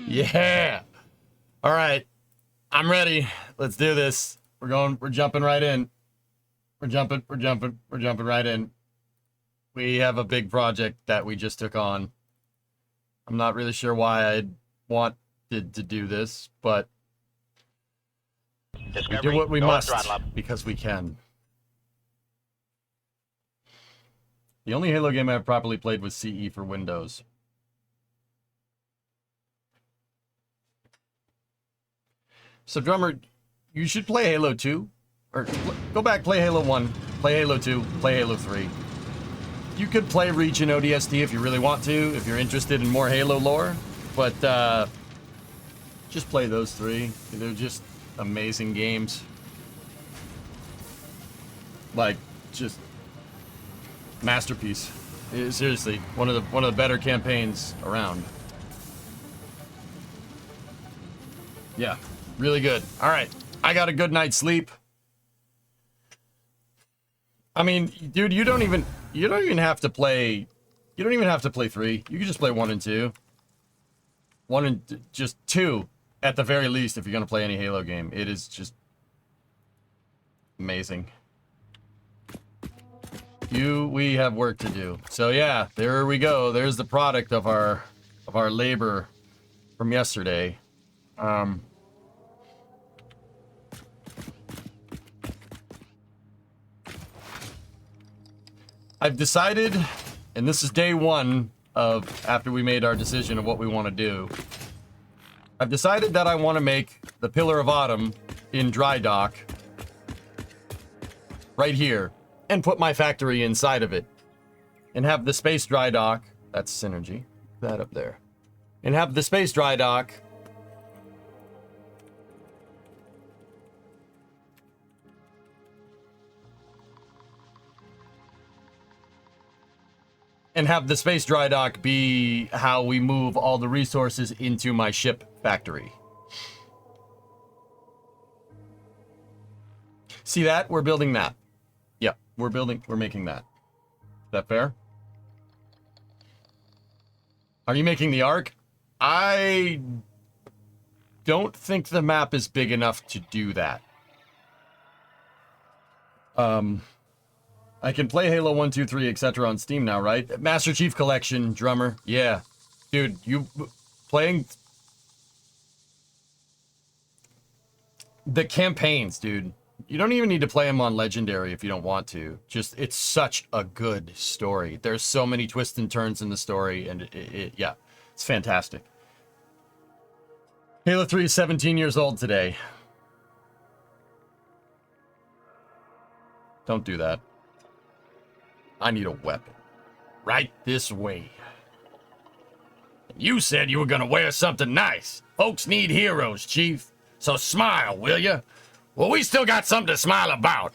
Yeah. All right. I'm ready. Let's do this. We're jumping right in. We're jumping right in. We have a big project that we just took on. I'm not really sure why I wanted to do this, but we do what we must because we can. The only Halo game I've properly played was CE for Windows. So, Drummer, you should play Halo 2. Or go back, play Halo 1, play Halo 2, play Halo 3. You could play Reach and ODST if you really want to, if you're interested in more Halo lore. But, just play those three. They're just amazing games. Like, just masterpiece. Seriously, one of the better campaigns around. Yeah, really good. All right, I got a good night's sleep. I mean, dude, you don't even have to play. You don't even have to play 3. You can just play 1 and 2. 1 and just 2 at the very least if you're gonna play any Halo game. It is just amazing. We have work to do. So yeah, there we go. There's the product of our labor from yesterday. I've decided, and this is day 1 of after we made our decision of what we want to do. I've decided that I want to make the Pillar of Autumn in dry dock right here and put my factory inside of it and have the space dry dock, that's synergy, that up there, and have the space dry dock be how we move all the resources into my ship factory. See that? We're building that. Yeah, we're making that. Is that fair? Are you making the Ark? I don't think the map is big enough to do that. I can play Halo 1, 2, 3, etc. on Steam now, right? Master Chief Collection, Drummer. Yeah. Dude, you playing the campaigns, dude. You don't even need to play them on Legendary if you don't want to. Just, it's such a good story. There's so many twists and turns in the story, and yeah, it's fantastic. Halo 3 is 17 years old today. Don't do that. I need a weapon. Right this way. You said you were gonna wear something nice. Folks need heroes, Chief. So smile, will ya? Well, we still got something to smile about.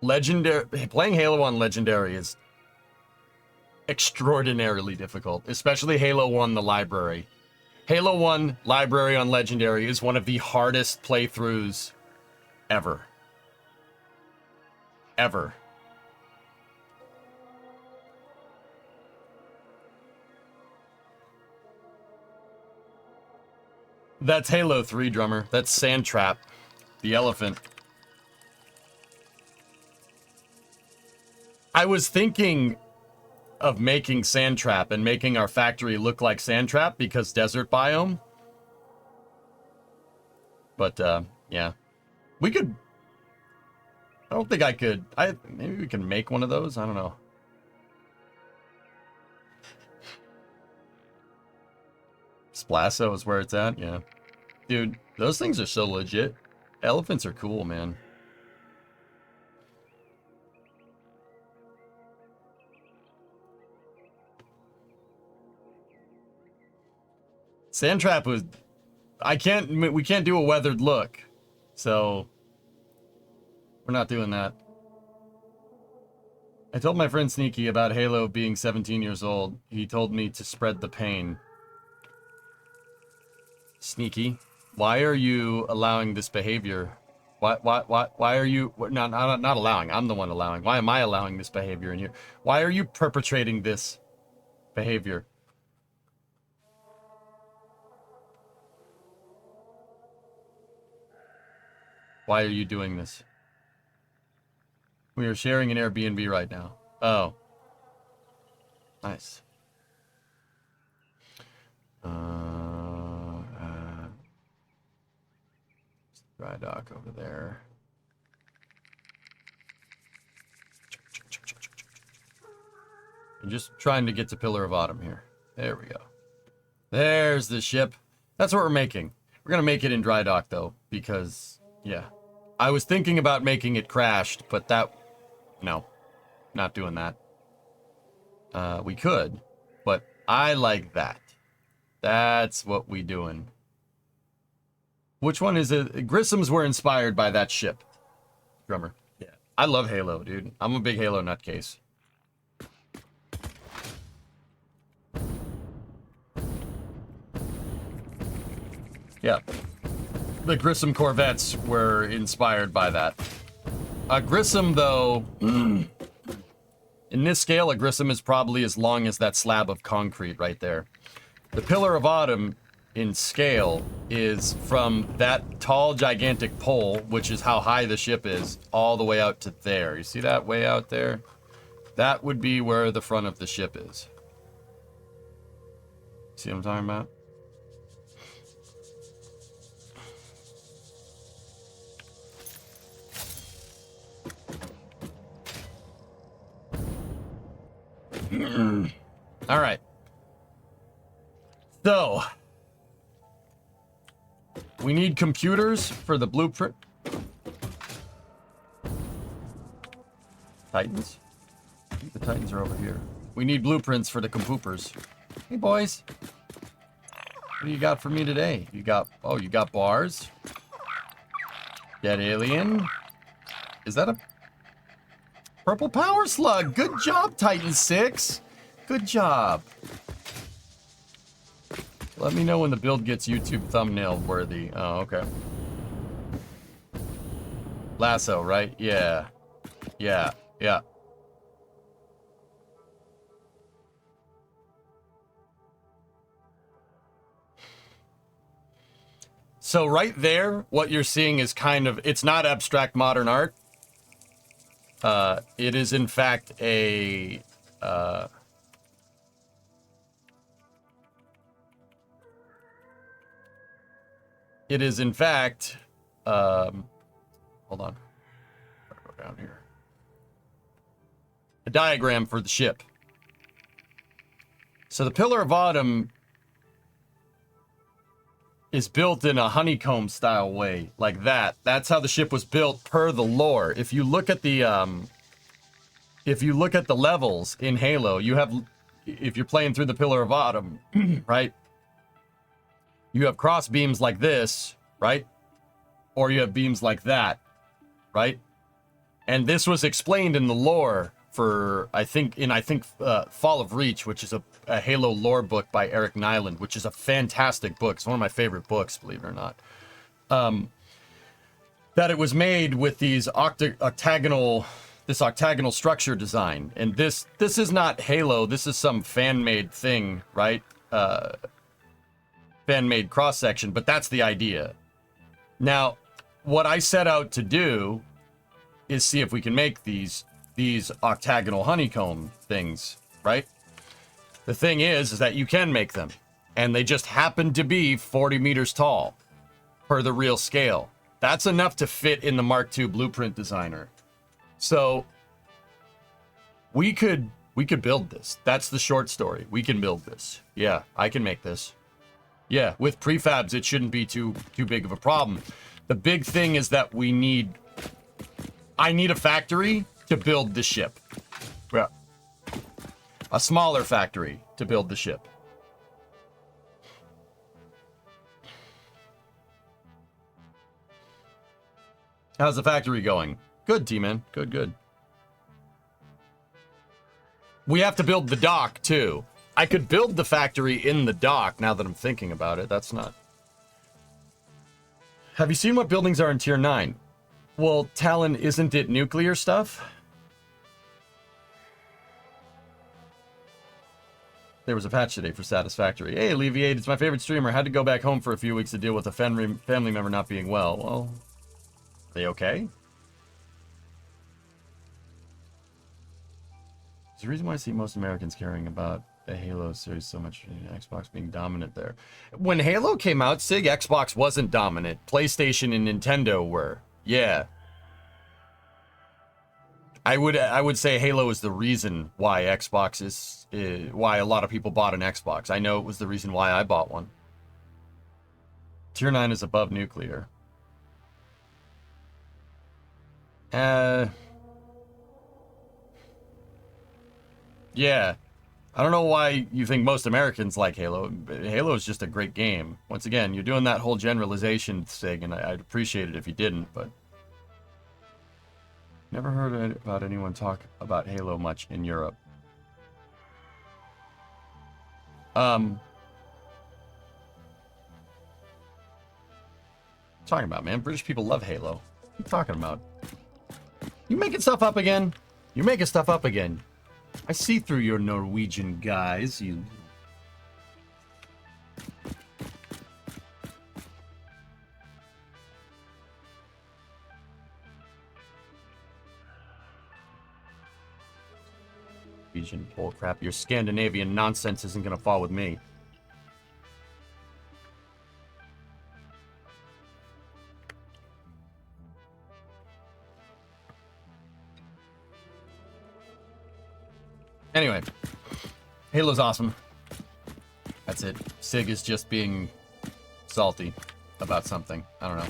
Legendary, playing Halo on Legendary is extraordinarily difficult, especially Halo 1 the library. Halo 1 library on Legendary is one of the hardest playthroughs ever. Ever. That's Halo 3, Drummer. That's Sandtrap, the elephant. I was thinking of making Sandtrap and making our factory look like Sandtrap because desert biome. But, yeah. We could... I don't think I could... maybe we can make one of those? I don't know. Splasso is where it's at, yeah. Dude, those things are so legit. Elephants are cool, man. Sandtrap was... we can't do a weathered look. So... we're not doing that. I told my friend Sneaky about Halo being 17 years old. He told me to spread the pain. Sneaky, why are you allowing this behavior Why are you not allowing? I'm the one allowing. Why am I allowing this behavior in here? Why are you perpetrating this behavior? Why are you doing this? We are sharing an Airbnb right now. Oh. Nice. Dry dock over there. I'm just trying to get to Pillar of Autumn here. There we go. There's the ship. That's what we're making. We're going to make it in dry dock, though, because, yeah. I was thinking about making it crashed, but that... No. Not doing that. We could, but I like that. That's what we doing. Which one is it? Grissom's were inspired by that ship. Drummer. Yeah. I love Halo, dude. I'm a big Halo nutcase. Yeah. The Grissom Corvettes were inspired by that. A Grissom, though... in this scale, a Grissom is probably as long as that slab of concrete right there. The Pillar of Autumn, in scale, is from that tall, gigantic pole, which is how high the ship is, all the way out to there. You see that way out there? That would be where the front of the ship is. See what I'm talking about? All right. So, we need computers for the blueprint. Titans? I think the Titans are over here. We need blueprints for the compoopers. Hey, boys. What do you got for me today? You got... Oh, you got bars. Dead alien. Is that a... Purple power slug. Good job, Titan 6. Good job. Let me know when the build gets YouTube thumbnail worthy. Oh, okay. Lasso, right? Yeah. Yeah. Yeah. So right there, what you're seeing is kind of... It's not abstract modern art. It is, in fact, a... It is, in fact, hold on. Go down here. A diagram for the ship. So the Pillar of Autumn is built in a honeycomb style way, like that. That's how the ship was built per the lore. If you look at the levels in Halo, you have, if you're playing through the Pillar of Autumn, right? You have cross beams like this, right? Or you have beams like that, right? And this was explained in the lore for, I think, Fall of Reach, which is a Halo lore book by Eric Nyland, which is a fantastic book. It's one of my favorite books, believe it or not. That it was made with these octagonal structure design. And this is not Halo. This is some fan-made thing, right? Fan-made cross-section, but that's the idea. Now, what I set out to do is see if we can make these octagonal honeycomb things, right? The thing is that you can make them, and they just happen to be 40 meters tall per the real scale. That's enough to fit in the Mark II blueprint designer. So we could build this. That's the short story. We can build this. Yeah, I can make this. Yeah, with prefabs, it shouldn't be too big of a problem. The big thing is that I need a factory to build the ship. Yeah. A smaller factory to build the ship. How's the factory going? Good, T-Man. Good. We have to build the dock, too. I could build the factory in the dock, now that I'm thinking about it. That's not... Have you seen what buildings are in Tier 9? Well, Talon, isn't it nuclear stuff? There was a patch today for Satisfactory. Hey, Alleviate, it's my favorite streamer. Had to go back home for a few weeks to deal with a family member not being well. Well, are they okay? There's a reason why I see most Americans caring about the Halo series so much, Xbox being dominant there. When Halo came out, Sig, Xbox wasn't dominant. PlayStation and Nintendo were. Yeah. I would say Halo is the reason why Xbox is why a lot of people bought an Xbox. I know it was the reason why I bought one. Tier 9 is above nuclear. Yeah. I don't know why you think most Americans like Halo. Halo is just a great game. Once again, you're doing that whole generalization thing, and I'd appreciate it if you didn't, but... Never heard about anyone talk about Halo much in Europe. Talking about, man? British people love Halo. What are you talking about? You making stuff up again? You're making stuff up again. I see through your Norwegian guys, you... Norwegian bull crap. Your Scandinavian nonsense isn't gonna fall with me. Anyway, Halo's awesome. That's it. Sig is just being salty about something. I don't know.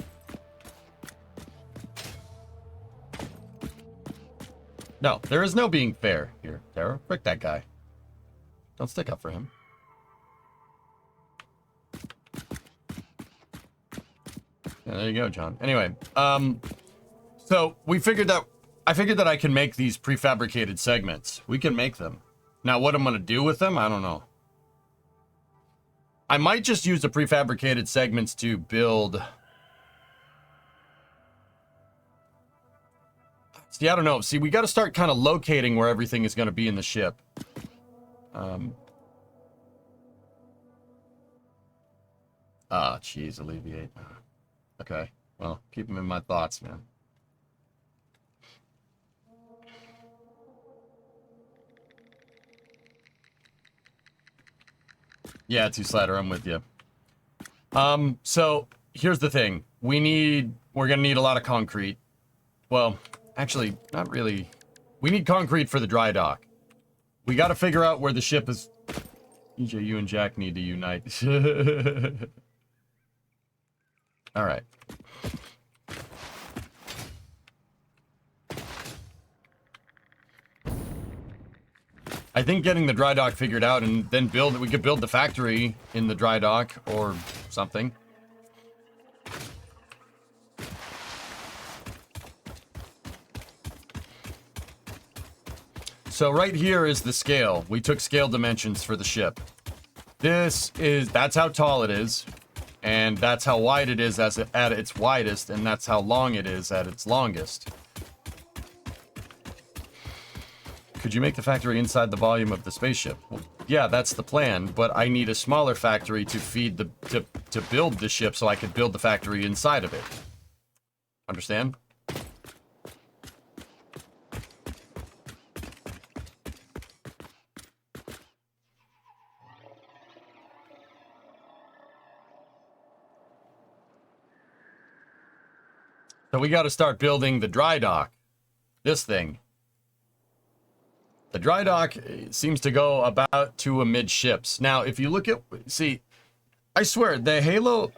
No, there is no being fair here, Tara. Frick that guy. Don't stick up for him. Yeah, there you go, John. Anyway, so I figured that I can make these prefabricated segments. We can make them. Now, what I'm going to do with them, I don't know. I might just use the prefabricated segments to build... See, I don't know. See, we got to start kind of locating where everything is going to be in the ship. Jeez, Alleviate. Okay, well, keep them in my thoughts, man. Yeah, Two-Slider, I'm with you. So, here's the thing. We're gonna need a lot of concrete. Well, actually, not really. We need concrete for the dry dock. We gotta figure out where the ship is... EJ, you and Jack need to unite. Alright. I think getting the dry dock figured out and then we could build the factory in the dry dock or something. So right here is the scale. We took scale dimensions for the ship. That's how tall it is, and that's how wide it is at its widest, and that's how long it is at its longest. Could you make the factory inside the volume of the spaceship? Well, yeah, that's the plan, but I need a smaller factory to feed to build the ship so I could build the factory inside of it. Understand? So we got to start building the dry dock. This thing. The dry dock seems to go about to amidships. Now, if you look at... See, I swear, the Halo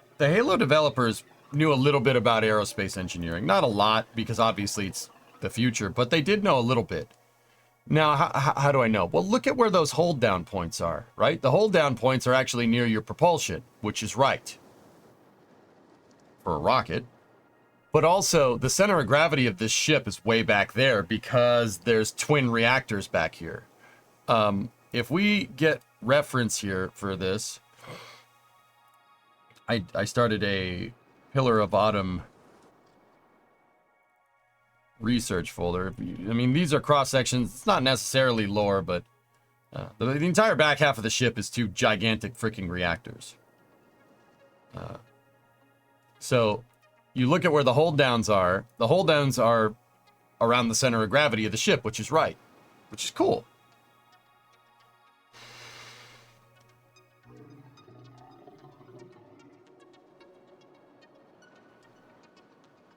developers knew a little bit about aerospace engineering. Not a lot, because obviously it's the future, but they did know a little bit. Now, how do I know? Well, look at where those hold-down points are, right? The hold-down points are actually near your propulsion, which is right. For a rocket. But also, the center of gravity of this ship is way back there because there's twin reactors back here. If we get reference here for this, I started a Pillar of Autumn research folder. I mean, these are cross sections. It's not necessarily lore, but the entire back half of the ship is two gigantic freaking reactors. So you look at where the hold downs are. The hold downs are around the center of gravity of the ship, which is right, which is cool.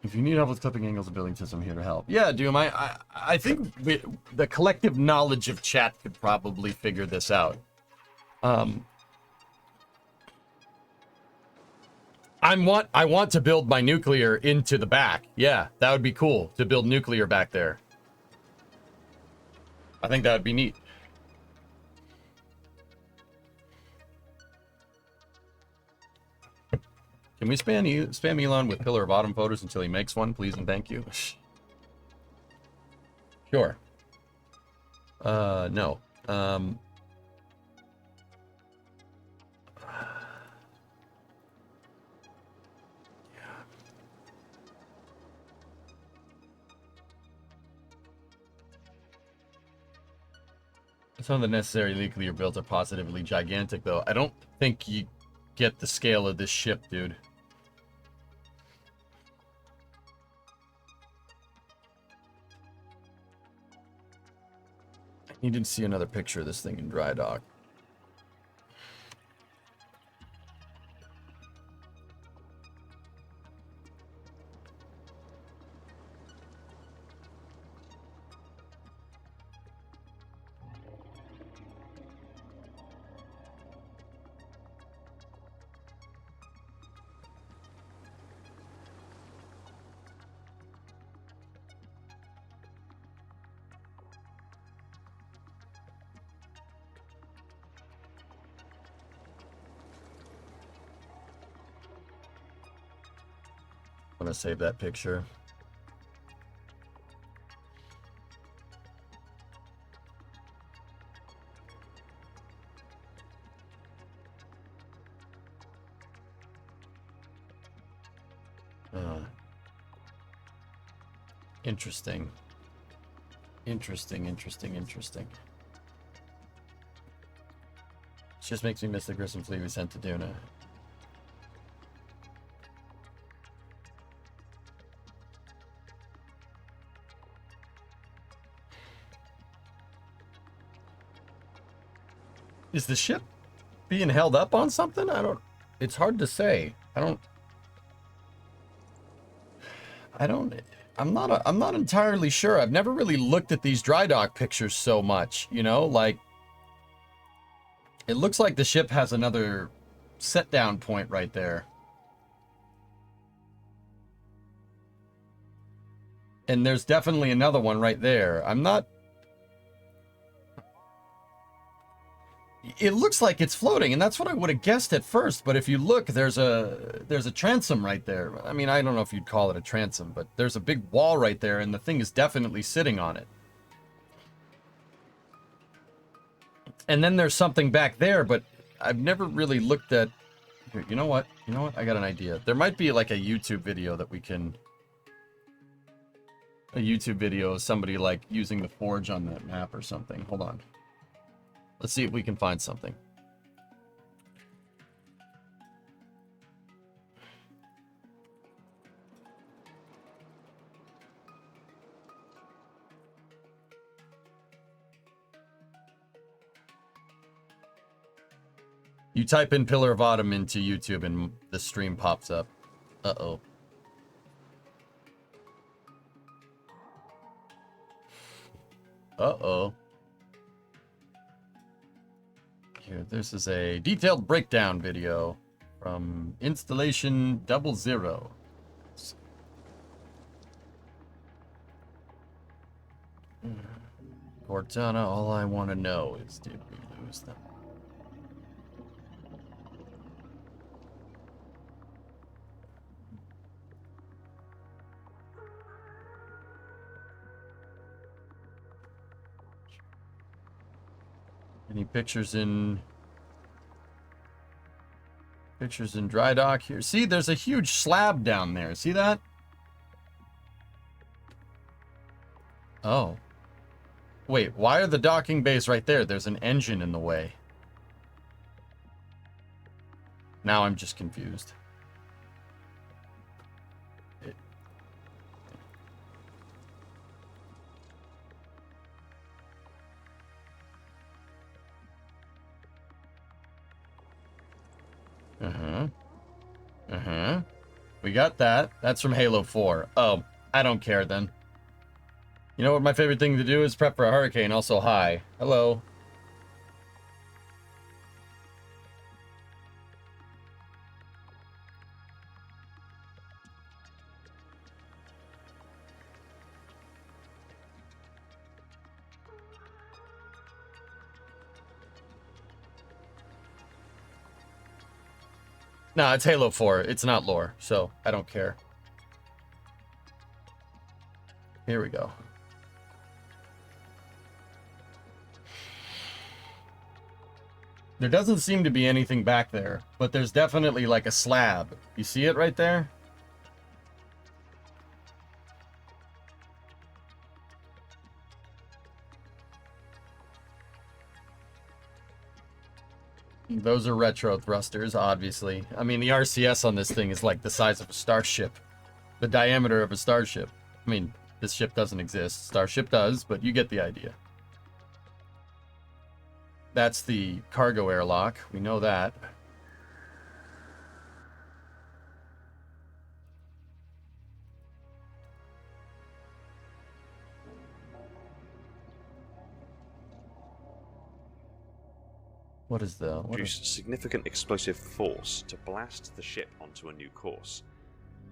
If you need help with clipping angles of building system, I'm here to help. Yeah, Doom, I think the collective knowledge of chat could probably figure this out. I want to build my nuclear into the back. Yeah, that would be cool to build nuclear back there. I think that would be neat. Can we spam Elon with Pillar of Autumn photos until he makes one, please and thank you? Sure. No. Some of the necessary nuclear builds are positively gigantic, though. I don't think you get the scale of this ship, dude. I needed to see another picture of this thing in dry dock. I'm gonna save that picture. Interesting. Interesting. It just makes me miss the Grissom fleet we sent to Duna. Is the ship being held up on something? It's hard to say. I'm not entirely sure. I've never really looked at these dry dock pictures so much, you know, like it looks like the ship has another set down point right there. And there's definitely another one right there. It looks like it's floating, and that's what I would have guessed at first. But if you look, there's a transom right there. I mean, I don't know if you'd call it a transom, but there's a big wall right there, and the thing is definitely sitting on it. And then there's something back there, but I've never really looked at... Here, you know what? I got an idea. There might be like a YouTube video that we can... A YouTube video of somebody like using the forge on that map or something. Hold on. Let's see if we can find something. You type in Pillar of Autumn into YouTube and the stream pops up. Uh-oh. Uh-oh. Here, this is a detailed breakdown video from Installation 00. Cortana, all I want to know is, did we lose them? Any pictures in dry dock here? See, there's a huge slab down there. See that? Oh. Wait, why are the docking bays right there? There's an engine in the way. Now I'm just confused. Uh-huh. Uh-huh. We got that. That's from Halo 4. Oh, I don't care then. You know what my favorite thing to do is prep for a hurricane. Also, hi. Hello. No, it's Halo 4. It's not lore, so I don't care. Here we go. There doesn't seem to be anything back there, but there's definitely like a slab. You see it right there? Those are retro thrusters, obviously. I mean, the RCS on this thing is like the size of a starship. The diameter of a starship. I mean, this ship doesn't exist. Starship does, but you get the idea. That's the cargo airlock. We know that. What is the... Produce significant explosive force to blast the ship onto a new course.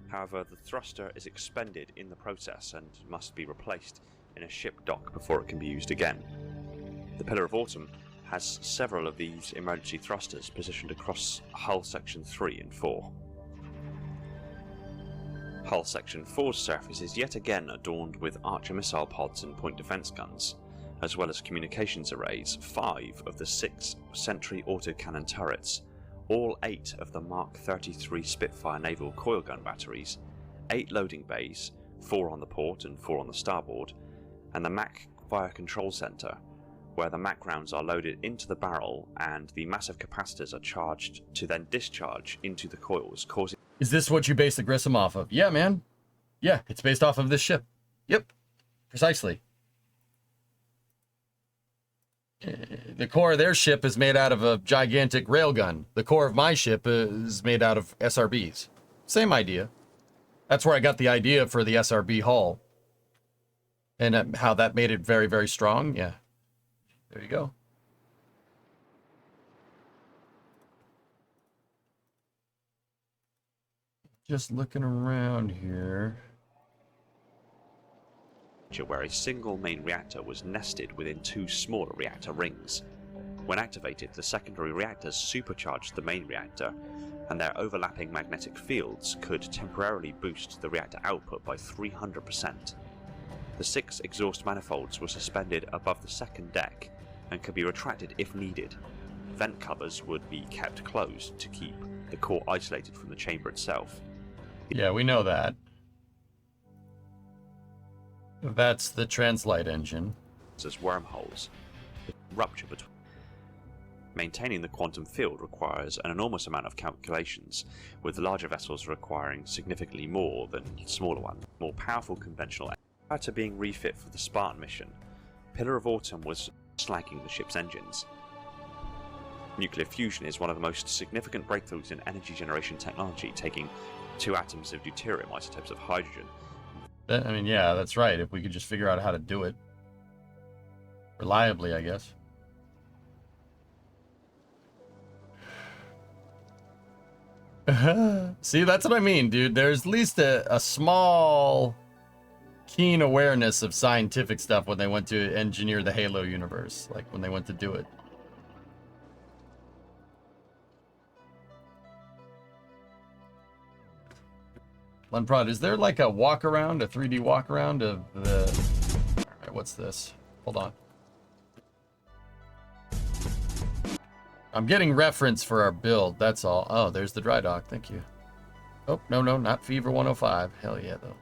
However, the thruster is expended in the process and must be replaced in a ship dock before it can be used again. The Pillar of Autumn has several of these emergency thrusters positioned across hull section 3 and 4. Hull section 4's surface is yet again adorned with Archer missile pods and point defense guns, as well as communications arrays, 5 of the 6 Sentry autocannon turrets, all 8 of the Mark 33 Spitfire naval coil gun batteries, 8 loading bays, 4 on the port and 4 on the starboard, and the MAC fire control center, where the MAC rounds are loaded into the barrel and the massive capacitors are charged to then discharge into the coils, causing... Is this what you base the Grissom off of? Yeah, man. Yeah, it's based off of this ship. Yep, precisely. The core of their ship is made out of a gigantic railgun. The core of my ship is made out of SRBs. Same idea. That's where I got the idea for the SRB hull. And how that made it very, very strong. Yeah. There you go. Just looking around here. where a single main reactor was nested within 2 smaller reactor rings. When activated, the secondary reactors supercharged the main reactor, and their overlapping magnetic fields could temporarily boost the reactor output by 300%. The 6 exhaust manifolds were suspended above the second deck and could be retracted if needed. Vent covers would be kept closed to keep the core isolated from the chamber itself. Yeah, we know that. That's the translite engine. As wormholes. The rupture between. Maintaining the quantum field requires an enormous amount of calculations, with larger vessels requiring significantly more than smaller ones. More powerful conventional engines. Prior to being refit for the Spartan mission, Pillar of Autumn was slagging the ship's engines. Nuclear fusion is one of the most significant breakthroughs in energy generation technology, taking 2 atoms of deuterium isotopes of hydrogen. I mean, yeah, that's right. If we could just figure out how to do it reliably, I guess. See, that's what I mean, dude. There's at least a small, keen awareness of scientific stuff when they went to engineer the Halo universe, like when they went to do it. Lunprod, is there like a walk around, a 3D walk around of the... Alright, what's this? Hold on. I'm getting reference for our build, that's all. Oh, there's the dry dock, thank you. Oh, no, not Fever 105. Hell yeah, though.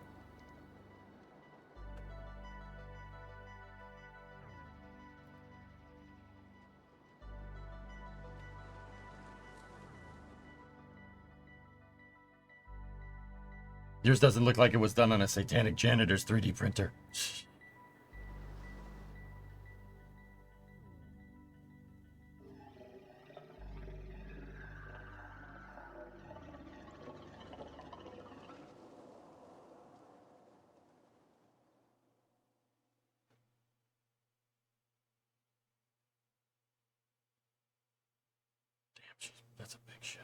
Yours doesn't look like it was done on a satanic janitor's 3D printer. Damn, that's a big ship.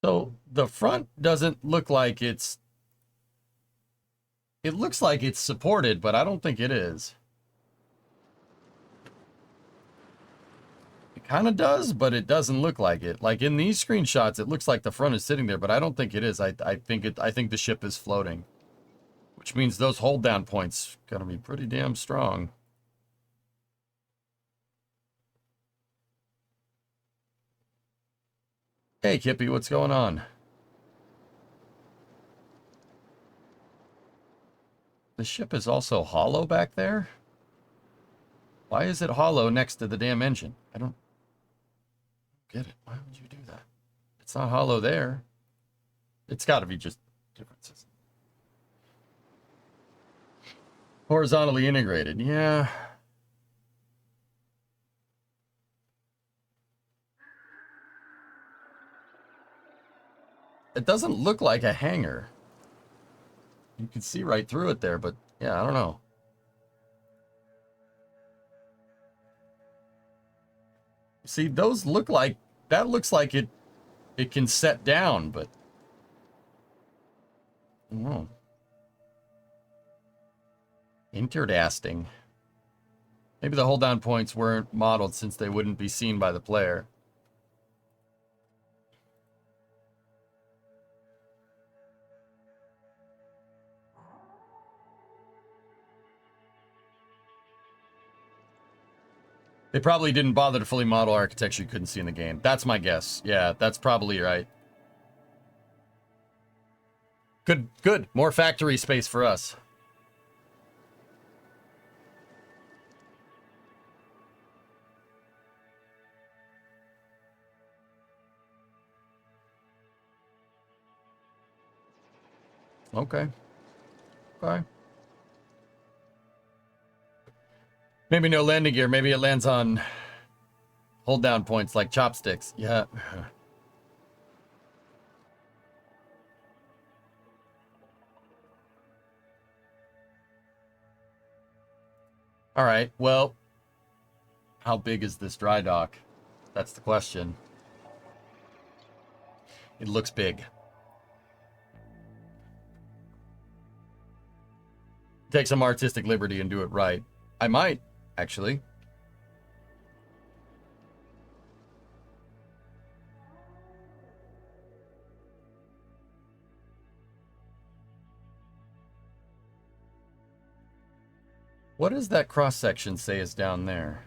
So the front doesn't look like it's... It looks like it's supported, but I don't think it is. It kind of does, but it doesn't look like it. Like in these screenshots, it looks like the front is sitting there, but I don't think it is. I think the ship is floating, which means those hold down points gotta be pretty damn strong. Hey, Kippy, what's going on? The ship is also hollow back there? Why is it hollow next to the damn engine? I don't get it. Why would you do that? It's not hollow there. It's got to be just differences. Horizontally integrated. Yeah. It doesn't look like a hangar. You can see right through it there, but yeah, I don't know. See, those look like, that looks like it can set down, but I don't know. Interesting. Maybe the hold down points weren't modeled since they wouldn't be seen by the player. They probably didn't bother to fully model architecture you couldn't see in the game. That's my guess. Yeah, that's probably right. Good, good. More factory space for us. Okay. Okay. Maybe no landing gear. Maybe it lands on hold down points like chopsticks. Yeah. All right. Well, how big is this dry dock? That's the question. It looks big. Take some artistic liberty and do it right. I might, actually. What does that cross-section say is down there?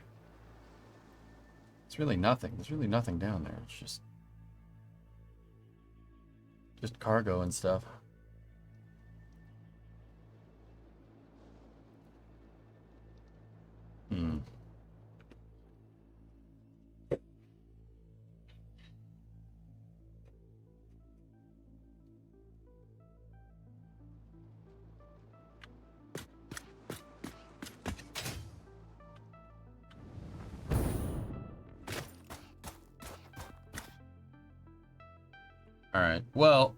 It's really nothing. There's really nothing down there. It's just cargo and stuff. Hmm. All right. Well,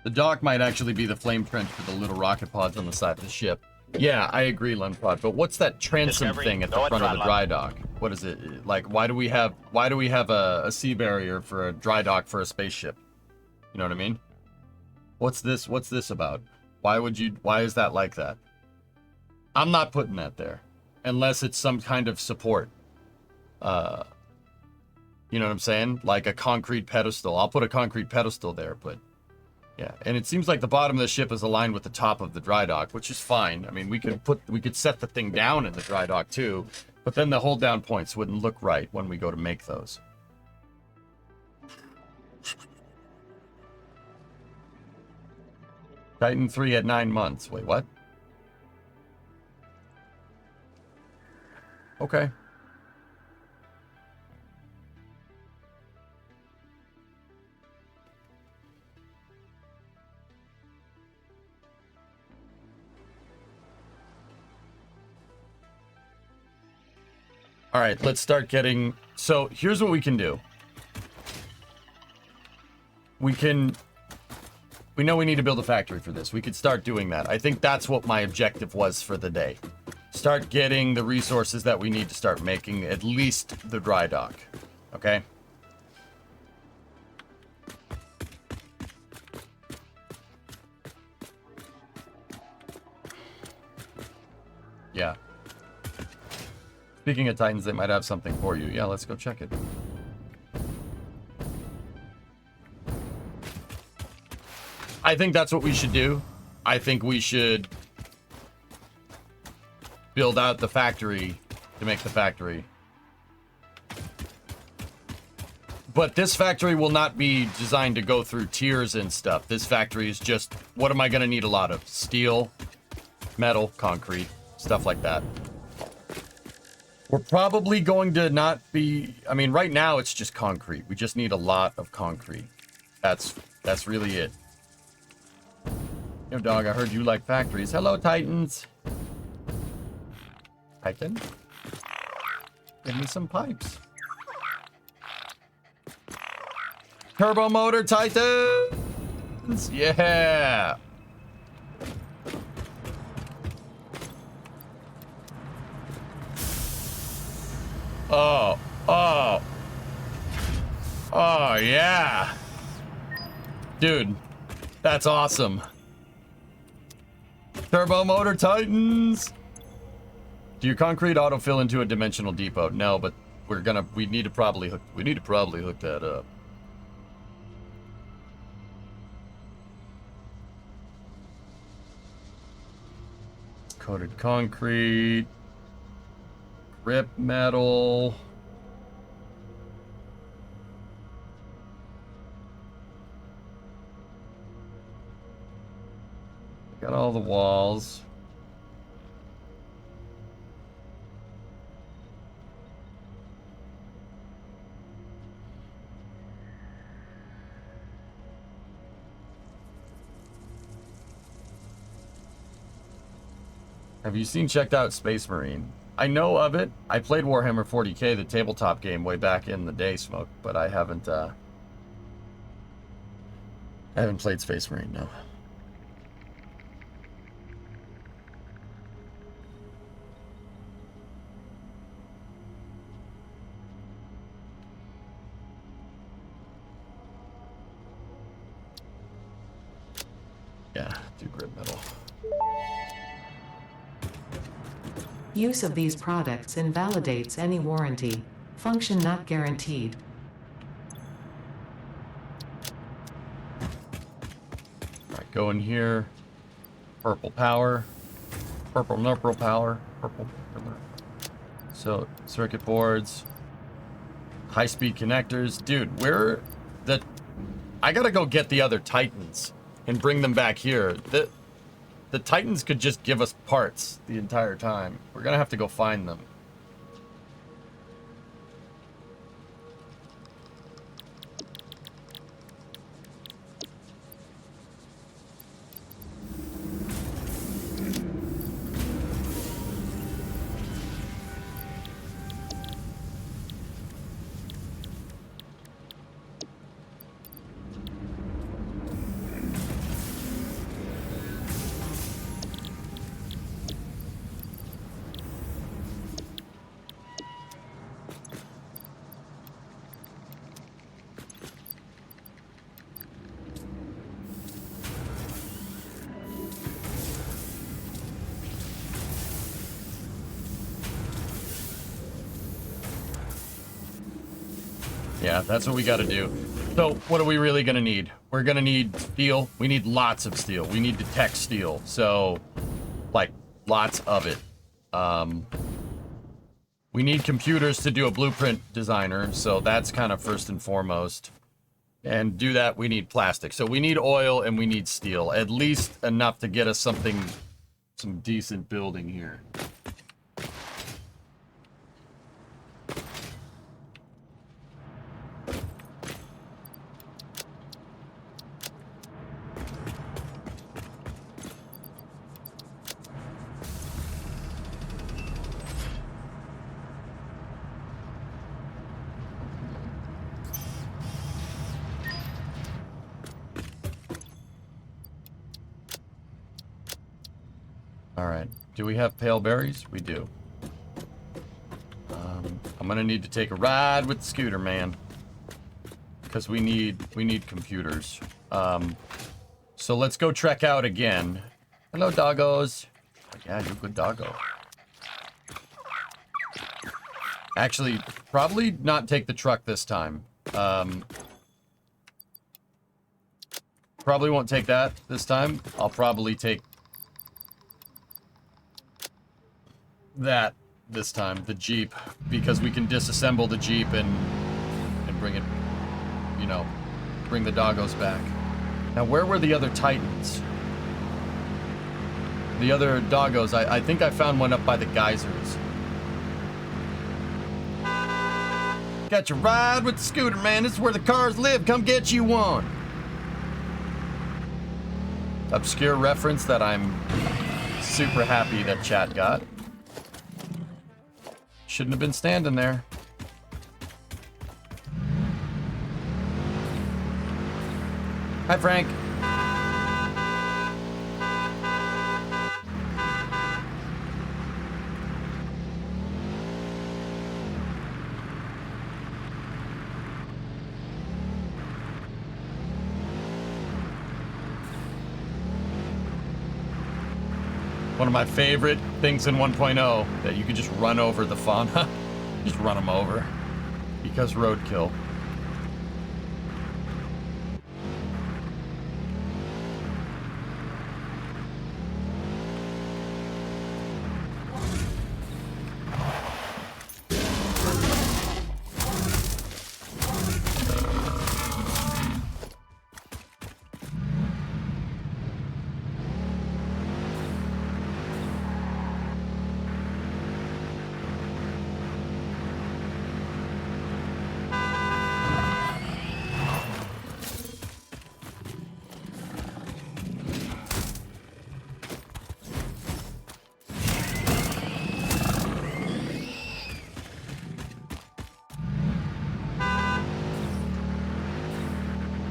the dock might actually be the flame trench for the little rocket pods on the side of the ship. Yeah, I agree, Lunpod. But what's that transom thing at the front of the dry dock? What is it? Like, why do we have a sea barrier for a dry dock for a spaceship? You know what I mean? What's this about? Why is that like that? I'm not putting that there. unless it's some kind of support. You know what I'm saying? Like a concrete pedestal. I'll put a concrete pedestal there, but yeah. And it seems like the bottom of the ship is aligned with the top of the dry dock, which is fine. I mean, we could set the thing down in the dry dock too, but then the hold down points wouldn't look right when we go to make those. Titan 3 at 9 months. Wait, what? Okay. All right, let's start getting... So here's what we can do. We know we need to build a factory for this. We could start doing that. I think that's what my objective was for the day. Start getting the resources that we need to start making at least the dry dock. Okay? Yeah. Speaking of Titans, they might have something for you. Yeah, let's go check it. I think that's what we should do. I think we should build out the factory to make the factory. But this factory will not be designed to go through tiers and stuff. This factory is just, what am I going to need a lot of? Steel, metal, concrete, stuff like that. We're probably going to not be... I mean, right now it's just concrete. We just need a lot of concrete. That's really it. Yo, dog, I heard you like factories. Hello, Titans. Titan? Give me some pipes. Turbo motor Titans! Yeah! Oh, yeah. Dude, that's awesome. Turbo motor Titans. Do your concrete autofill into a dimensional depot? No, but we need to probably hook that up. Coated concrete. Grip metal. Got all the walls. Have you checked out Space Marine? I know of it. I played Warhammer 40K, the tabletop game, way back in the day, Smoke, but I haven't played Space Marine, no. Yeah, do grip metal. Use of these products invalidates any warranty. Function not guaranteed. Alright, go in here. Purple power. Purple nurple power. Purple. So, circuit boards. High-speed connectors. Dude, I gotta go get the other Titans and bring them back here. The Titans could just give us parts the entire time. We're gonna have to go find them. Yeah, that's what we got to do. So what are we really going to need? We're going to need steel. We need lots of steel. We need detect steel. So, like, lots of it. We need computers to do a blueprint designer. So that's kind of first and foremost. And do that, we need plastic. So we need oil and we need steel. At least enough to get us something, some decent building here. All right. Do we have pale berries? We do. I'm gonna need to take a ride with the scooter, man, because we need computers. So let's go trek out again. Hello, doggos. Yeah, you're a good doggo. Actually, probably not take the truck this time. Probably won't take that this time. I'll probably take that this time, the Jeep, because we can disassemble the Jeep and bring it, you know, bring the doggos back. Now, where were the other Titans? The other doggos, I think I found one up by the geysers. Got your ride with the scooter, man. This is where the cars live. Come get you one. Obscure reference that I'm super happy that chat got. Shouldn't have been standing there. Hi, Frank. One of my favorite things in 1.0, that you can just run over the fauna. Just run them over. Because roadkill.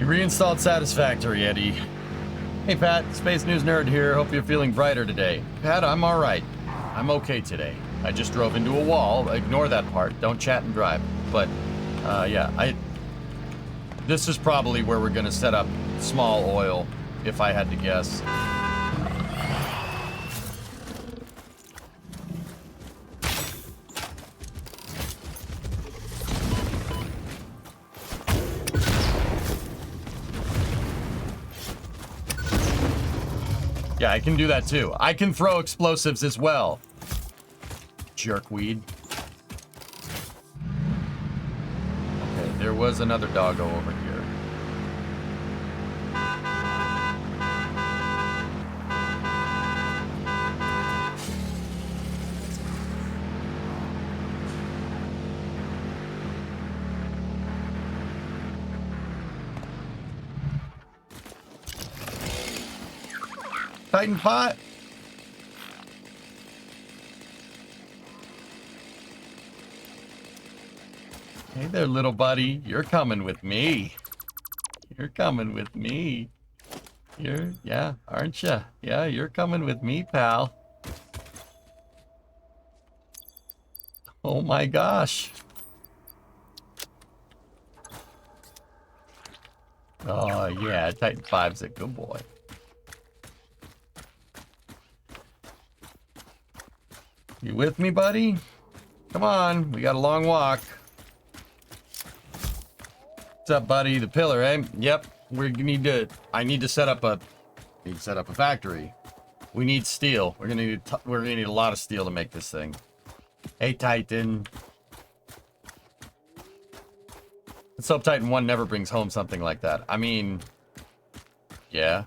Reinstalled Satisfactory, Eddie. Hey Pat, Space News Nerd here. Hope you're feeling brighter today. Pat, I'm alright. I'm okay today. I just drove into a wall. Ignore that part. Don't chat and drive. But, yeah, this is probably where we're gonna set up small oil, if I had to guess. Yeah, I can do that too. I can throw explosives as well. Jerkweed. Okay, there was another doggo over here. Titan pot. Hey there, little buddy. You're coming with me. You're coming with me. Yeah, aren't you? Yeah, you're coming with me, pal. Oh my gosh. Oh yeah, Titan 5's a good boy. You with me, buddy? Come on, we got a long walk. What's up, buddy? The pillar, eh? Yep. I need to set up a factory. We need steel. We're gonna need a lot of steel to make this thing. Hey, Titan. Let's hope Titan 1 never brings home something like that. I mean, yeah.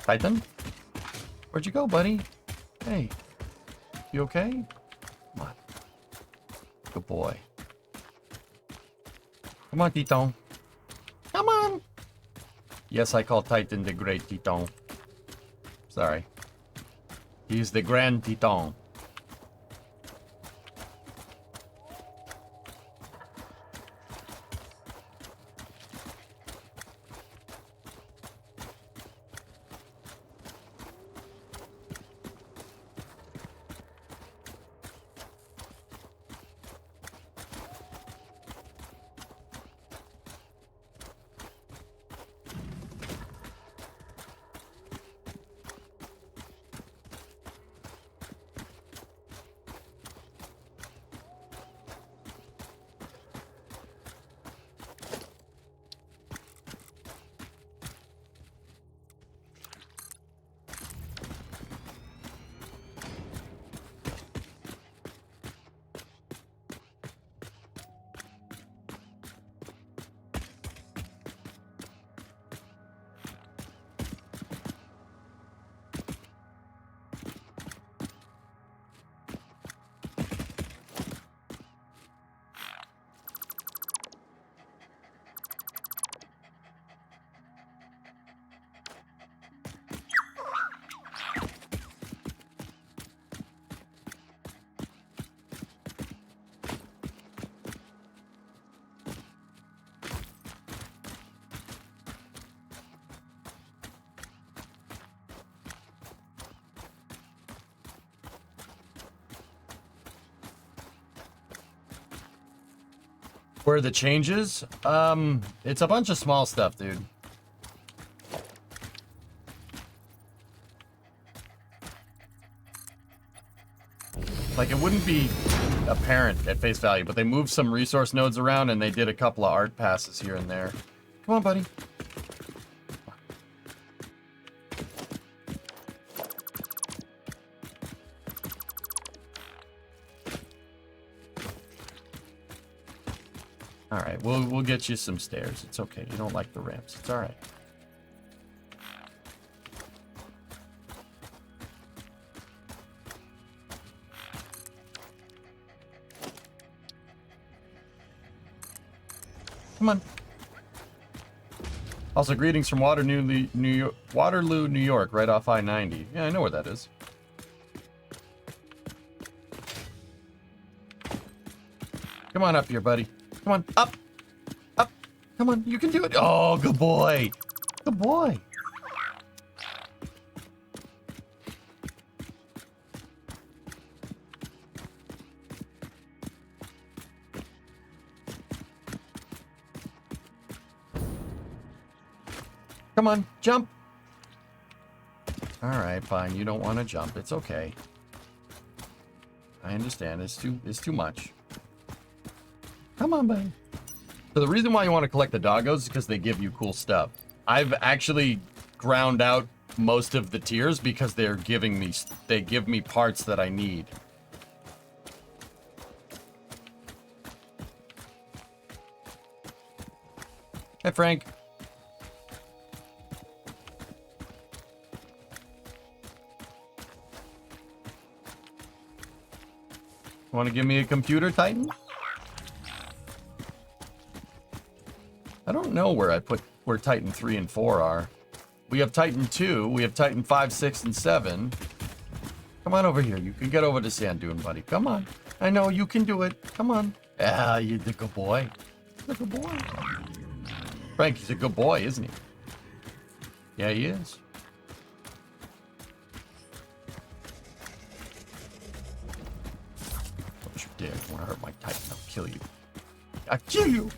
Titan? Where'd you go, buddy? Hey. You okay? Come on. Good boy. Come on, Titon. Come on! Yes, I call Titan the Great Titon. Sorry. He's the Grand Titon. Where are the changes? It's a bunch of small stuff, dude. Like, it wouldn't be apparent at face value, but they moved some resource nodes around and they did a couple of art passes here and there. Come on, buddy. All right, we'll get you some stairs. It's okay. You don't like the ramps. It's all right. Come on. Also, greetings from Waterloo, New York, right off I-90. Yeah, I know where that is. Come on up here, buddy. Come on, up! Up! Come on, you can do it! Oh, good boy! Good boy! Come on, jump! Alright, fine, you don't want to jump. It's okay. I understand, it's too much. Come on, buddy. So the reason why you want to collect the doggos is because they give you cool stuff. I've actually ground out most of the tiers because they give me parts that I need. Hey, Frank. Want to give me a computer, Titan? I don't know where Titan 3 and 4 are. We have Titan 2, we have Titan 5, 6, and 7. Come on over here. You can get over to Sand Dune, buddy. Come on. I know you can do it. Come on. Ah, you're the good boy. The good boy. Frank, he's a good boy, isn't he? Yeah, he is. Don't you dare. You want to hurt my Titan. I'll kill you. I'll kill you!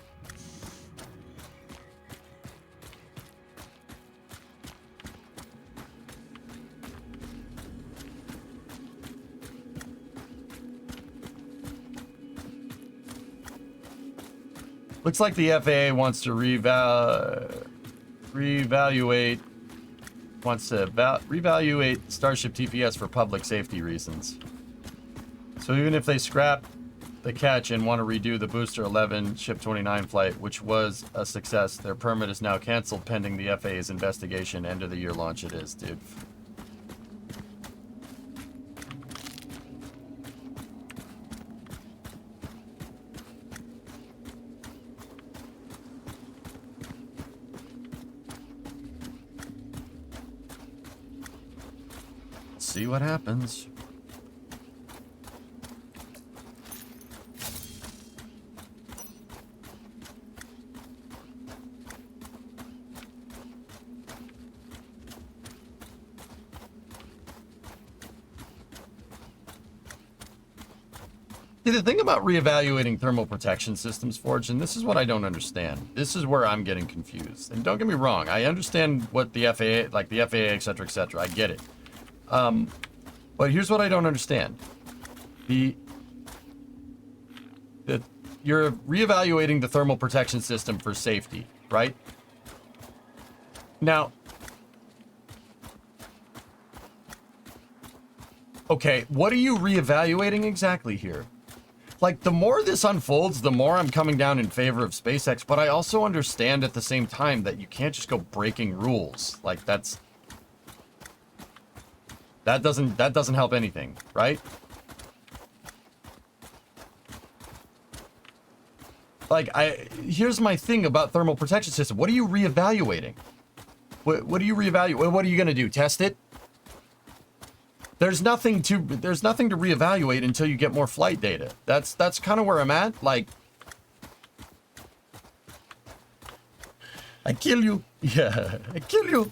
Looks like the FAA wants to reevaluate Starship TPS for public safety reasons. So even if they scrap the catch and want to redo the Booster 11 Ship 29 flight, which was a success, their permit is now canceled pending the FAA's investigation. End of the year launch it is, dude. See what happens. See, the thing about reevaluating thermal protection systems, Forge, and this is what I don't understand. This is where I'm getting confused. And don't get me wrong, I understand what the FAA, like the FAA, et cetera, I get it. But here's what I don't understand. You're reevaluating the thermal protection system for safety, right? Now, okay, what are you reevaluating exactly here? Like, the more this unfolds, the more I'm coming down in favor of SpaceX, but I also understand at the same time that you can't just go breaking rules. Like, that doesn't help anything, right? Like, here's my thing about thermal protection system. What are you reevaluating? What are you reevaluating? What are you gonna do? Test it? There's nothing to reevaluate until you get more flight data. That's kind of where I'm at. Like, I kill you. Yeah, I kill you.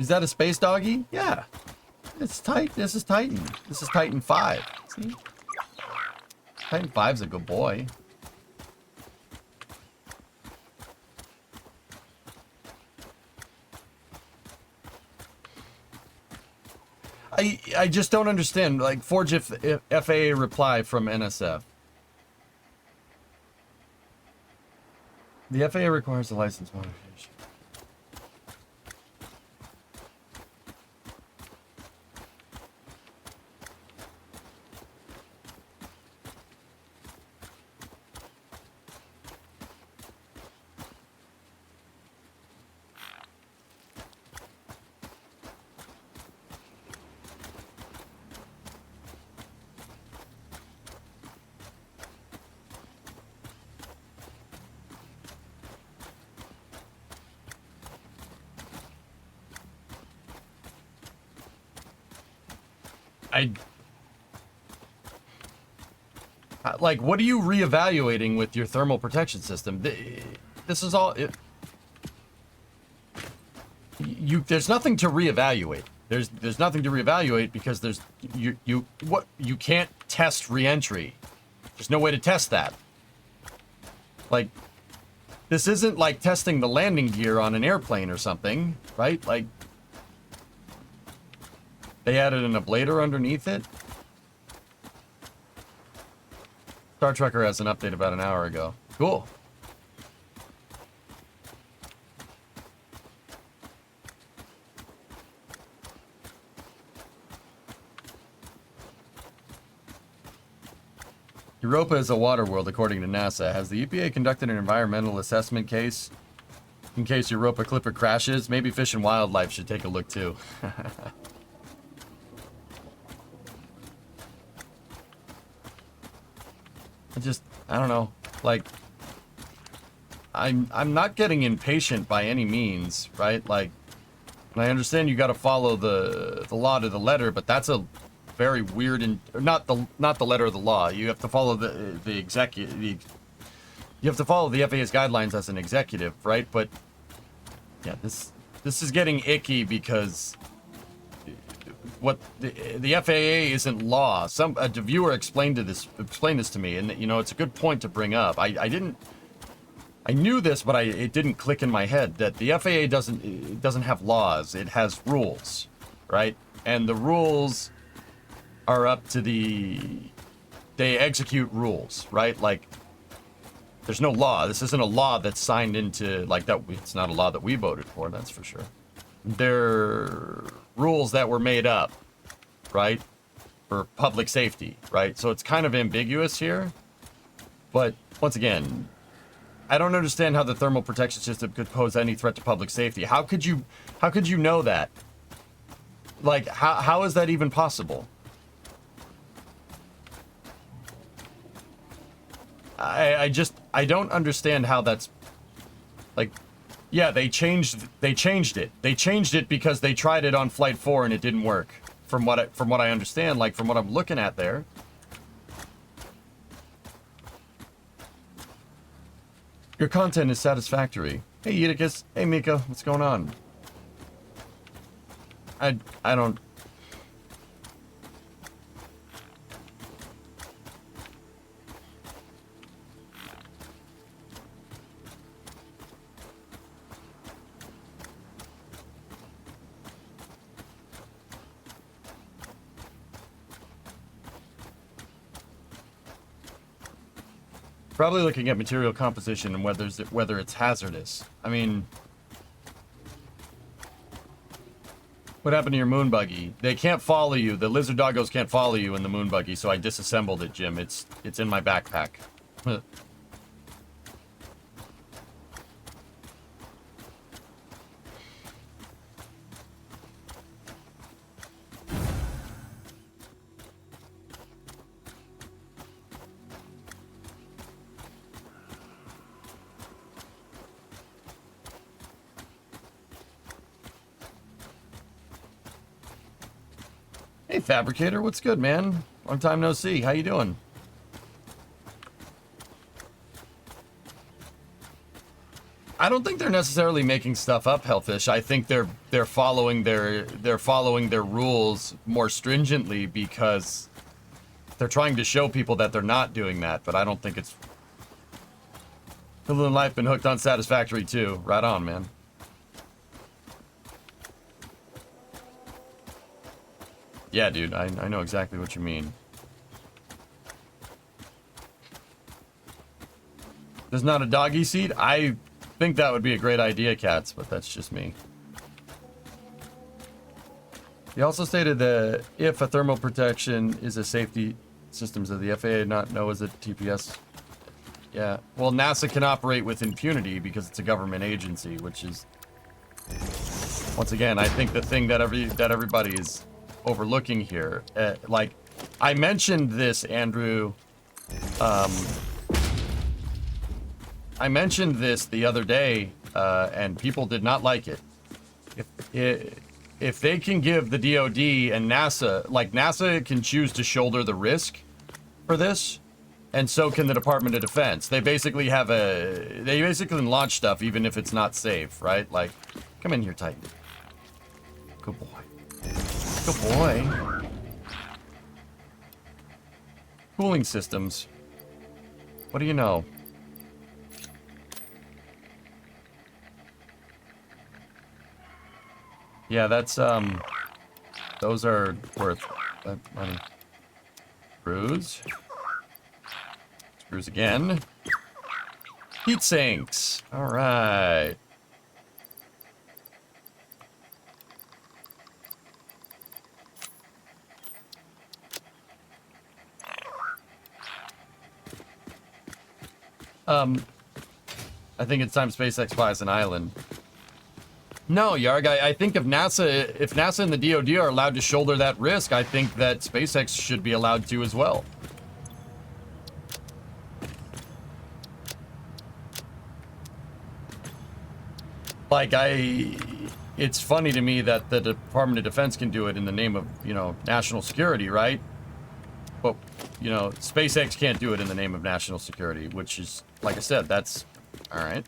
Is that a space doggy? Yeah. It's tight. This is Titan. This is Titan 5. See? Titan 5's a good boy. I just don't understand. Like, Forge if FAA reply from NSF. The FAA requires a license modification. Like, what are you reevaluating with your thermal protection system? This is all... there's nothing to reevaluate. There's nothing to reevaluate because you can't test reentry. There's no way to test that. Like, this isn't like testing the landing gear on an airplane or something, right? Like, they added an ablator underneath it. Star Trekker has an update about an hour ago. Cool. Europa is a water world, according to NASA. Has the EPA conducted an environmental assessment case in case Europa Clipper crashes? Maybe Fish and Wildlife should take a look too. I don't know. Like, I'm not getting impatient by any means, right? Like, and I understand you got to follow the law to the letter, but that's a very weird and not the letter of the law. You have to follow the executive. You have to follow the FAA's guidelines as an executive, right? But yeah, this is getting icky because what the FAA isn't law. A viewer explained this to me, and you know, it's a good point to bring up. I knew this, but it didn't click in my head that the FAA doesn't have laws. It has rules, right? And the rules are up to they execute rules, right? Like, There's no law. This isn't a law that's signed into, like, that. It's not a law that we voted for, that's for sure. They're rules that were made up, right? For public safety, right? So it's kind of ambiguous here. But once again, I don't understand how the thermal protection system could pose any threat to public safety. How could you know that? Like, how is that even possible? I don't understand how that's, like, yeah, they changed it. They changed it because they tried it on Flight 4 and it didn't work. From what I understand, like, from what I'm looking at there. Your content is satisfactory. Hey, Eutychus. Hey, Mika. What's going on? I don't... Probably looking at material composition and whether it's hazardous. I mean, what happened to your moon buggy? They can't follow you. The lizard doggos can't follow you in the moon buggy, so I disassembled it, Jim. It's in my backpack. Hey, Fabricator, what's good, man? Long time no see. How you doing? I don't think they're necessarily making stuff up, Hellfish. I think they're following their rules more stringently because they're trying to show people that they're not doing that. But I don't think it's. Hulu and Life been hooked on Satisfactory too. Right on, man. Yeah, dude, I know exactly what you mean. There's not a doggy seat? I think that would be a great idea, Cats, but that's just me. He also stated that if a thermal protection is a safety system, does the FAA not know as a TPS? Yeah, well, NASA can operate with impunity because it's a government agency, which is, once again, I think the thing that everybody is overlooking here. Like, I mentioned this, Andrew. I mentioned this the other day, and people did not like it. If they can give the DoD and NASA, like NASA can choose to shoulder the risk for this, and so can the Department of Defense. They basically launch stuff even if it's not safe, right? Like, come in here, Titan. Good boy. Good boy. Cooling systems. What do you know? Yeah, that's, those are worth money. Screws. Screws again. Heat sinks. All right. I think it's time SpaceX buys an island. No, Yarg, I think if NASA and the DoD are allowed to shoulder that risk, I think that SpaceX should be allowed to as well. Like, it's funny to me that the Department of Defense can do it in the name of, you know, national security, right? But, you know, SpaceX can't do it in the name of national security, which is, like I said, that's, all right.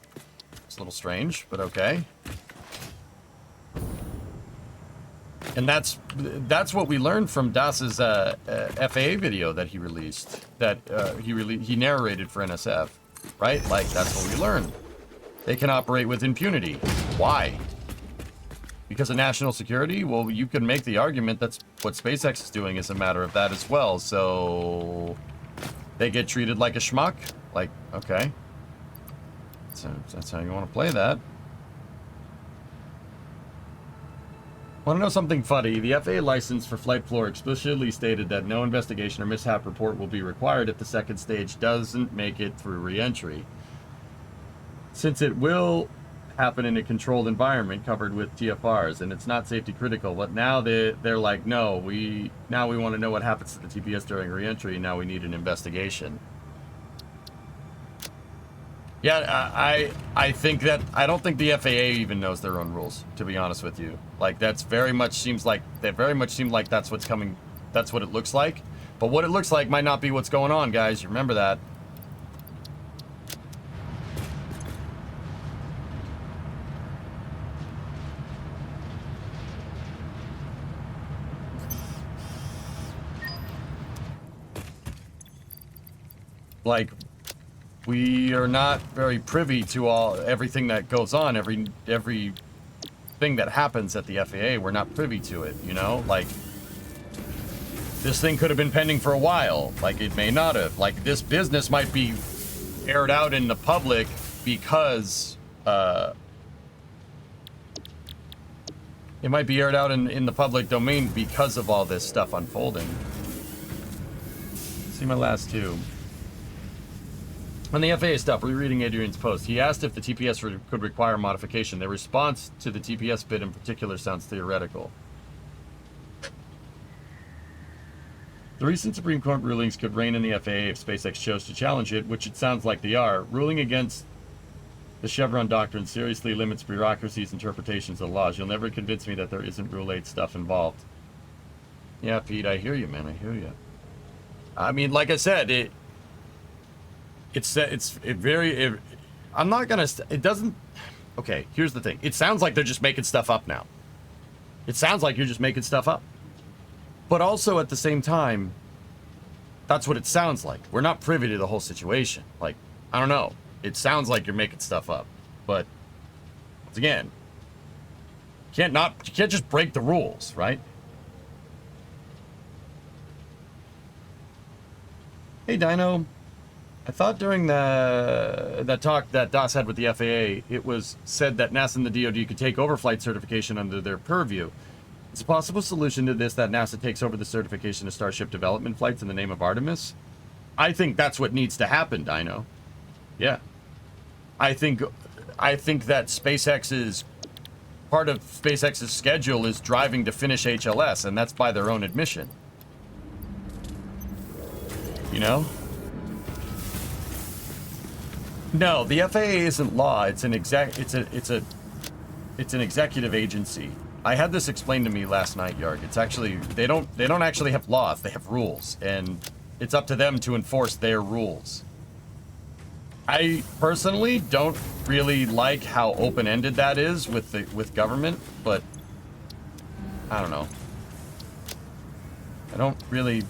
It's a little strange, but okay. And that's what we learned from Das's FAA video that he released, that he narrated for NSF, right? Like, that's what we learned. They can operate with impunity. Why? Because of national security? Well, you can make the argument that's what SpaceX is doing is a matter of that as well. So they get treated like a schmuck? Like, okay. So if that's how you want to play that. Want to know something funny? The FAA license for Flight Floor explicitly stated that no investigation or mishap report will be required if the second stage doesn't make it through re-entry. Since it will happen in a controlled environment covered with TFRs and it's not safety critical, but now they're like, no, we want to know what happens to the TPS during re-entry. Now we need an investigation. Yeah, I think that I don't think the FAA even knows their own rules, to be honest with you. Like that very much seemed like that's what's coming. That's what it looks like. But what it looks like might not be what's going on, guys. You remember that. Like, we are not very privy to everything that goes on, every thing that happens at the FAA. We're not privy to it, you know? Like, this thing could have been pending for a while. Like, it may not have. Like, this business might be aired out in the public because, it might be aired out in the public domain because of all this stuff unfolding. See my last two. On the FAA stuff, rereading Adrian's post, he asked if the TPS could require modification. Their response to the TPS bit in particular sounds theoretical. The recent Supreme Court rulings could reign in the FAA if SpaceX chose to challenge it, which it sounds like they are. Ruling against the Chevron doctrine seriously limits bureaucracy's interpretations of laws. You'll never convince me that there isn't Rule 8 stuff involved. Yeah, Pete, I hear you, man. I hear you. I mean, like I said, I'm not gonna, it doesn't, okay, here's the thing. It sounds like they're just making stuff up now. It sounds like you're just making stuff up. But also at the same time, that's what it sounds like. We're not privy to the whole situation. Like, I don't know. It sounds like you're making stuff up. But, once again, you can't just break the rules, right? Hey, Dino. I thought during that talk that DOS had with the FAA, it was said that NASA and the DoD could take over flight certification under their purview. Is a possible solution to this that NASA takes over the certification of Starship development flights in the name of Artemis? I think that's what needs to happen, Dino. Yeah. I think that part of SpaceX's schedule is driving to finish HLS, and that's by their own admission. You know? No, the FAA isn't law. It's an executive agency. I had this explained to me last night, Yarg. It's actually they don't actually have laws. They have rules, and it's up to them to enforce their rules. I personally don't really like how open-ended that is with government, but I don't know. I don't really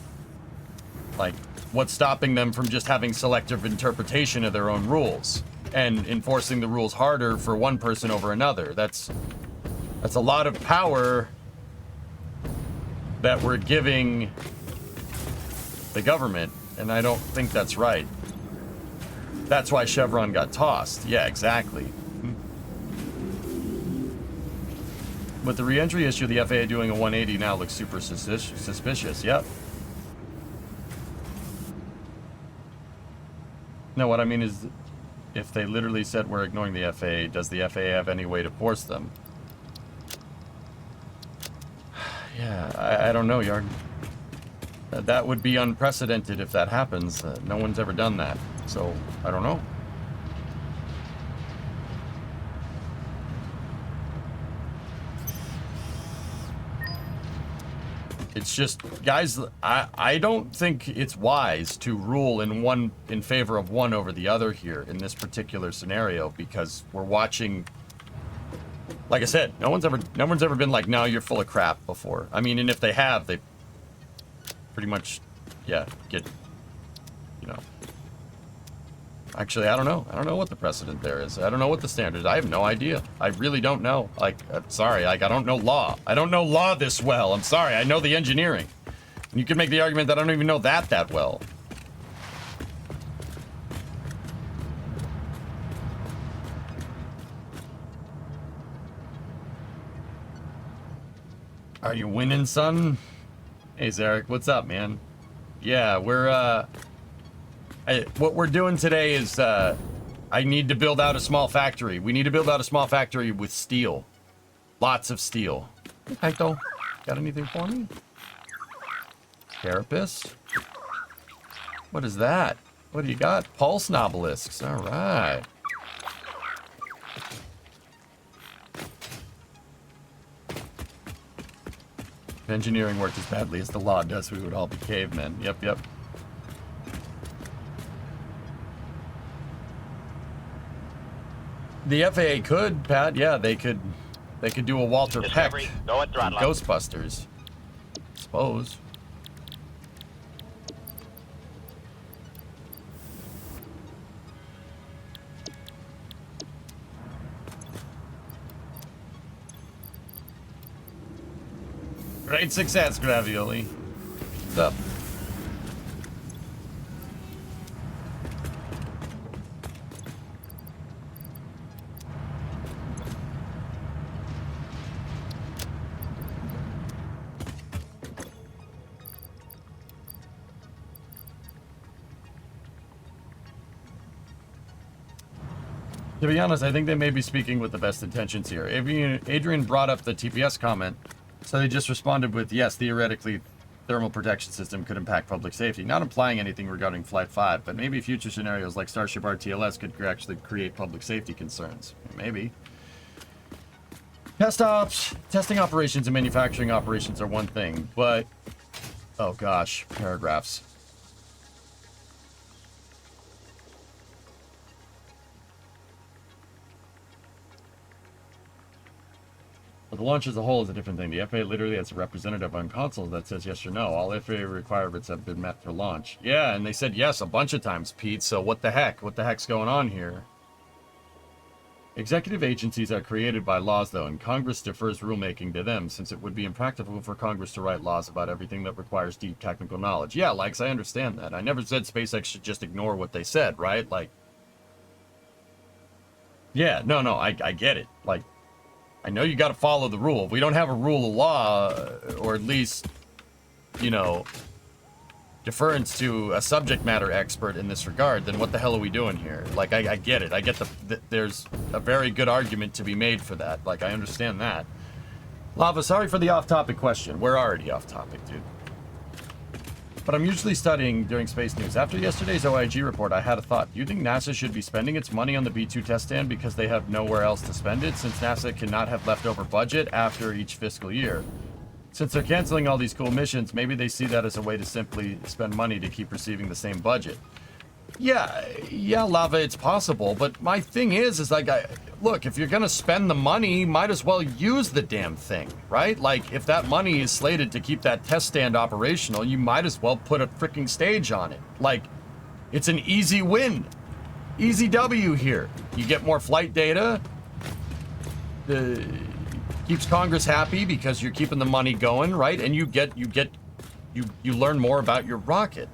like what's stopping them from just having selective interpretation of their own rules and enforcing the rules harder for one person over another. That's a lot of power that we're giving the government, and I don't think that's right. That's why Chevron got tossed. Yeah, exactly. With the re-entry issue, the FAA doing a 180 now looks super suspicious. Yep. No, what I mean is, if they literally said we're ignoring the FAA, does the FAA have any way to force them? Yeah, I don't know, Yarg. That would be unprecedented if that happens. No one's ever done that, so I don't know. It's just, guys, I don't think it's wise to rule in favor of one over the other here in this particular scenario, because we're watching, like I said, no one's ever been like, no, you're full of crap before. I mean, and if they have, they pretty much, yeah, get, you know. Actually, I don't know. I don't know what the precedent there is. I don't know what the standard is. I have no idea. I really don't know. Like, I'm sorry. Like, I don't know law. I don't know law this well. I'm sorry. I know the engineering. And you can make the argument that I don't even know that well. Are you winning, son? Hey, Zarek, what's up, man? Yeah, what we're doing today is, I need to build out a small factory. We need to build out a small factory with steel. Lots of steel. Hey, Kaito, got anything for me? Carapace? What is that? What do you got? Pulse nobelisks. All right. If engineering worked as badly as the law does, we would all be cavemen. Yep, yep. The FAA could, Pat. Yeah, they could do a Walter Peck Discovery, go at in throttle. Ghostbusters. Suppose. Great success, Gravioli. What's up? To be honest, I think they may be speaking with the best intentions here. Adrian brought up the TPS comment, so they just responded with, yes, theoretically, thermal protection system could impact public safety. Not implying anything regarding Flight 5, but maybe future scenarios like Starship RTLS could actually create public safety concerns. Maybe. Testing operations and manufacturing operations are one thing, but... Oh gosh, paragraphs. But the launch as a whole is a different thing. The FAA literally has a representative on consoles that says yes or no. All FAA requirements have been met for launch. Yeah, and they said yes a bunch of times, Pete, so what the heck? What the heck's going on here? Executive agencies are created by laws, though, and Congress defers rulemaking to them, since it would be impractical for Congress to write laws about everything that requires deep technical knowledge. Yeah, Likes, I understand that. I never said SpaceX should just ignore what they said, right? Like... Yeah, no, I get it. Like... I know you got to follow the rule. If we don't have a rule of law, or at least, you know, deference to a subject matter expert in this regard, then what the hell are we doing here? Like, I get it. I get there's a very good argument to be made for that. Like, I understand that. Lava, sorry for the off-topic question. We're already off-topic, dude. But I'm usually studying during space news. After yesterday's OIG report, I had a thought. Do you think NASA should be spending its money on the B-2 test stand because they have nowhere else to spend it, since NASA cannot have leftover budget after each fiscal year? Since they're canceling all these cool missions, maybe they see that as a way to simply spend money to keep receiving the same budget. Yeah, Lava, it's possible, but my thing is like, look, if you're gonna spend the money, might as well use the damn thing, right? Like, if that money is slated to keep that test stand operational, you might as well put a freaking stage on it. Like, it's an easy win. Easy W here. You get more flight data. Keeps Congress happy because you're keeping the money going, right? And you learn more about your rocket.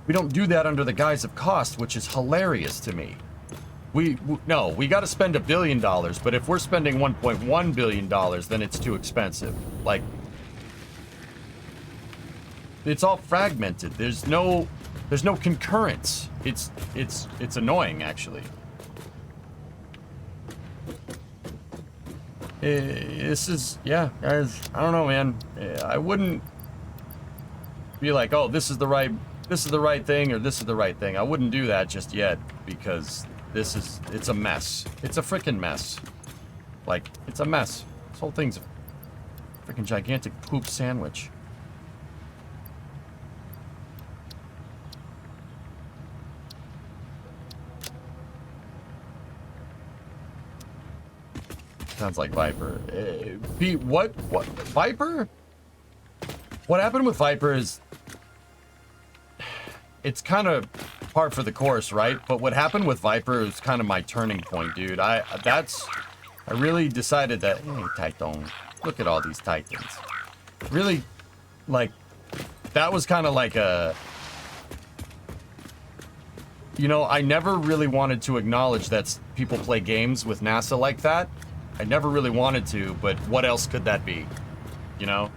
We don't do that under the guise of cost, which is hilarious to me. We got to spend $1 billion, but if we're spending $1.1 billion, then it's too expensive. Like, it's all fragmented. There's no concurrence. It's annoying, actually. This is, yeah, guys, I don't know, man. I wouldn't be like, oh, this is the right thing, or this is the right thing. I wouldn't do that just yet, because it's a mess. It's a freaking mess. Like, it's a mess. This whole thing's a freaking gigantic poop sandwich. Sounds like Viper. Pete, what? Viper? What happened with Viper is... It's kind of par for the course, right? But what happened with Viper is kind of my turning point, dude. I really decided that... Hey, Titan. Look at all these Titans. Really, like... That was kind of like a... You know, I never really wanted to acknowledge that people play games with NASA like that. I never really wanted to, but what else could that be? you know?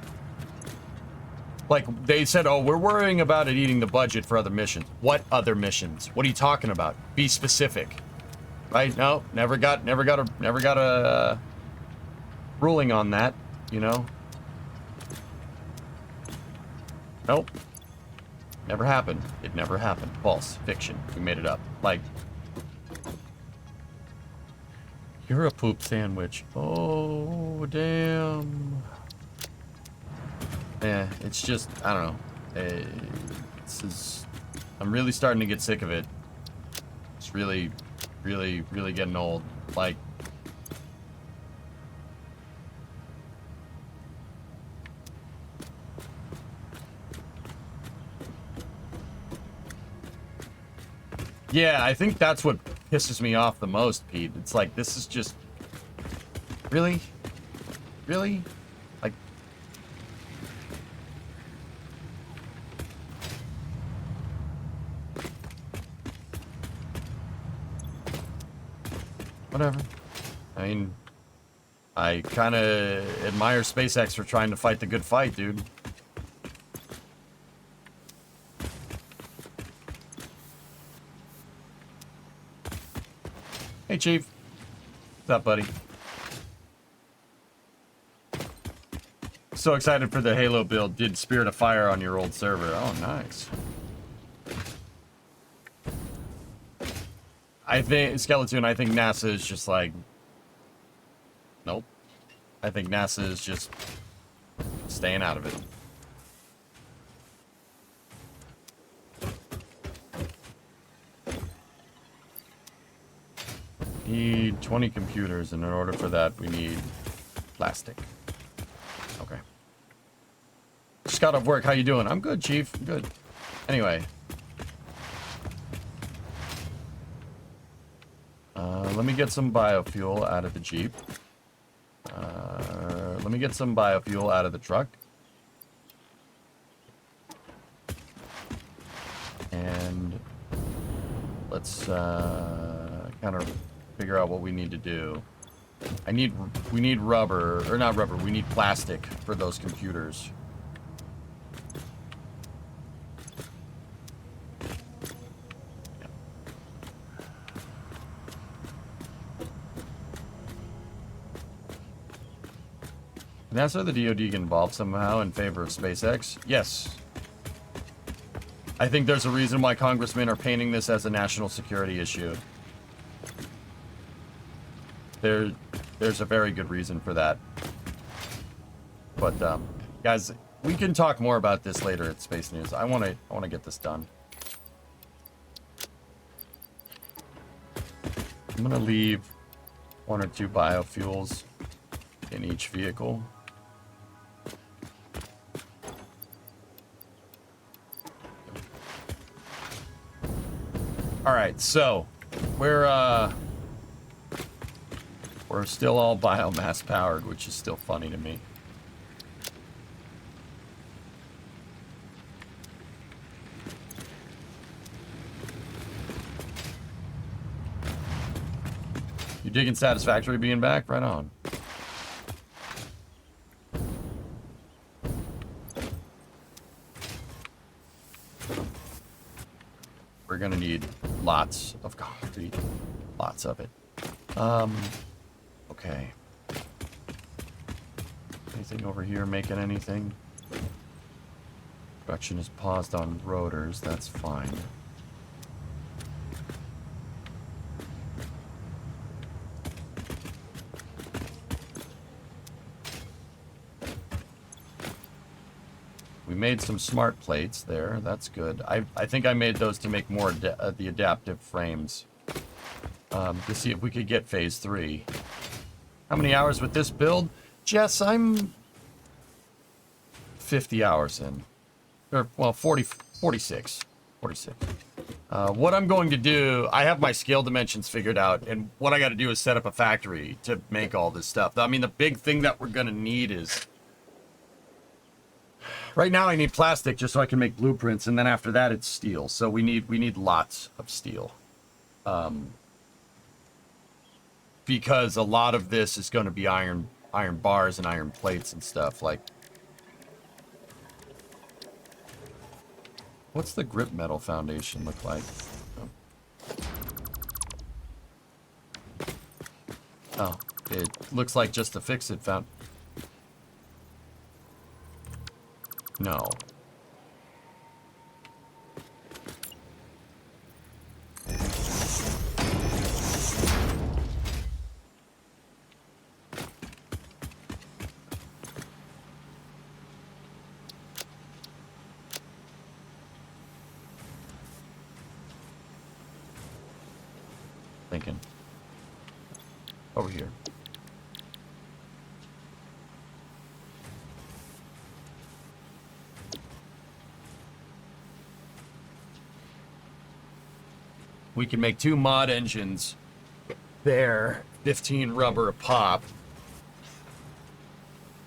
Like, they said, oh, we're worrying about it eating the budget for other missions. What other missions? What are you talking about? Be specific. Right? No, never got a ruling on that, you know? Nope. Never happened. It never happened. False. Fiction. We made it up. Like, you're a poop sandwich. Oh, damn. Yeah, it's just, I don't know. I'm really starting to get sick of it. It's really getting old. Like, yeah, I think that's what pisses me off the most, Pete. It's like, this is just, really? Really? Like, whatever. I mean, I kind of admire SpaceX for trying to fight the good fight, dude. Hey, Chief. What's up, buddy? So excited for the Halo build. Did Spirit of Fire on your old server. Oh, nice. I think, Skeleton, I think NASA is just like... Nope. I think NASA is just staying out of it. Need 20 computers, and in order for that, we need plastic. Okay. Just got off work. How you doing? I'm good, Chief. I'm good. Anyway. Let me get some biofuel out of the Jeep. Let me get some biofuel out of the truck. And let's kind of figure out what we need to do. We need rubber, or not rubber, we need plastic for those computers. NASA, the DoD get involved somehow in favor of SpaceX? Yes. I think there's a reason why congressmen are painting this as a national security issue. There's a very good reason for that. But guys, we can talk more about this later at Space News. I want to get this done. I'm gonna leave 1 or 2 biofuels in each vehicle. All right, so we're still all biomass powered, which is still funny to me. You digging Satisfactory being back? Right on. We're gonna need lots of concrete. Lots of it. Okay. Anything over here making anything? Production is paused on rotors. That's fine. We made some smart plates there. That's good. I think I made those to make more the adaptive frames. To see if we could get phase 3. How many hours with this build? Jess, I'm 50 hours in. Or, well, 46. What I'm going to do, I have my scale dimensions figured out, and what I got to do is set up a factory to make all this stuff. I mean, the big thing that we're going to need is... Right now I need plastic just so I can make blueprints, and then after that it's steel. So we need lots of steel. Because a lot of this is going to be iron bars and iron plates and stuff. Like, What's the grip metal foundation look like? Oh, it looks like just the fix-it found. No. Thinking. Over here. We can make 2 mod engines. There. 15 rubber a pop.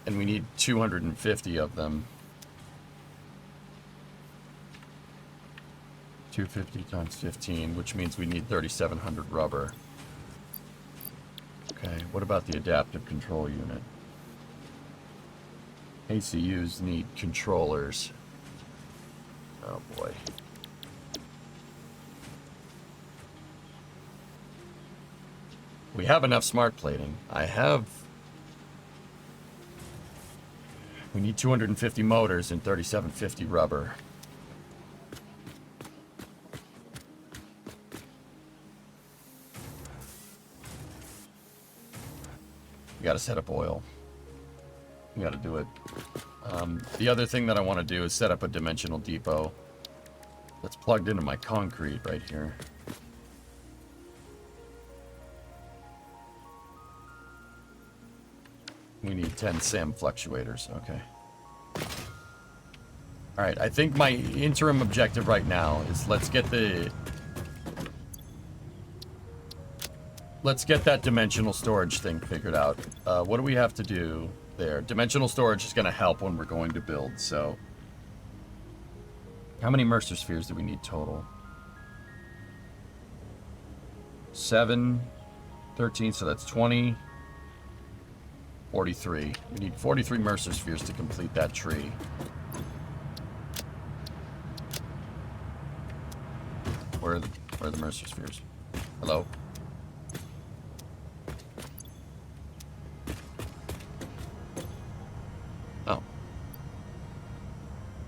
And we need 250 of them. 250 times 15, which means we need 3,700 rubber. Okay, what about the adaptive control unit? ACUs need controllers. Oh boy. We have enough smart plating. We need 250 motors and 3,750 rubber. We gotta set up oil. We gotta do it. The other thing that I want to do is set up a dimensional depot that's plugged into my concrete right here. We need 10 SAM fluctuators. Okay. Alright, I think my interim objective right now is let's get that dimensional storage thing figured out. What do we have to do there? Dimensional storage is going to help when we're going to build, so... How many Mercer spheres do we need total? 7, 13, so that's 20, 43. We need 43 Mercer spheres to complete that tree. Where are the Mercer spheres? Hello? Oh.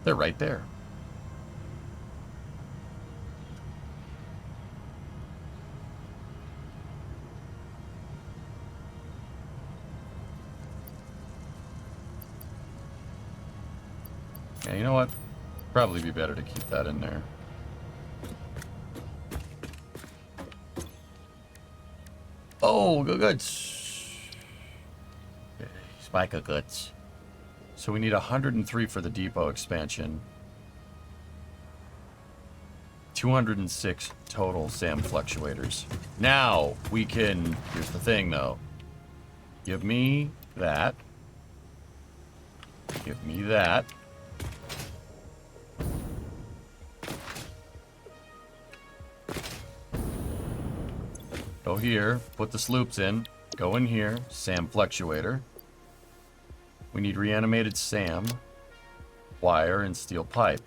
They're right there. Yeah, you know what? Probably be better to keep that in there. Oh, good. Spike of goods. So we need 103 for the depot expansion. 206 total SAM fluctuators. Now we can... Here's the thing, though. Give me that. Give me that. Go here, put the sloops in, go in here, SAM fluctuator. We need reanimated SAM, wire, and steel pipe.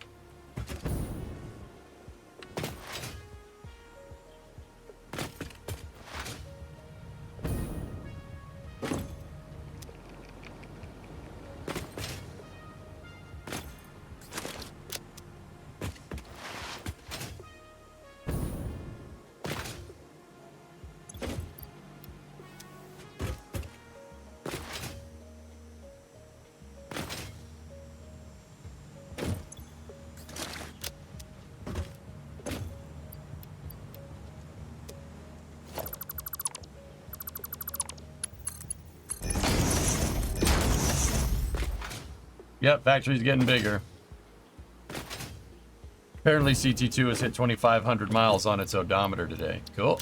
Yep, factory's getting bigger. Apparently CT2 has hit 2,500 miles on its odometer today. Cool.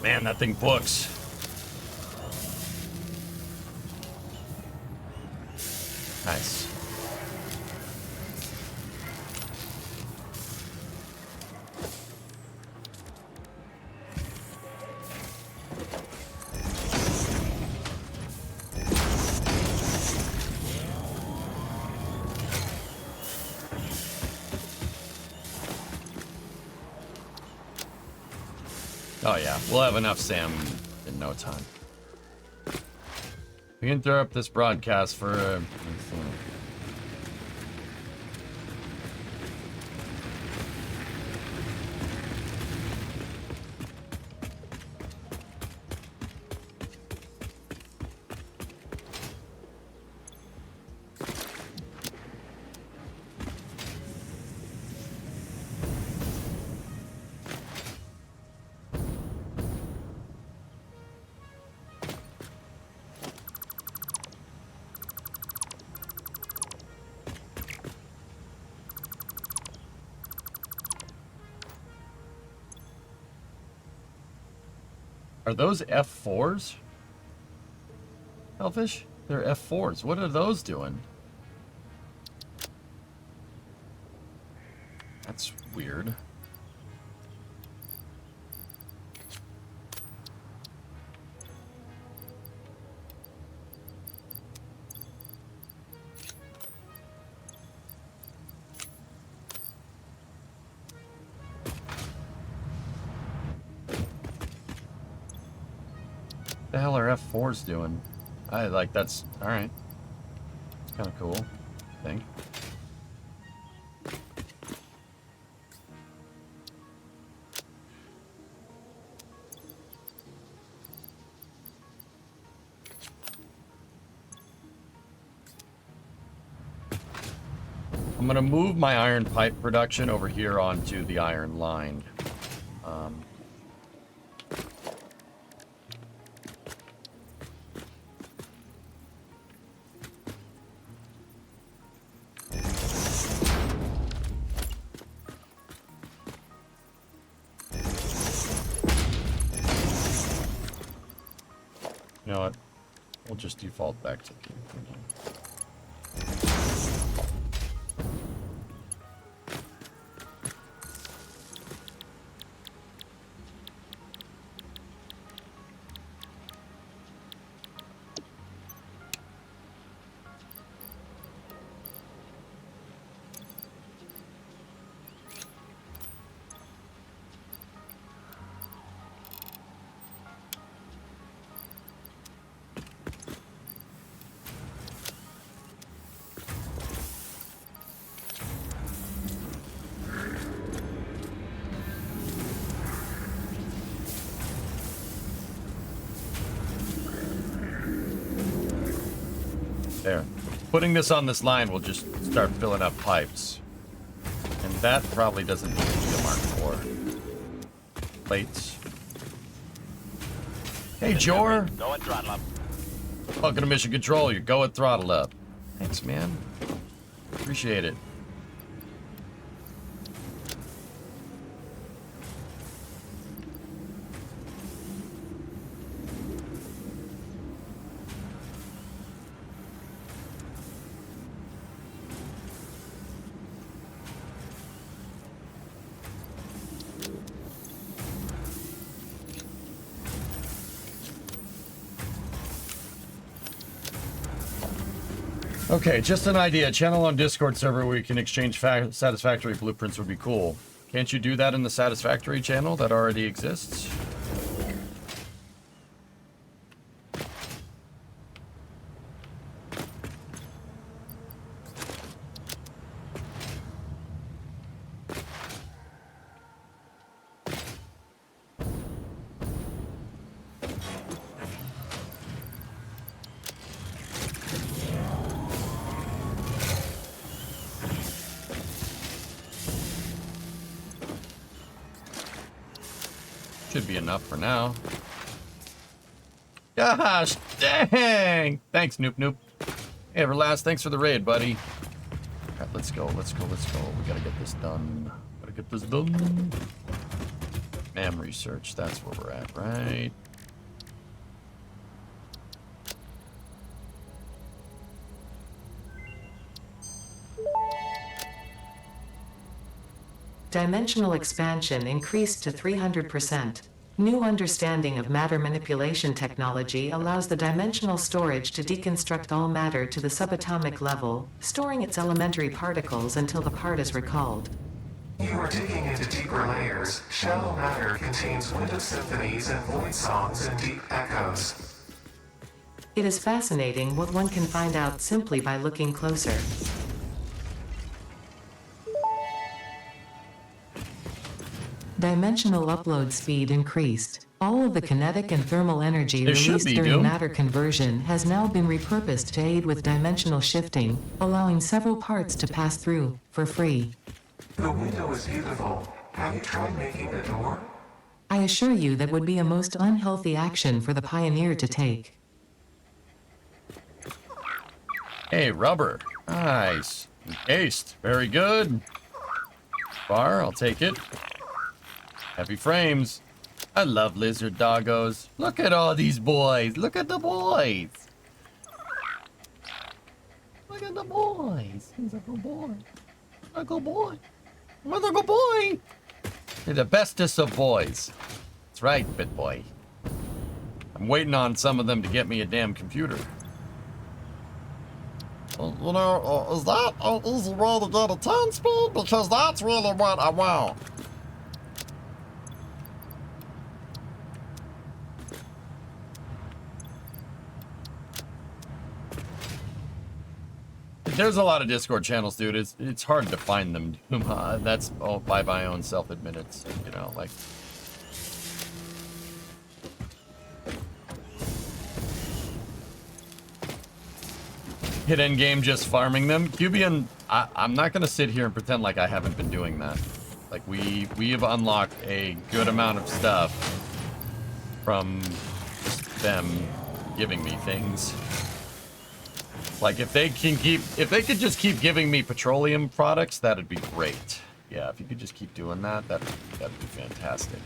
Man, that thing books. Nice. Oh yeah, we'll have enough Sam in no time. We can throw up this broadcast for Are those F4s? Elfish? They're F4s. What are those doing? That's weird. What the hell are F4s doing? I like that's alright. It's kinda cool, I think. I'm gonna move my iron pipe production over here onto the iron line. You know what? We'll just default back to there. Putting this on this line will just start filling up pipes. And that probably doesn't need to be a Mark IV. Plates. Hey, Jor! Go and throttle up. Welcome to Mission Control. You're going throttle up. Thanks, man. Appreciate it. Okay, just an idea. Channel on Discord server where you can exchange Satisfactory blueprints would be cool. Can't you do that in the Satisfactory channel that already exists? Should be enough for now. Gosh, dang! Thanks, Noop Noop. Hey, Everlast, thanks for the raid, buddy. All right, let's go, let's go, let's go. We gotta get this done. Gotta get this done. Mam research, that's where we're at, right? Dimensional expansion increased to 300%. New understanding of matter manipulation technology allows the dimensional storage to deconstruct all matter to the subatomic level, storing its elementary particles until the part is recalled. You are digging into deeper layers. Shallow matter contains wind symphonies and void songs and deep echoes. It is fascinating what one can find out simply by looking closer. Dimensional upload speed increased. All of the kinetic and thermal energy There should released be, during Doom. matter conversion has now been repurposed to aid with dimensional shifting, allowing several parts to pass through, for free. The window is beautiful. Have you tried making a door? I assure you that would be a most unhealthy action for the pioneer to take. Hey, rubber. Nice. Encased. Very good. Bar, I'll take it. Heavy frames. I love lizard doggos. Look at all these boys. Look at the boys. Look at the boys. He's a good boy. A good boy. Another good boy. They're the bestest of boys. That's right, Bit Boy. I'm waiting on some of them to get me a damn computer. You know, is that an easy way to get a 10 speed? Because that's really what I want. There's a lot of Discord channels, dude. It's hard to find them. That's all by my own self-admitted, you know, like. Hit end game just farming them. Cubian, I'm not gonna sit here and pretend like I haven't been doing that. Like we have unlocked a good amount of stuff from them giving me things. Like if they could just keep giving me petroleum products, that'd be great. Yeah, if you could just keep doing that, that'd be fantastic.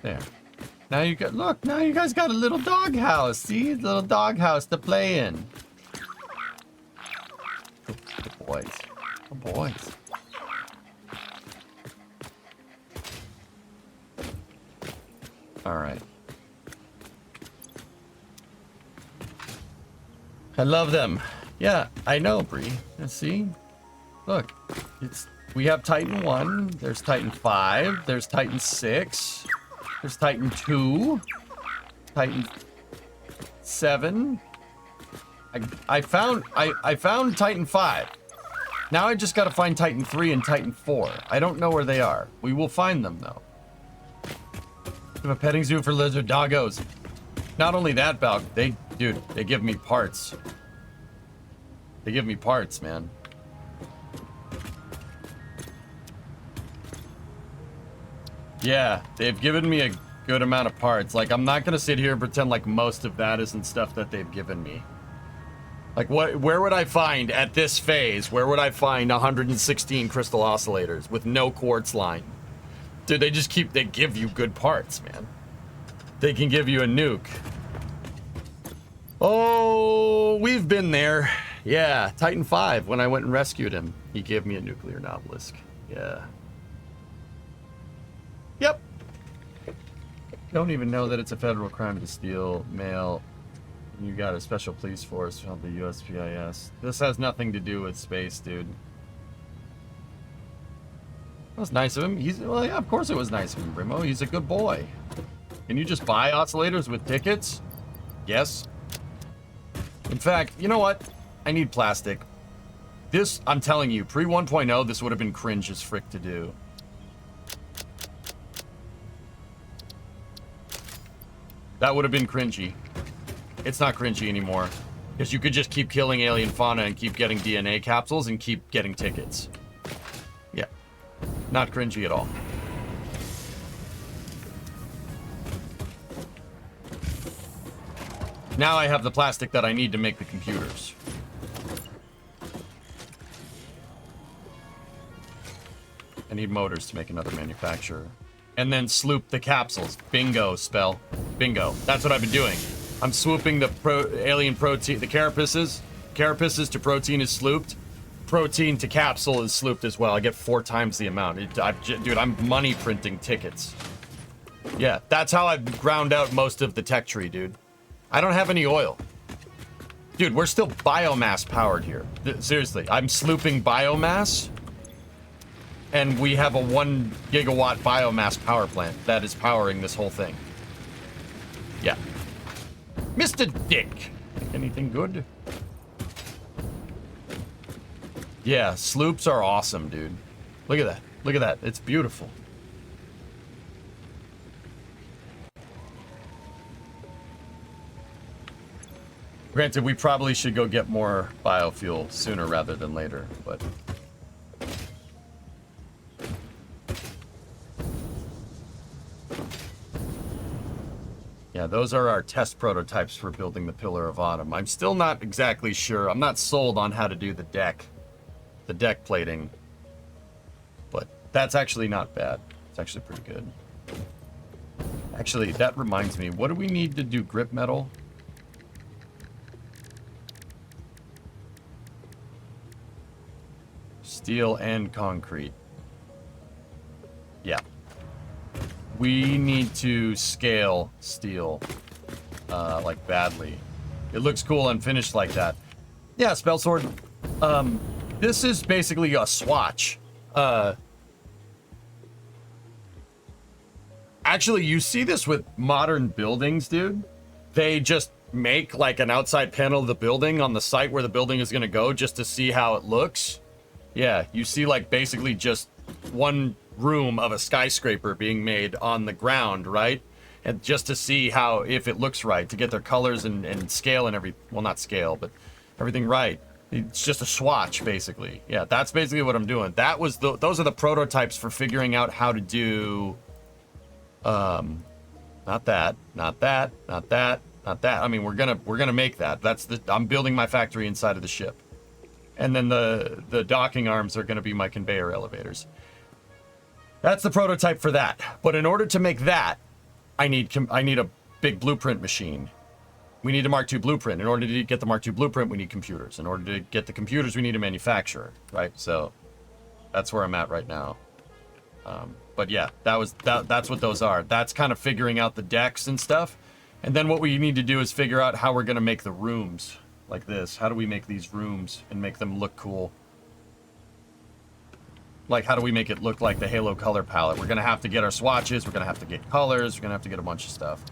There. Now you got, look, now you guys got a little doghouse. See? Little doghouse to play in. Good boys. Good boys. Alright. I love them. Yeah, I know, Bree. See? Look. We have Titan 1, there's Titan 5, there's Titan 6. There's Titan 2, Titan 7. I found Titan 5. Now I just gotta find Titan 3 and Titan 4. I don't know where they are. We will find them though. We have a petting zoo for lizard doggos. Not only that, Balk, they give me parts. They give me parts, man. Yeah, they've given me a good amount of parts. Like, I'm not gonna sit here and pretend like most of that isn't stuff that they've given me. Like, where would I find, at this phase, where would I find 116 crystal oscillators with no quartz line? Dude, they give you good parts, man. They can give you a nuke. Oh, we've been there. Yeah, Titan 5, when I went and rescued him, he gave me a nuclear obelisk. Yeah. Yep. Don't even know that it's a federal crime to steal mail. You got a special police force from the USPIS. This has nothing to do with space, dude. That was nice of him. Well, yeah, of course it was nice of him, Brimo. He's a good boy. Can you just buy oscillators with tickets? Yes. In fact, you know what? I need plastic. This, I'm telling you, pre 1.0, this would have been cringe as frick to do. That would have been cringy. It's not cringy anymore. Because you could just keep killing alien fauna and keep getting DNA capsules and keep getting tickets. Yeah. Not cringy at all. Now I have the plastic that I need to make the computers. I need motors to make another manufacturer. And then sloop the capsules. Bingo, spell. Bingo. That's what I've been doing. I'm swooping the alien protein, the carapaces. Carapaces to protein is slooped. Protein to capsule is slooped as well. I get 4 times the amount. Dude, I'm money printing tickets. Yeah, that's how I've ground out most of the tech tree, dude. I don't have any oil. Dude, we're still biomass powered here. Seriously, I'm slooping biomass. And we have a 1 gigawatt biomass power plant that is powering this whole thing. Yeah. Mr. Dick. Anything good? Yeah, sloops are awesome, dude. Look at that. Look at that. It's beautiful. Granted, we probably should go get more biofuel sooner rather than later, but... Yeah, those are our test prototypes for building the Pillar of Autumn. I'm still not exactly sure. I'm not sold on how to do the deck plating. But that's actually not bad. It's actually pretty good. Actually, that reminds me. What do we need to do grip metal? Steel and concrete. Yeah. We need to scale steel, like badly. It looks cool unfinished like that. Yeah, spell sword. This is basically a swatch. Actually, you see this with modern buildings, dude. They just make like an outside panel of the building on the site where the building is gonna go just to see how it looks. Yeah, you see like basically just one room of a skyscraper being made on the ground, right? And just to see how, if it looks right, to get their colors and scale and well, not scale, but everything right. It's just a swatch, basically. Yeah, that's basically what I'm doing. That was those are the prototypes for figuring out how to do, not that, not that, not that, not that. I mean, we're gonna make that. I'm building my factory inside of the ship. And then the docking arms are gonna be my conveyor elevators. That's the prototype for that. But in order to make that, I need a big blueprint machine. We need a Mark II blueprint. In order to get the Mark II blueprint, we need computers. In order to get the computers, we need a manufacturer, right? So that's where I'm at right now. But yeah, that's what those are. That's kind of figuring out the decks and stuff. And then what we need to do is figure out how we're going to make the rooms like this. How do we make these rooms and make them look cool? Like, how do we make it look like the Halo color palette? We're going to have to get our swatches. We're going to have to get colors. We're going to have to get a bunch of stuff.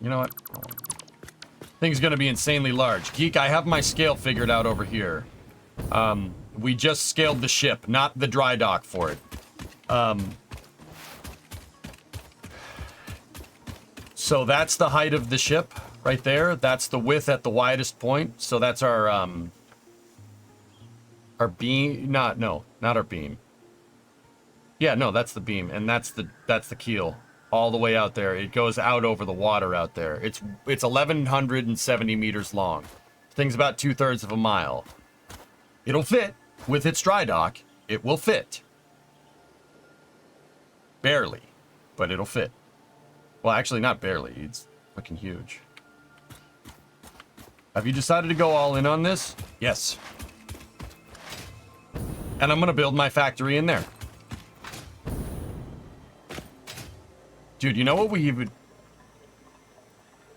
You know what? Thing's gonna be insanely large. Geek, I have my scale figured out over here. We just scaled the ship, not the dry dock for it. So that's the height of the ship right there. That's the width at the widest point. So that's our beam. Not our beam. Yeah, no, that's the beam, and that's the keel all the way out there. It goes out over the water out there. It's 1,170 meters long. Thing's about 2/3 of a mile. It'll fit with its dry dock. It will fit. Barely, but it'll fit. Well, actually, not barely. It's fucking huge. Have you decided to go all in on this? Yes. And I'm going to build my factory in there. Dude, you know what we would...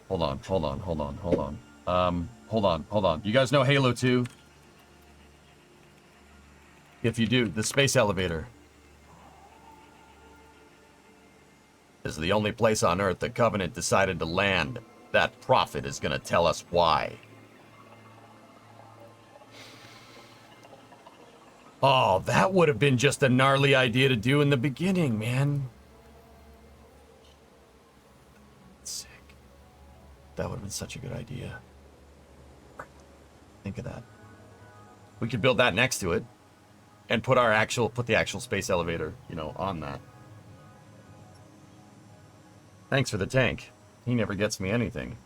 Hold on. Hold on. You guys know Halo 2? If you do, the space elevator is the only place on Earth the Covenant decided to land. That prophet is going to tell us why. Oh, that would have been just a gnarly idea to do in the beginning, man. Sick. That would have been such a good idea. Think of that. We could build that next to it and put the actual space elevator, on that. Thanks for the tank. He never gets me anything.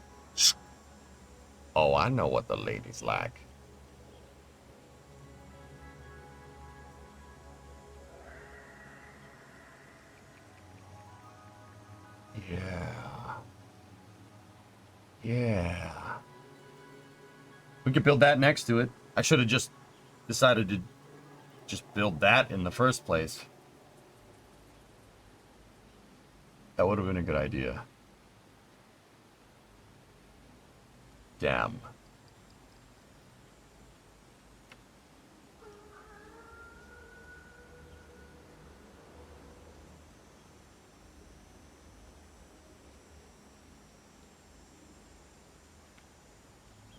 Oh, I know what the ladies like. Yeah. We could build that next to it. I should have just decided to just build that in the first place. That would have been a good idea. Damn.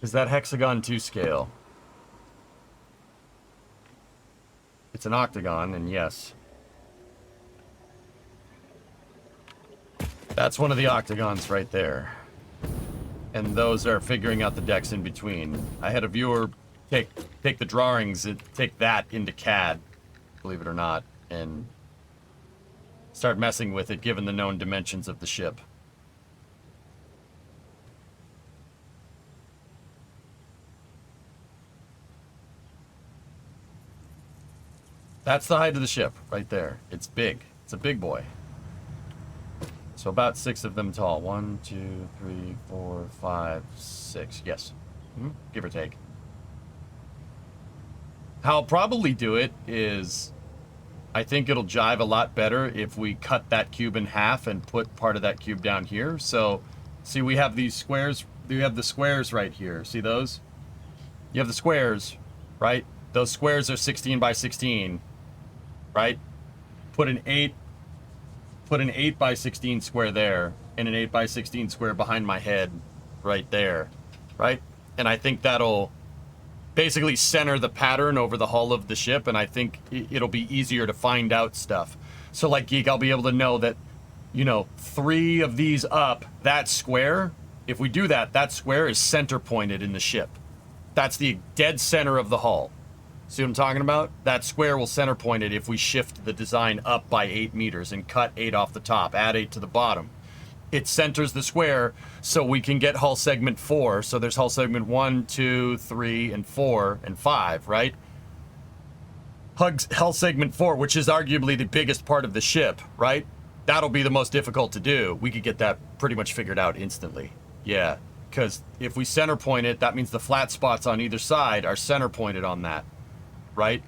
Is that hexagon to scale? It's an octagon, and yes. That's one of the octagons right there. And those are figuring out the decks in between. I had a viewer take the drawings and take that into CAD, believe it or not, and start messing with it given the known dimensions of the ship. That's the height of the ship right there. It's big. It's a big boy. So about 6 of them tall. 1, 2, 3, 4, 5, 6. Yes. Give or take. How I'll probably do it is, I think it'll jive a lot better if we cut that cube in half and put part of that cube down here. So, see, we have these squares. We have the squares right here. See those? You have the squares, right? Those squares are 16 by 16, right? Put an 8 by 16 square there, and an 8 by 16 square behind my head right there, right? And I think that'll basically center the pattern over the hull of the ship, and I think it'll be easier to find out stuff. So like Geek, I'll be able to know that, 3 of these up, that square, if we do that, that square is center pointed in the ship. That's the dead center of the hull. See what I'm talking about? That square will center point it if we shift the design up by 8 meters and cut 8 off the top, add 8 to the bottom. It centers the square so we can get hull segment 4. So there's hull segment 1, 2, 3, and 4, and 5, right? Hull segment 4, which is arguably the biggest part of the ship, right? That'll be the most difficult to do. We could get that pretty much figured out instantly. Yeah, because if we center point it, that means the flat spots on either side are center pointed on that. Right?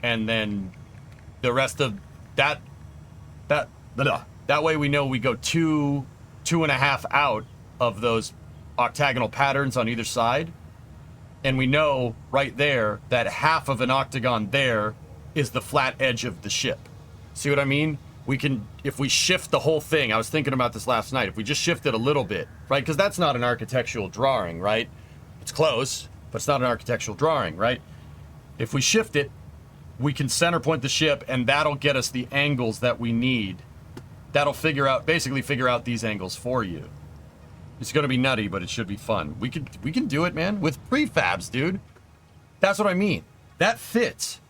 And then the rest of that way we know we go 2.5 out of those octagonal patterns on either side. And we know right there that half of an octagon there is the flat edge of the ship. See what I mean? We can, if we shift the whole thing, I was thinking about this last night, if we just shift it a little bit, right? Because that's not an architectural drawing, right? It's close, but it's not an architectural drawing, right? If we shift it, we can center point the ship, and that'll get us the angles that we need. That'll basically figure out these angles for you. It's gonna be nutty, but it should be fun. We can do it, man, with prefabs, dude. That's what I mean. That fits.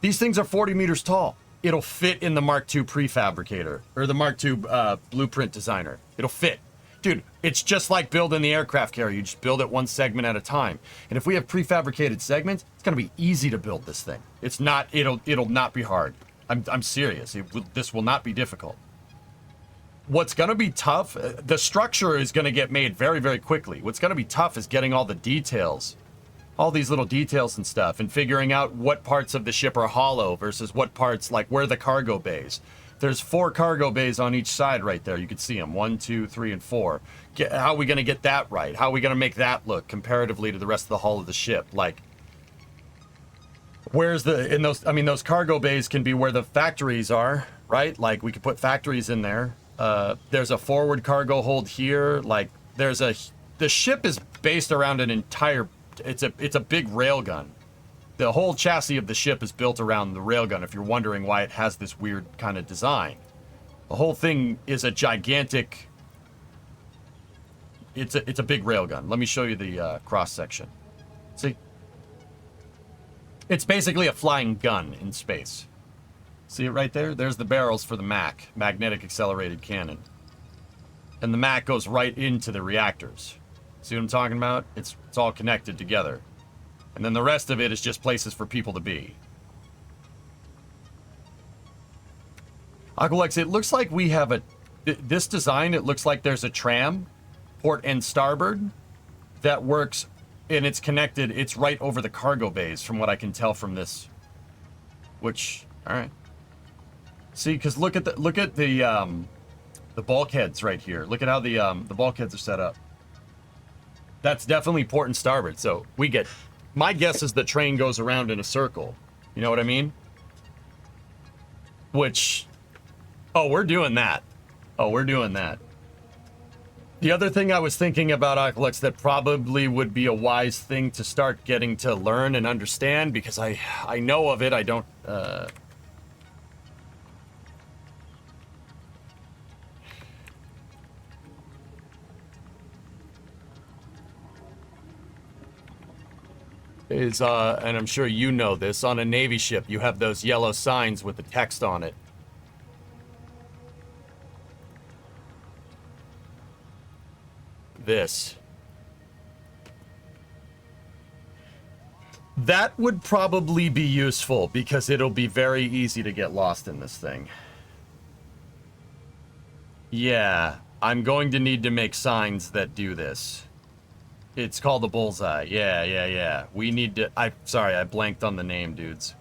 These things are 40 meters tall. It'll fit in the Mark II prefabricator or the Mark II blueprint designer. It'll fit. Dude, it's just like building the aircraft carrier. You just build it one segment at a time. And if we have prefabricated segments, it's gonna be easy to build this thing. It's not. It'll not be hard. I'm serious. This will not be difficult. What's going to be tough, the structure is going to get made very, very quickly. What's going to be tough is getting all the details, all these little details and stuff, and figuring out what parts of the ship are hollow versus what parts, like where the cargo bays. There's 4 cargo bays on each side right there. You can see them, 1, 2, 3, and 4. How are we going to get that right? How are we going to make that look comparatively to the rest of the hull of the ship? Like, where's those cargo bays can be where the factories are, right? Like, we could put factories in there. There's a forward cargo hold here. Like, the ship is based around an entire, it's a big railgun. The whole chassis of the ship is built around the railgun, if you're wondering why it has this weird kind of design. The whole thing is a gigantic, it's a big railgun. Let me show you the cross section. See? It's basically a flying gun in space. See it right there? There's the barrels for the MAC, Magnetic Accelerated Cannon. And the MAC goes right into the reactors. See what I'm talking about? It's all connected together. And then the rest of it is just places for people to be. Aqualex, it looks like we have this design, it looks like there's a tram, port and starboard, that works, and it's connected, it's right over the cargo bays, from what I can tell from this. Which, alright. See, because look at the bulkheads right here. Look at how the bulkheads are set up. That's definitely port and starboard. So we get. My guess is the train goes around in a circle. You know what I mean? Which, oh, we're doing that. Oh, we're doing that. The other thing I was thinking about, Aqualex, that probably would be a wise thing to start getting to learn and understand, because I know of it. I don't. And I'm sure you know this, on a Navy ship, you have those yellow signs with the text on it. This. That would probably be useful, because it'll be very easy to get lost in this thing. Yeah, I'm going to need to make signs that do this. It's called the bullseye. Yeah. We need to. Sorry, I blanked on the name, dudes.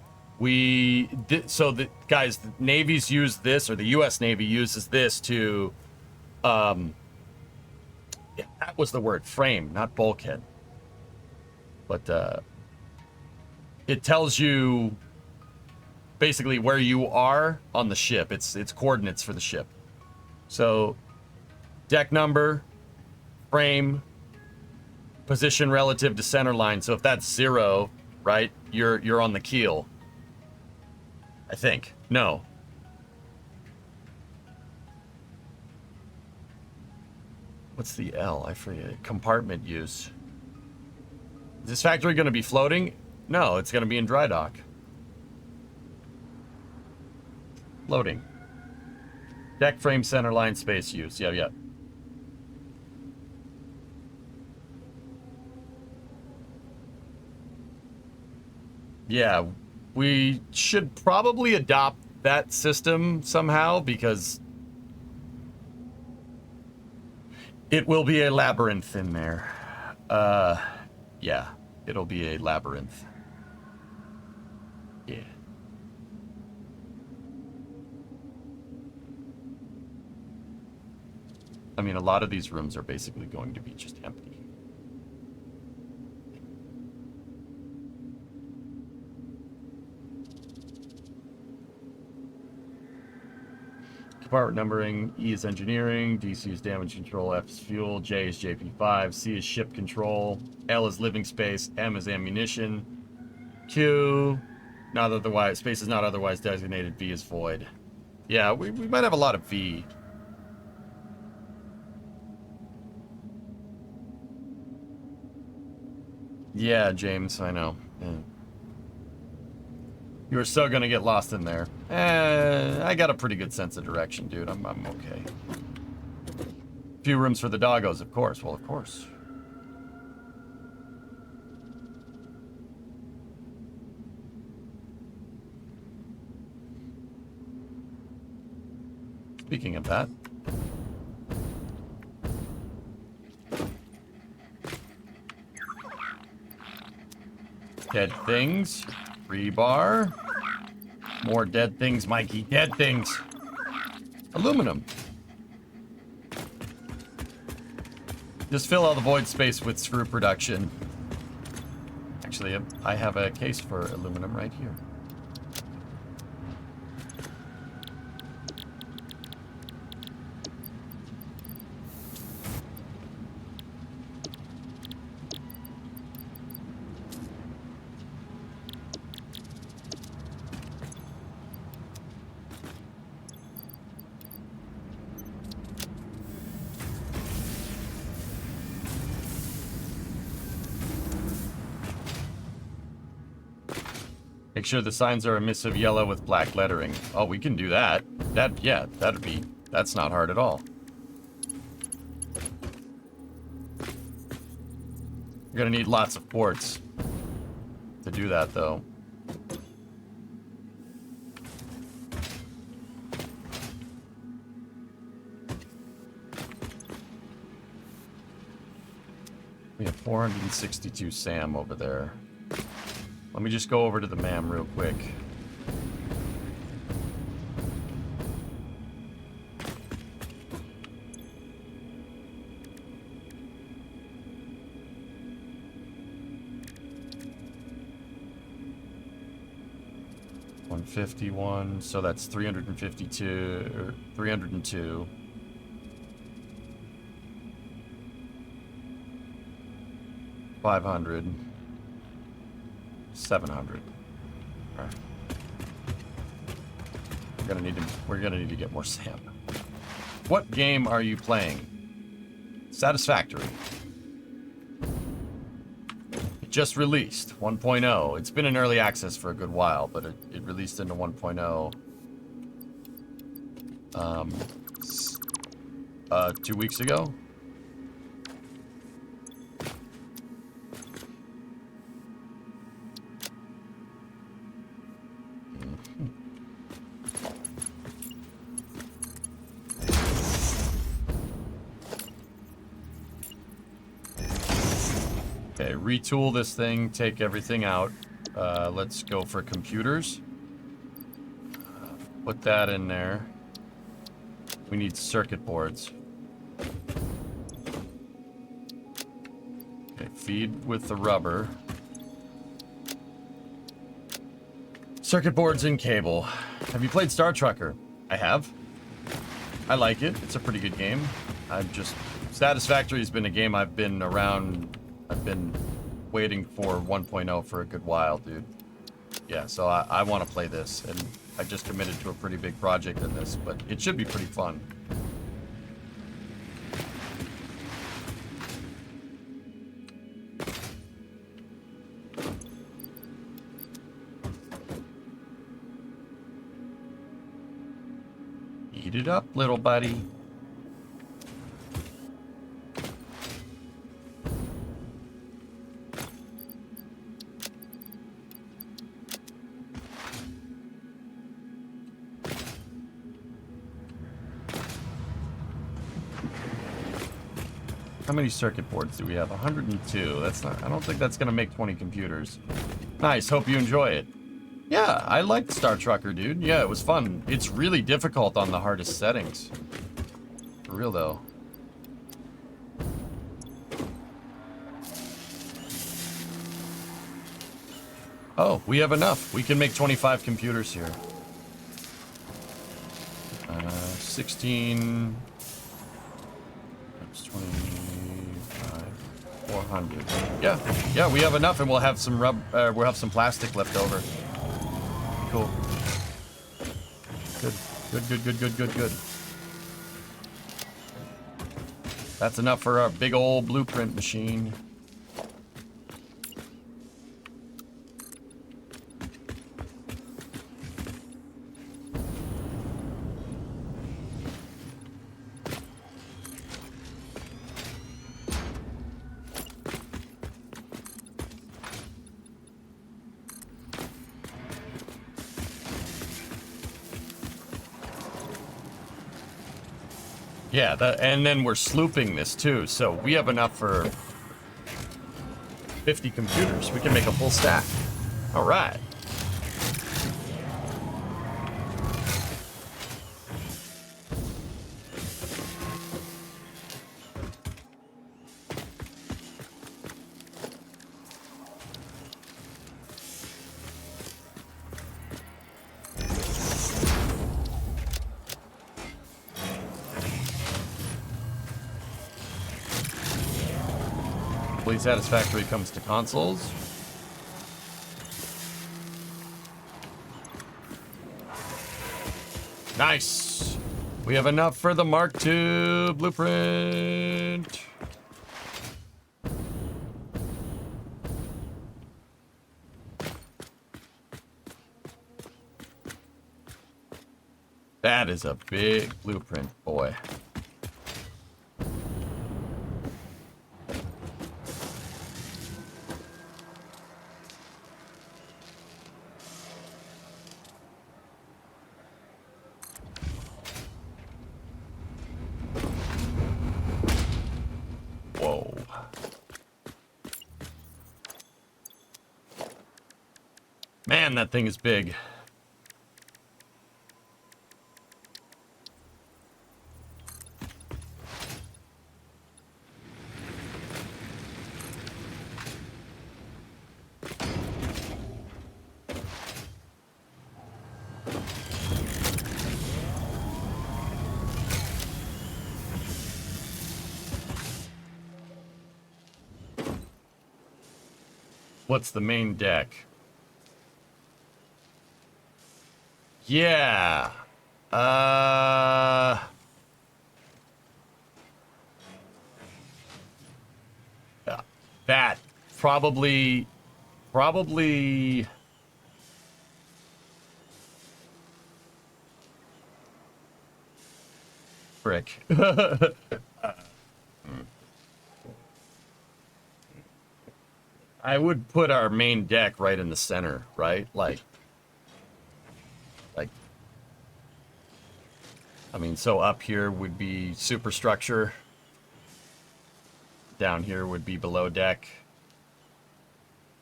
So the guys, the Navy's use this, or the U.S. Navy uses this to, yeah, that was the word, frame, not bulkhead. But it tells you basically where you are on the ship. It's coordinates for the ship. So, deck number, frame, position relative to center line. So if that's 0, right, you're on the keel. I think. No. What's the L? I forget. Compartment use. Is this factory going to be floating? No, it's going to be in dry dock. Loading. Deck frame center line space use. Yeah. Yeah, we should probably adopt that system somehow, because it will be a labyrinth in there. Yeah, it'll be a labyrinth. Yeah. I mean, a lot of these rooms are basically going to be just empty. Compartment numbering, E is engineering, DC is damage control, F is fuel, J is JP5, C is ship control, L is living space, M is ammunition, Q, not otherwise, space is not otherwise designated, V is void. Yeah, we might have a lot of V. Yeah, James, I know. Yeah. You were so gonna get lost in there. I got a pretty good sense of direction, dude. I'm okay. Few rooms for the doggos, of course. Well, of course. Speaking of that. Dead things. Rebar. More dead things, Mikey. Dead things. Aluminum. Just fill all the void space with screw production. Actually, I have a case for aluminum right here. Make sure the signs are emissive yellow with black lettering. Oh, we can do that. That's not hard at all. You're gonna need lots of quartz to do that, though. We have 462 SAM over there. Let me just go over to the MAM real quick. $151, so that's 352, or 302. $500. 700. All right. We're gonna need to get more SAM. What game are you playing? Satisfactory. It just released 1.0. It's been in early access for a good while, but it released into 1.0 2 weeks ago. Okay, retool this thing, take everything out. Let's go for computers. Put that in there. We need circuit boards. Okay, feed with the rubber. Circuit boards and cable. Have you played Star Trucker? I have. I like it. It's a pretty good game. Satisfactory has been a game I've been waiting for 1.0 for a good while, dude. Yeah, so I want to play this, and I just committed to a pretty big project in this, but it should be pretty fun. Eat it up, little buddy. How many circuit boards do we have? 102. That's not. I don't think that's gonna make 20 computers. Nice. Hope you enjoy it. Yeah, I liked Star Trucker, dude. Yeah, it was fun. It's really difficult on the hardest settings. For real, though. Oh, we have enough. We can make 25 computers here. 16... That's 25... 400. Yeah, we have enough, and we'll have some plastic left over. Cool. Good. That's enough for our big old blueprint machine. Yeah, and then we're slooping this too, so we have enough for 50 computers. We can make a full stack. All right. Satisfactory comes to consoles. Nice. We have enough for the Mark II blueprint. That is a big blueprint, boy. Whoa. Man, that thing is big. What's the main deck? Yeah. That probably frick. I would put our main deck right in the center, right? Like, I mean, so up here would be superstructure. Down here would be below deck.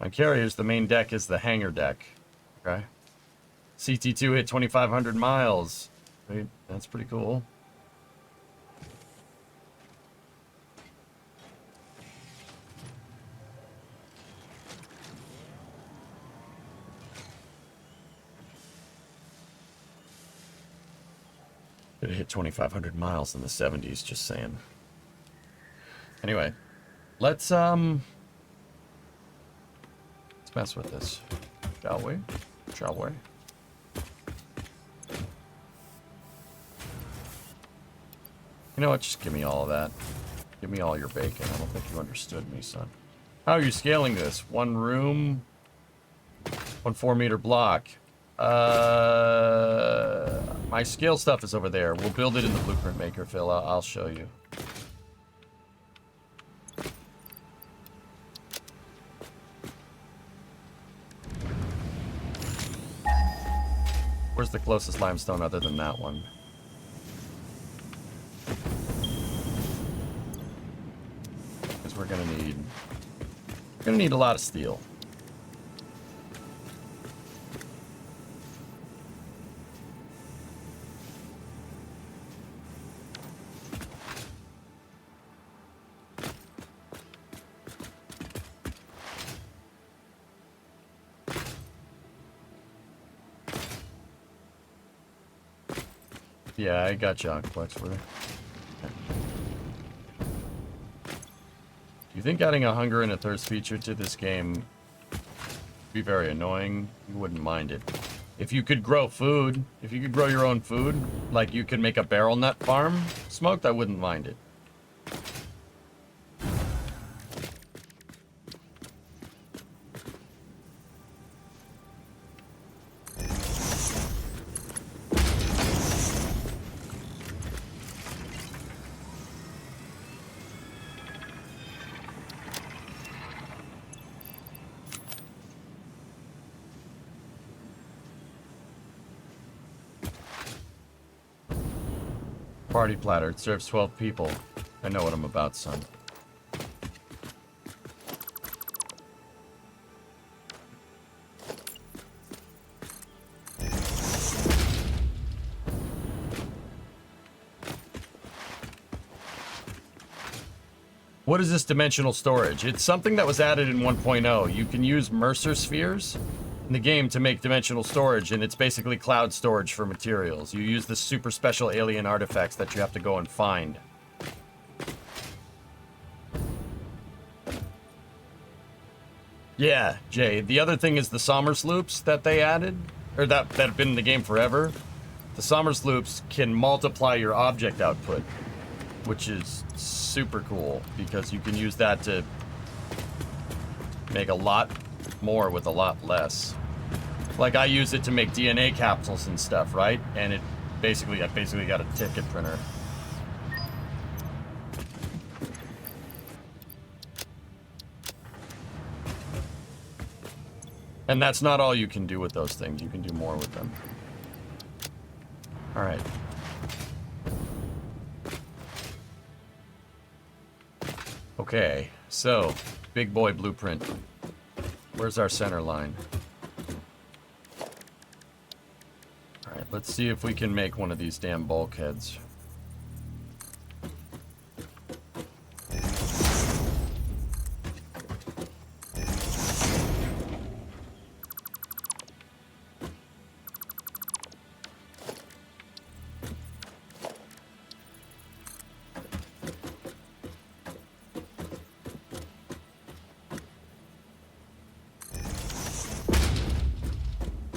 On carriers, the main deck is the hangar deck. Okay. CT2 hit 2,500 miles. Right? That's pretty cool. It hit 2,500 miles in the 70s, just saying. Anyway, let's mess with this, shall we? Shall we? You know what? Just give me all of that. Give me all your bacon. I don't think you understood me, son. How are you scaling this? One room, 1 4-meter block. My scale stuff is over there. We'll build it in the blueprint maker, Phil. I'll show you. Where's the closest limestone other than that one? Because we're gonna need a lot of steel. Yeah, I got you, Aquaplex, for it. Do you think adding a hunger and a thirst feature to this game would be very annoying? You wouldn't mind it. If you could grow food, if you could grow your own food, like you could make a barrel nut farm smoked, I wouldn't mind it. party platter. It serves 12 people. I know what I'm about, son. What is this dimensional storage? It's something that was added in 1.0. You can use Mercer spheres in the game to make dimensional storage, and it's basically cloud storage for materials. You use the super special alien artifacts that you have to go and find. Yeah, Jay. The other thing is the Sommers loops that they added, or that have been in the game forever. The Sommers loops can multiply your object output, which is super cool because you can use that to make a lot more with a lot less. Like I use it to make DNA capsules and stuff, right? And I basically got a ticket printer. And that's not all you can do with those things. You can do more with them. All right. Okay, so big boy blueprint. Where's our center line? All right, let's see if we can make one of these damn bulkheads.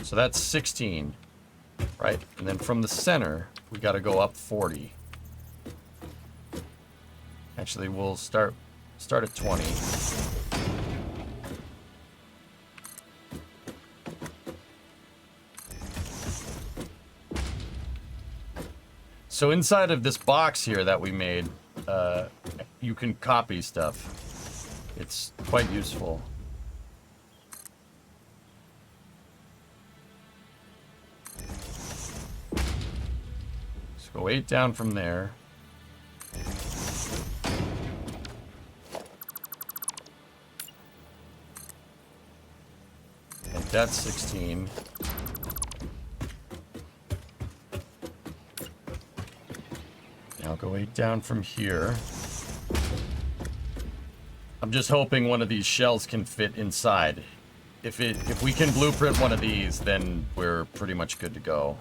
So that's 16, right? And then from the center, we got to go up 40. Actually, we'll start at 20. So inside of this box here that we made, you can copy stuff. It's quite useful. Go 8 down from there. And that's 16. Now go 8 down from here. I'm just hoping one of these shells can fit inside. If we can blueprint one of these, then we're pretty much good to go.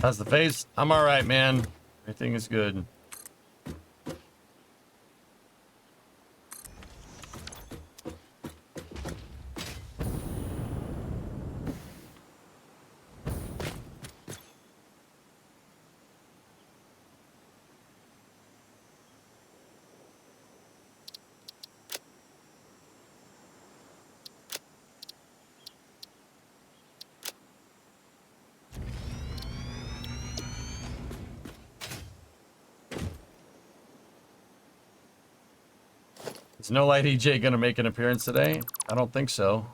How's the face? I'm alright, man. Everything is good. Is No Light EJ gonna make an appearance today? I don't think so.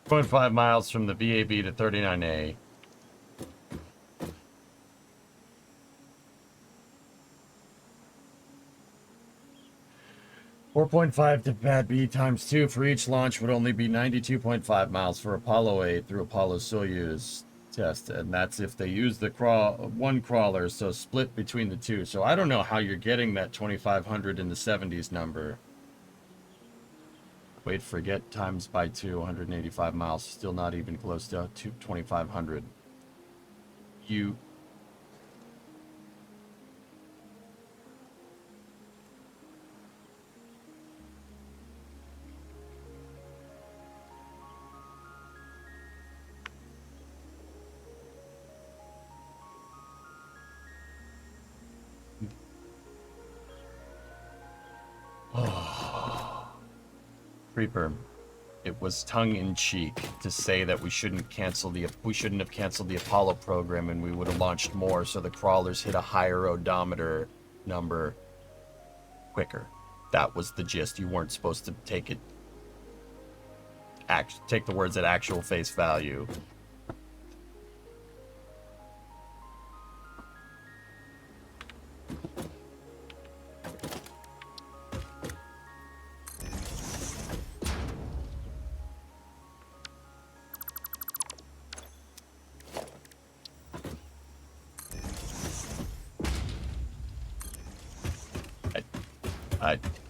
0.5 miles from the VAB to 39A. .5 to Pad B times 2 for each launch would only be 92.5 miles for Apollo 8 through Apollo Soyuz test, and that's if they use the one crawler, so split between the two. So I don't know how you're getting that 2,500 in the 70s number. Wait, forget times by 2, 185 miles, still not even close to 2,500. You... Creeper, it was tongue-in-cheek to say that we shouldn't have canceled the Apollo program and we would have launched more so the crawlers hit a higher odometer number quicker. That was the gist. You weren't supposed to take the words at actual face value.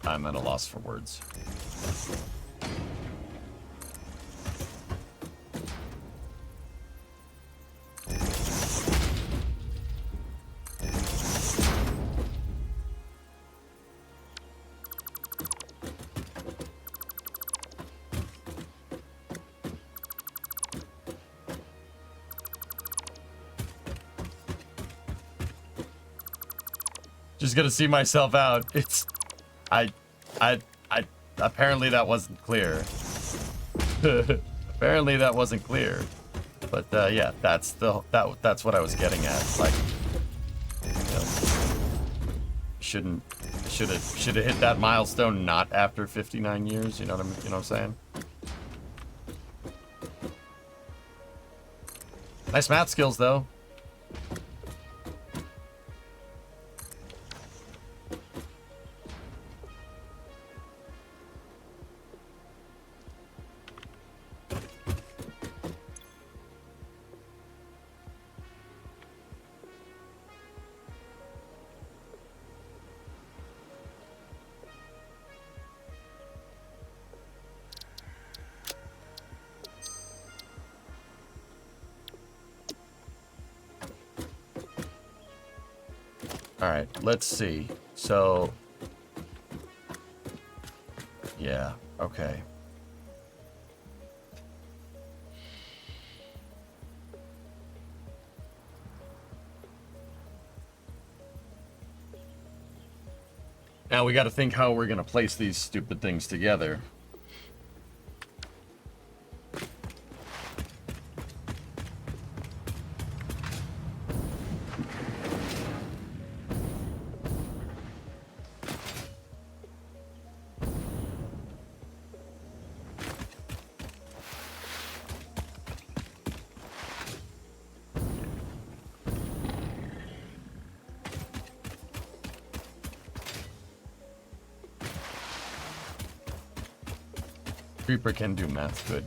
I'm at a loss for words. Just gonna see myself out. Apparently that wasn't clear. Apparently that wasn't clear. But yeah, that's what I was getting at. Like, you know, should have hit that milestone not after 59 years. You know what I'm saying? Nice math skills though. Alright, let's see. So... yeah, okay. Now we gotta think how we're gonna place these stupid things together. Creeper can do math good.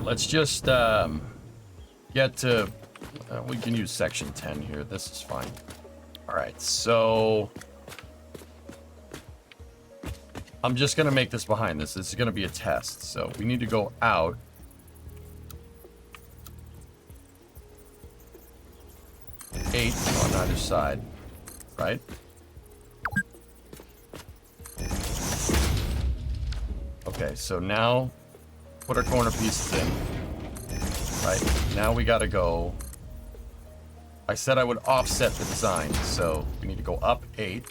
Let's just get to... we can use section 10 here. This is fine. Alright, so... I'm just going to make this behind this. This is going to be a test. So we need to go out. Eight on either side. Right? Okay, so now... put our corner pieces in. Right, now we gotta go. I said I would offset the design, so we need to go up 8.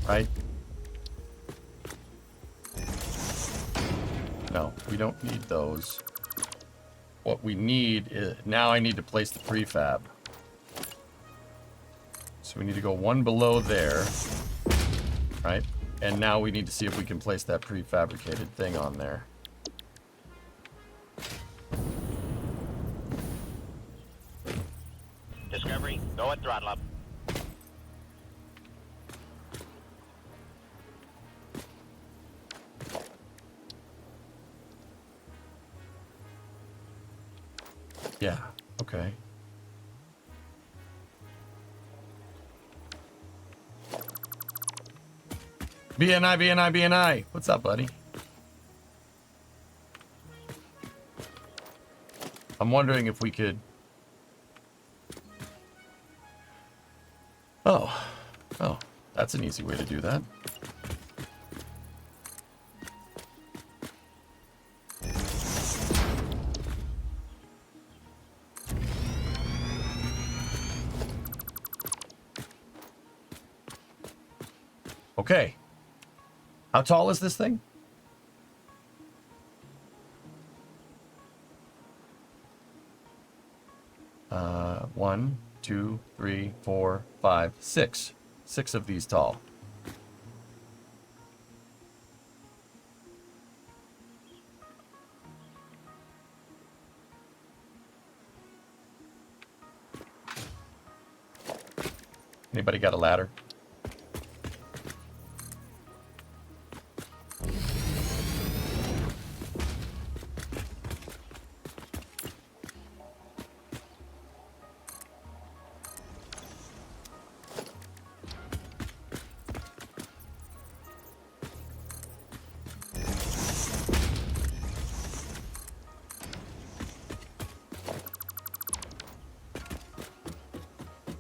Right? No, we don't need those. What we need is, now I need to place the prefab. So we need to go 1 below there. Right? And now we need to see if we can place that prefabricated thing on there. Discovery, go at throttle up. Yeah, okay. BNI, BNI, BNI. What's up, buddy? I'm wondering if we could... Oh, that's an easy way to do that. Okay. How tall is this thing? One, 2, 3, 4, 5, 6. 6 of these tall. Anybody got a ladder?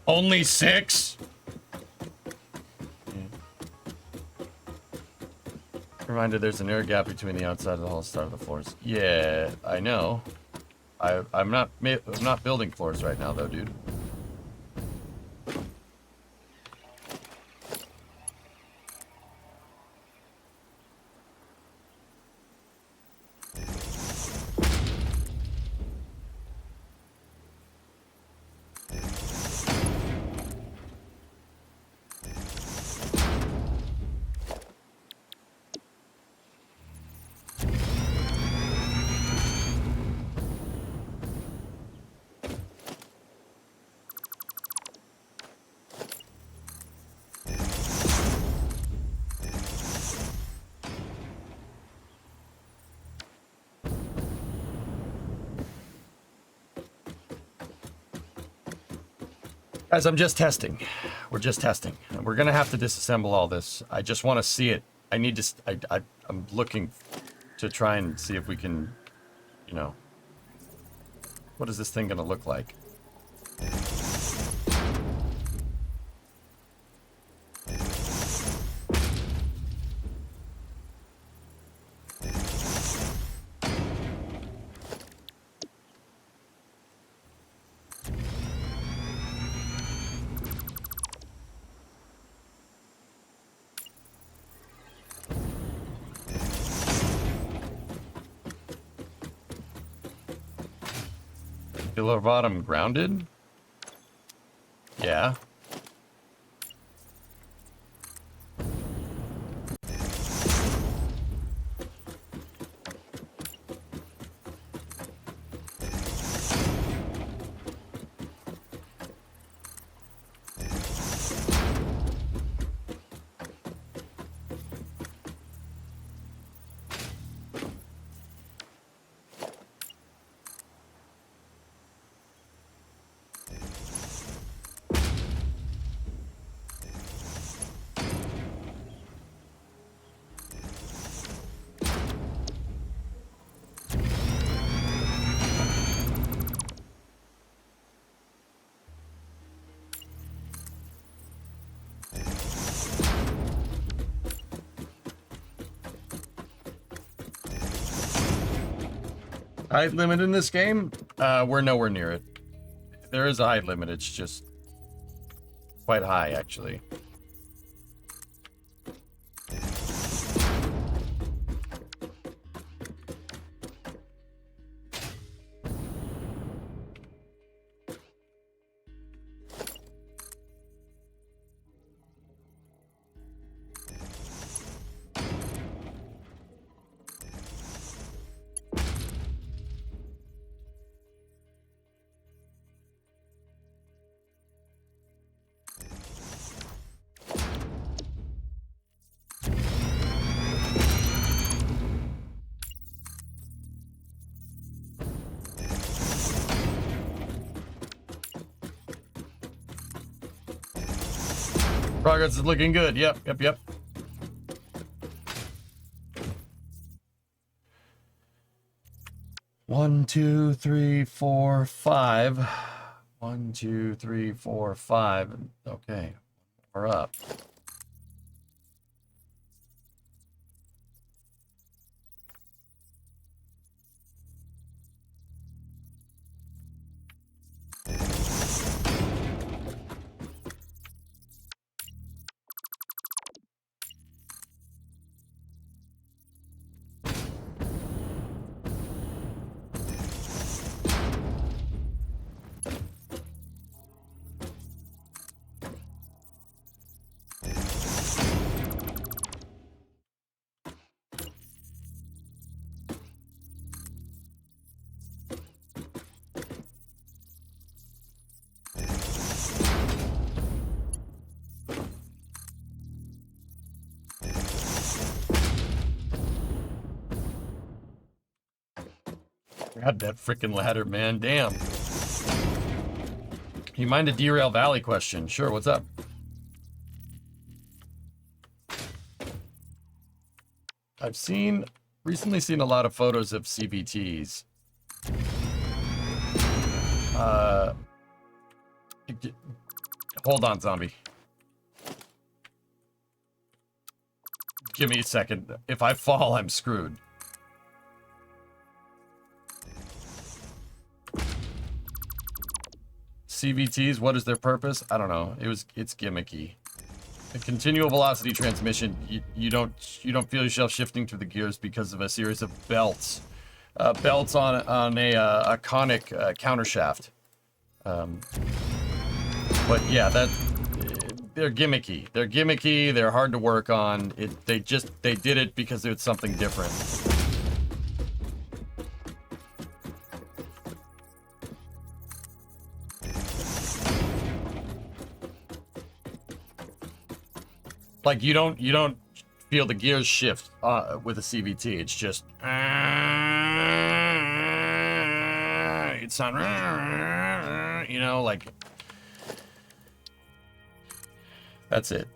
Only 6? Reminder, there's an air gap between the outside of the hull and start of the floors. Yeah, I know. I'm not building floors right now, though, dude. Guys, I'm just testing. We're just testing. We're gonna have to disassemble all this. I just want to see it. I need to. I'm looking to try and see if we can, you know. What is this thing gonna look like? Pillar bottom grounded? Yeah. Height limit in this game? We're nowhere near it. There is a height limit, it's just quite high, actually. Progress is looking good. Yep. 1, 2, 3, 4, 5. 1, 2, 3, 4, 5. Okay, we're up. Grab that freaking ladder, man. Damn. You mind a Derail Valley question? Sure, what's up? I've recently seen a lot of photos of CVTs. Hold on, zombie. Give me a second. If I fall, I'm screwed. CVTs, what is their purpose? I don't know. It's gimmicky. A continual velocity transmission, you don't feel yourself shifting through the gears because of a series of belts. Belts on a conic countershaft. But yeah, they're gimmicky. They're gimmicky, they're hard to work on. They did it because it's something different. Like you don't feel the gears shift with a CVT. It's just it's not, you know, like that's it.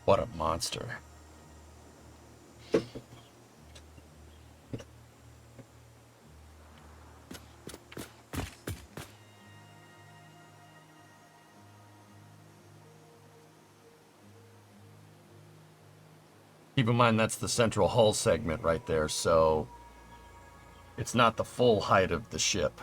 What a monster. Keep in mind that's the central hull segment right there, so it's not the full height of the ship.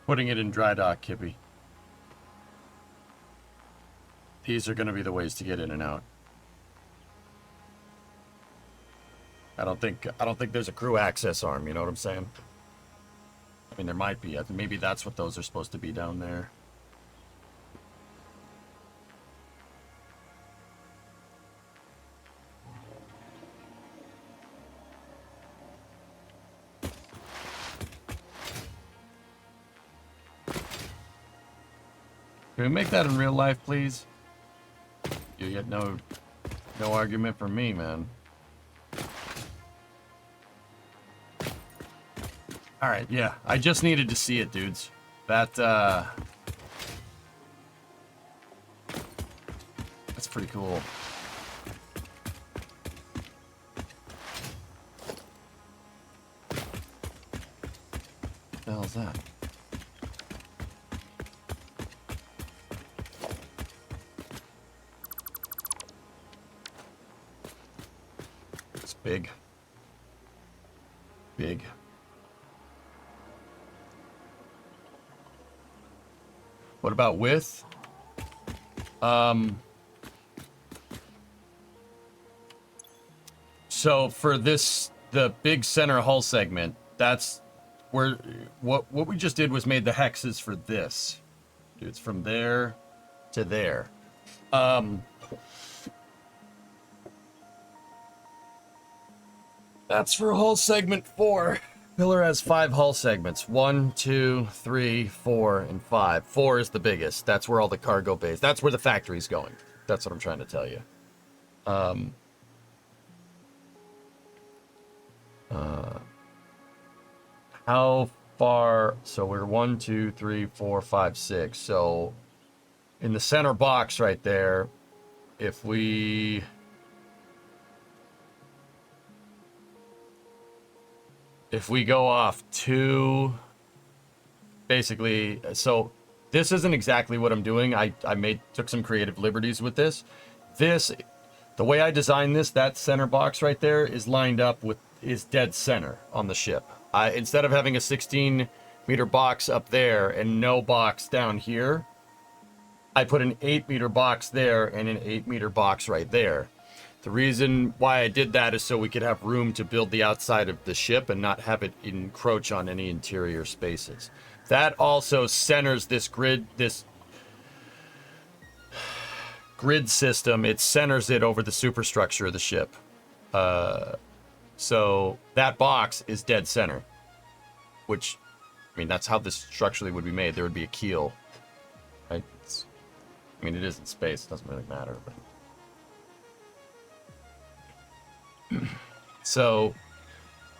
Putting it in dry dock, Kippy. These are going to be the ways to get in and out. I don't think there's a crew access arm, you know what I'm saying? I mean, there might be. Maybe that's what those are supposed to be down there. Can we make that in real life, please? You get no argument from me, man. All right, yeah. I just needed to see it, dudes. That's pretty cool. What the hell is that? It's big. Big. What about width? So for this, the big center hull segment, that's where what we just did was made the hexes for this. Dude, it's from there to there. That's for hull segment 4. Pillar has 5 hull segments. 1, 2, 3, 4, and 5. 4 is the biggest. That's where all the cargo bays. That's where the factory's going. That's what I'm trying to tell you. How far? So we're 1, 2, 3, 4, 5, 6. So in the center box right there, if we go off 2, basically, so this isn't exactly what I'm doing. I took some creative liberties with this. The way I designed this, that center box right there is lined up with, is dead center on the ship. Instead of having a 16-meter box up there and no box down here, I put an 8-meter box there and an 8-meter box right there. The reason why I did that is so we could have room to build the outside of the ship and not have it encroach on any interior spaces. That also centers this grid system. It centers it over the superstructure of the ship. So that box is dead center, which, I mean, that's how this structurally would be made. There would be a keel, right? It is in space. It doesn't really matter, but... So,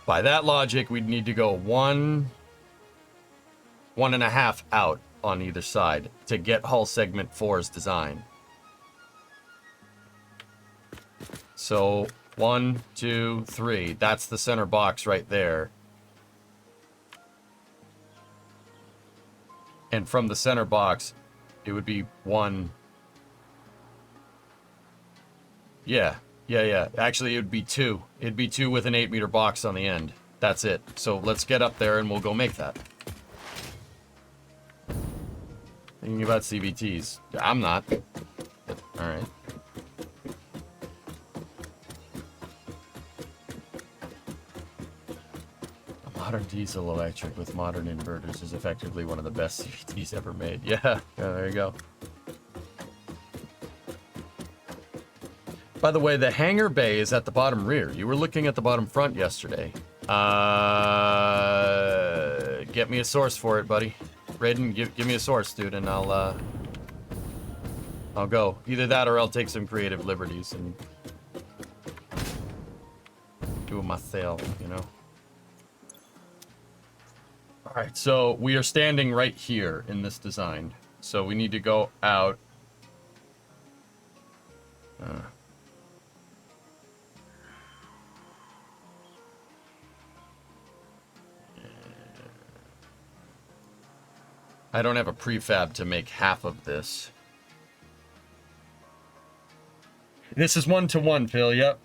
by that logic, we'd need to go 1.5 out on either side to get hull segment 4's design. So 1, 2, 3. That's the center box right there. And from the center box, it would be 1. Yeah. Actually, it would be 2. It'd be 2 with an 8-meter box on the end. That's it. So let's get up there and we'll go make that. Thinking about CVTs. I'm not. All right. A modern diesel electric with modern inverters is effectively one of the best CVTs ever made. Yeah, there you go. By the way, the hangar bay is at the bottom rear. You were looking at the bottom front yesterday. Get me a source for it, buddy. Raiden, give me a source, dude, and I'll go. Either that or I'll take some creative liberties and do it myself, you know? All right, so we are standing right here in this design. So we need to go out. I don't have a prefab to make half of this. This is 1-to-1, Phil, yep.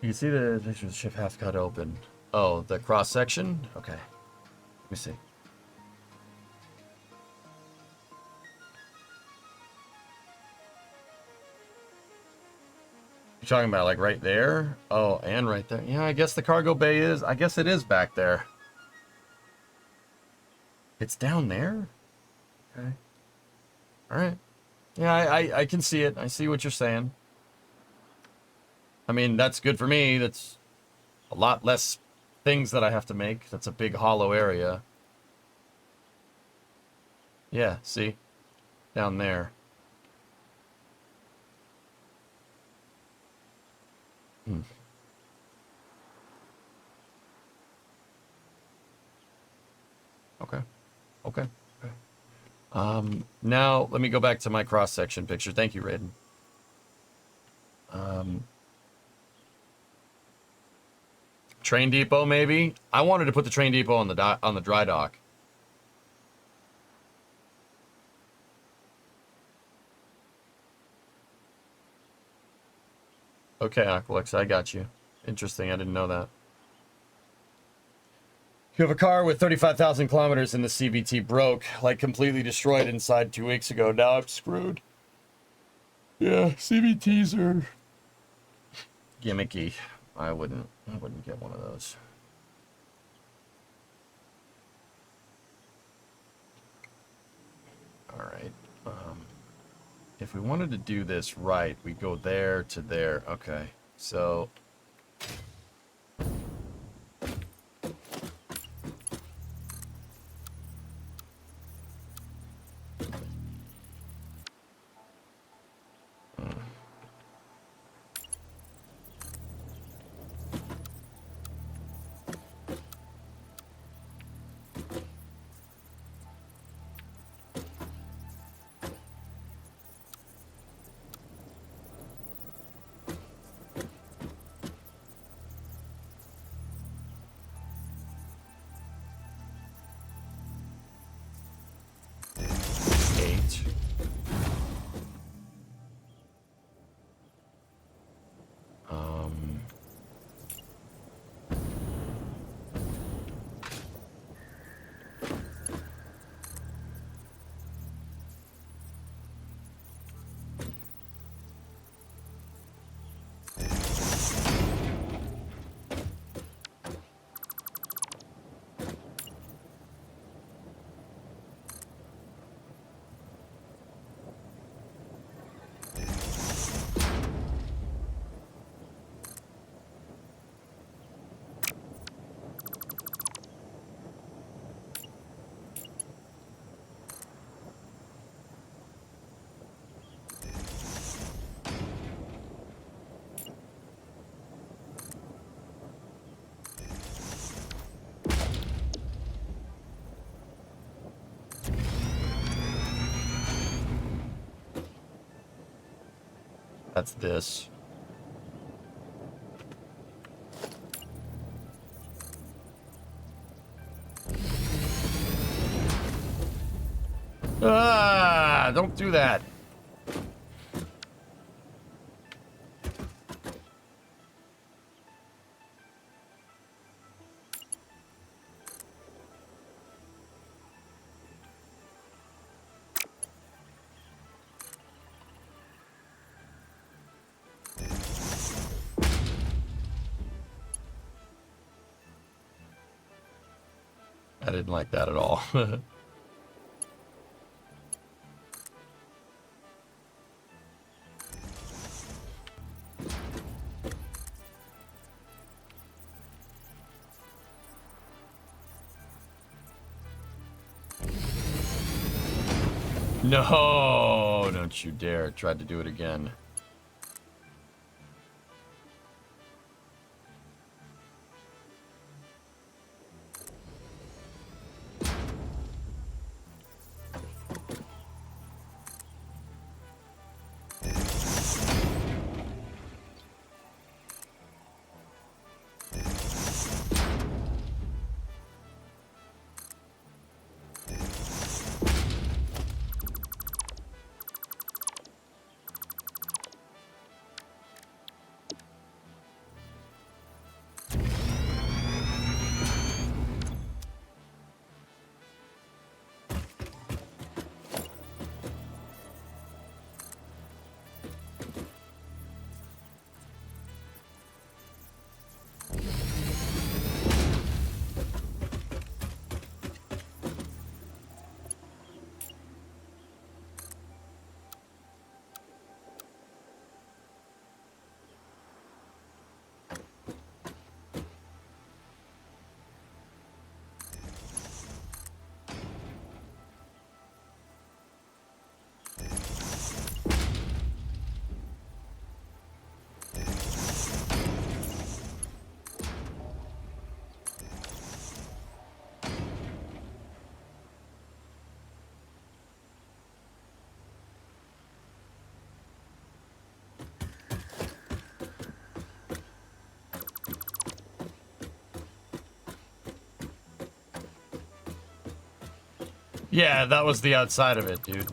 You can see the ship half cut open. Oh, the cross section? Okay. Let me see. You're talking about like right there? Oh, and right there. Yeah, I guess the cargo bay is. I guess it is back there. It's down there? Okay. All right. Yeah, I can see it. I see what you're saying. I mean, that's good for me. That's a lot less things that I have to make. That's a big hollow area. Yeah, see? Down there. Hmm. Okay. Okay. Okay. Now let me go back to my cross-section picture. Thank you, Raiden. Train depot, maybe? I wanted to put the train depot on the dry dock. Okay, Aqualex, I got you. Interesting, I didn't know that. You have a car with 35,000 kilometers and the CVT broke, like completely destroyed inside 2 weeks ago. Now I'm screwed. Yeah, CVTs are gimmicky. I wouldn't get one of those. All right. If we wanted to do this right, we go there to there. Okay. So eight. That's this. Ah, don't do that. I didn't like that at all. No, don't you dare. Tried to do it again. Yeah, that was the outside of it, dude.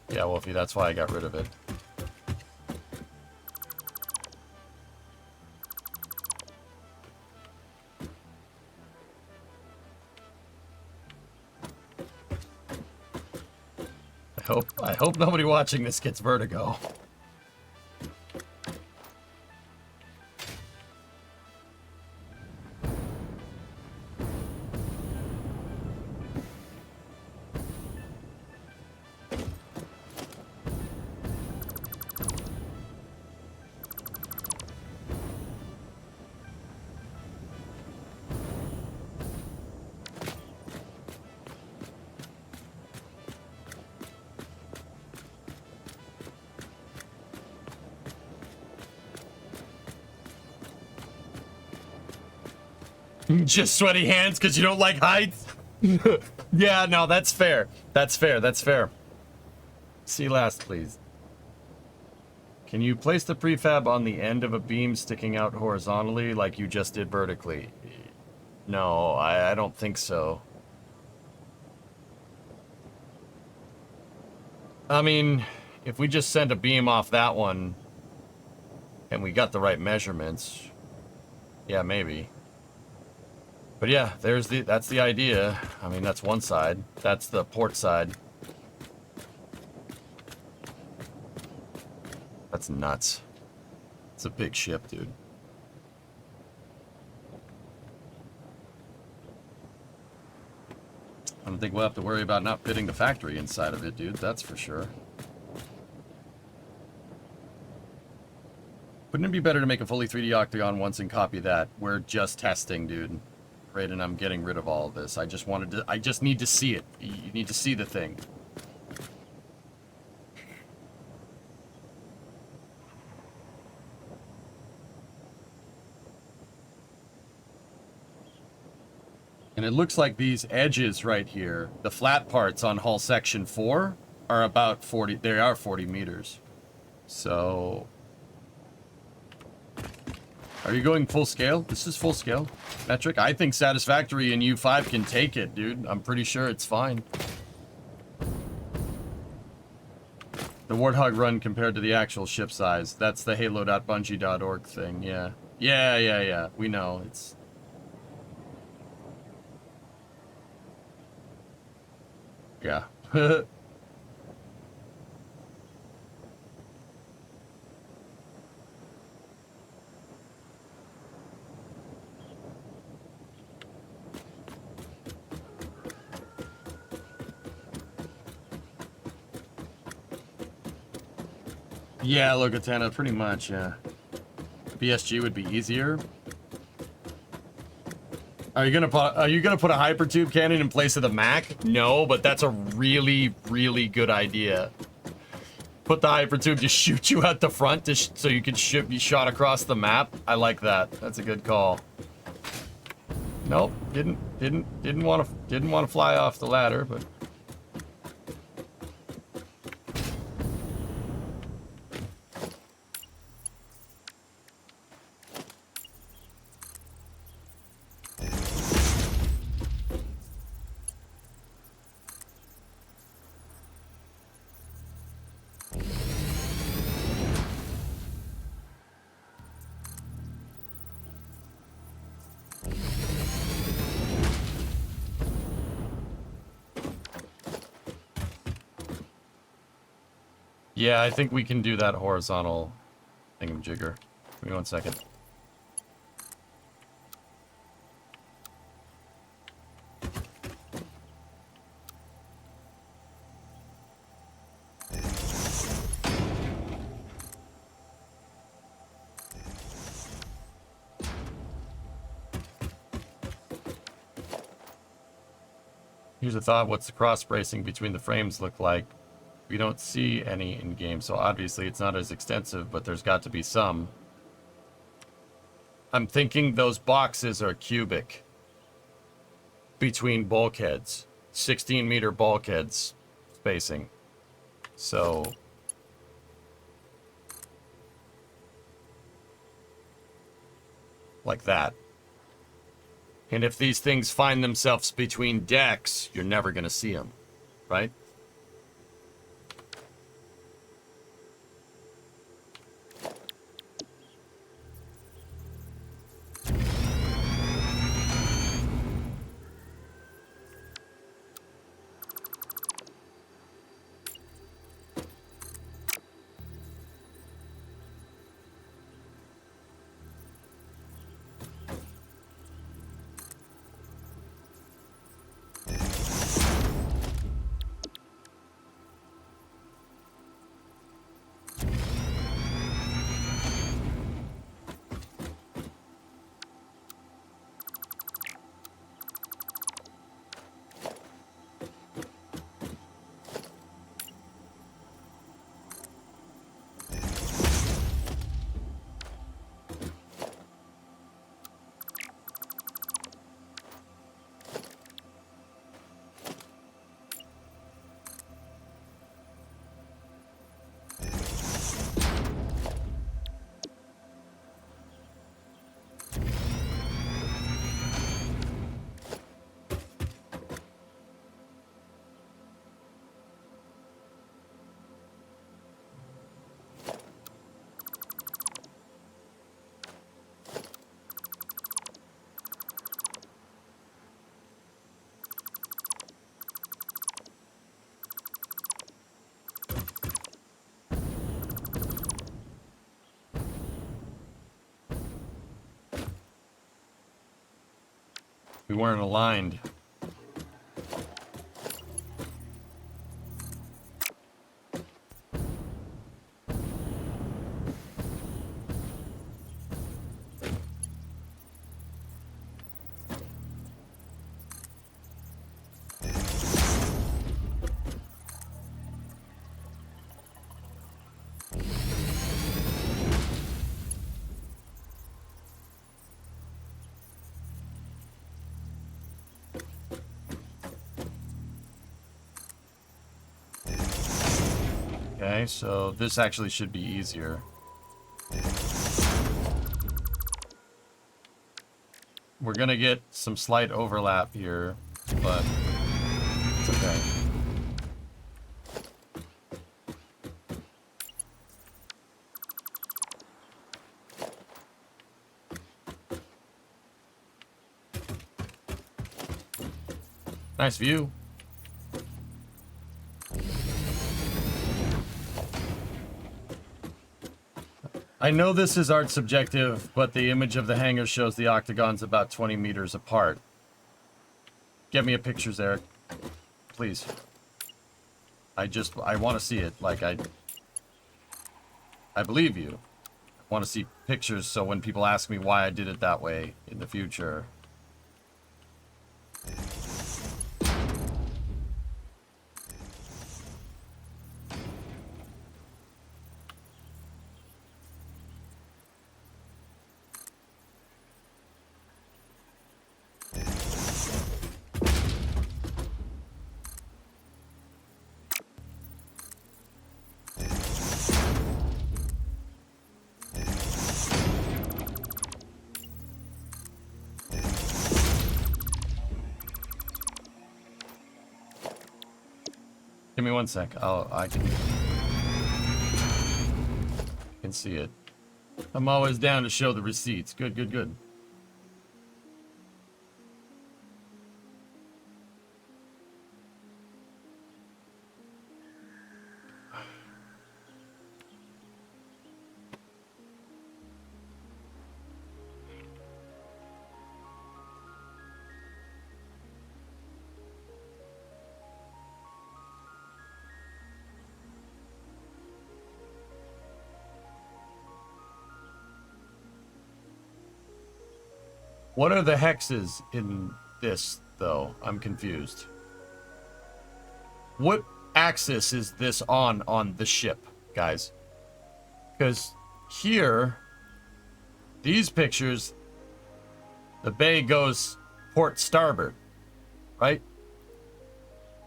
Yeah, Wolfie, that's why I got rid of it. I hope nobody watching this gets vertigo. Just sweaty hands because you don't like heights? Yeah, no, that's fair. That's fair, that's fair. See last, please. Can you place the prefab on the end of a beam sticking out horizontally like you just did vertically? No, I don't think so. I mean, if we just sent a beam off that one and we got the right measurements, yeah, maybe. But yeah, that's the idea. I mean, that's one side. That's the port side. That's nuts. It's a big ship, dude. I don't think we'll have to worry about not fitting the factory inside of it, dude. That's for sure. Wouldn't it be better to make a fully 3D octagon once and copy that? We're just testing, dude. And I'm getting rid of all of this. I just need to see it. You need to see the thing. And it looks like these edges right here, the flat parts on hull section 4 are about 40, they are 40 meters. So, are you going full scale? This is full scale. Metric? I think Satisfactory and U5 can take it, dude. I'm pretty sure it's fine. The Warthog run compared to the actual ship size. That's the halo.bungie.org thing, yeah. Yeah. We know. It's... Yeah. Yeah, Locatana, pretty much, yeah. BSG would be easier. Are you gonna put a hypertube cannon in place of the Mac? No, but that's a really, really good idea. Put the hypertube to shoot you at the front so you can be shot across the map. I like that. That's a good call. Nope, didn't want to fly off the ladder, but. Yeah, I think we can do that horizontal thingamajigger. Give me 1 second. Here's a thought, what's the cross bracing between the frames look like? We don't see any in game, so obviously it's not as extensive, but there's got to be some. I'm thinking those boxes are cubic between bulkheads, 16-meter bulkheads spacing. So like that. And if these things find themselves between decks, you're never going to see them, right? We weren't aligned. Okay, so this actually should be easier. We're gonna get some slight overlap here, but it's okay. Nice view. I know this is art subjective, but the image of the hangar shows the octagons about 20 meters apart. Get me a picture, Eric. Please. I want to see it. Like, I believe you. I want to see pictures so when people ask me why I did it that way in the future. Give me 1 sec. I can see it. I'm always down to show the receipts. Good, good, good. What are the hexes in this, though? I'm confused. What axis is this on the ship, guys? Because here, these pictures, the bay goes port starboard, right?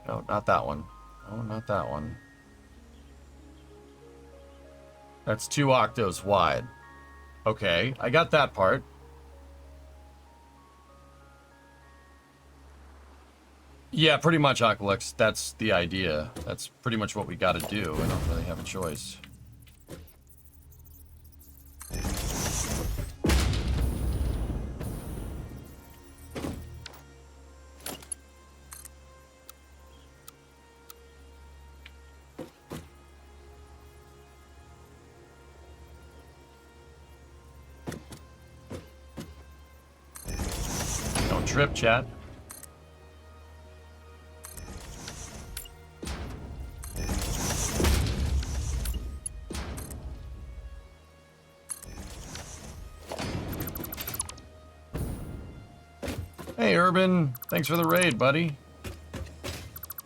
No, not that one. No, not that one. That's 2 octos wide. Okay, I got that part. Yeah, pretty much, Aqualex. That's the idea. That's pretty much what we got to do. I don't really have a choice. Don't trip, chat. Hey, Urban. Thanks for the raid, buddy.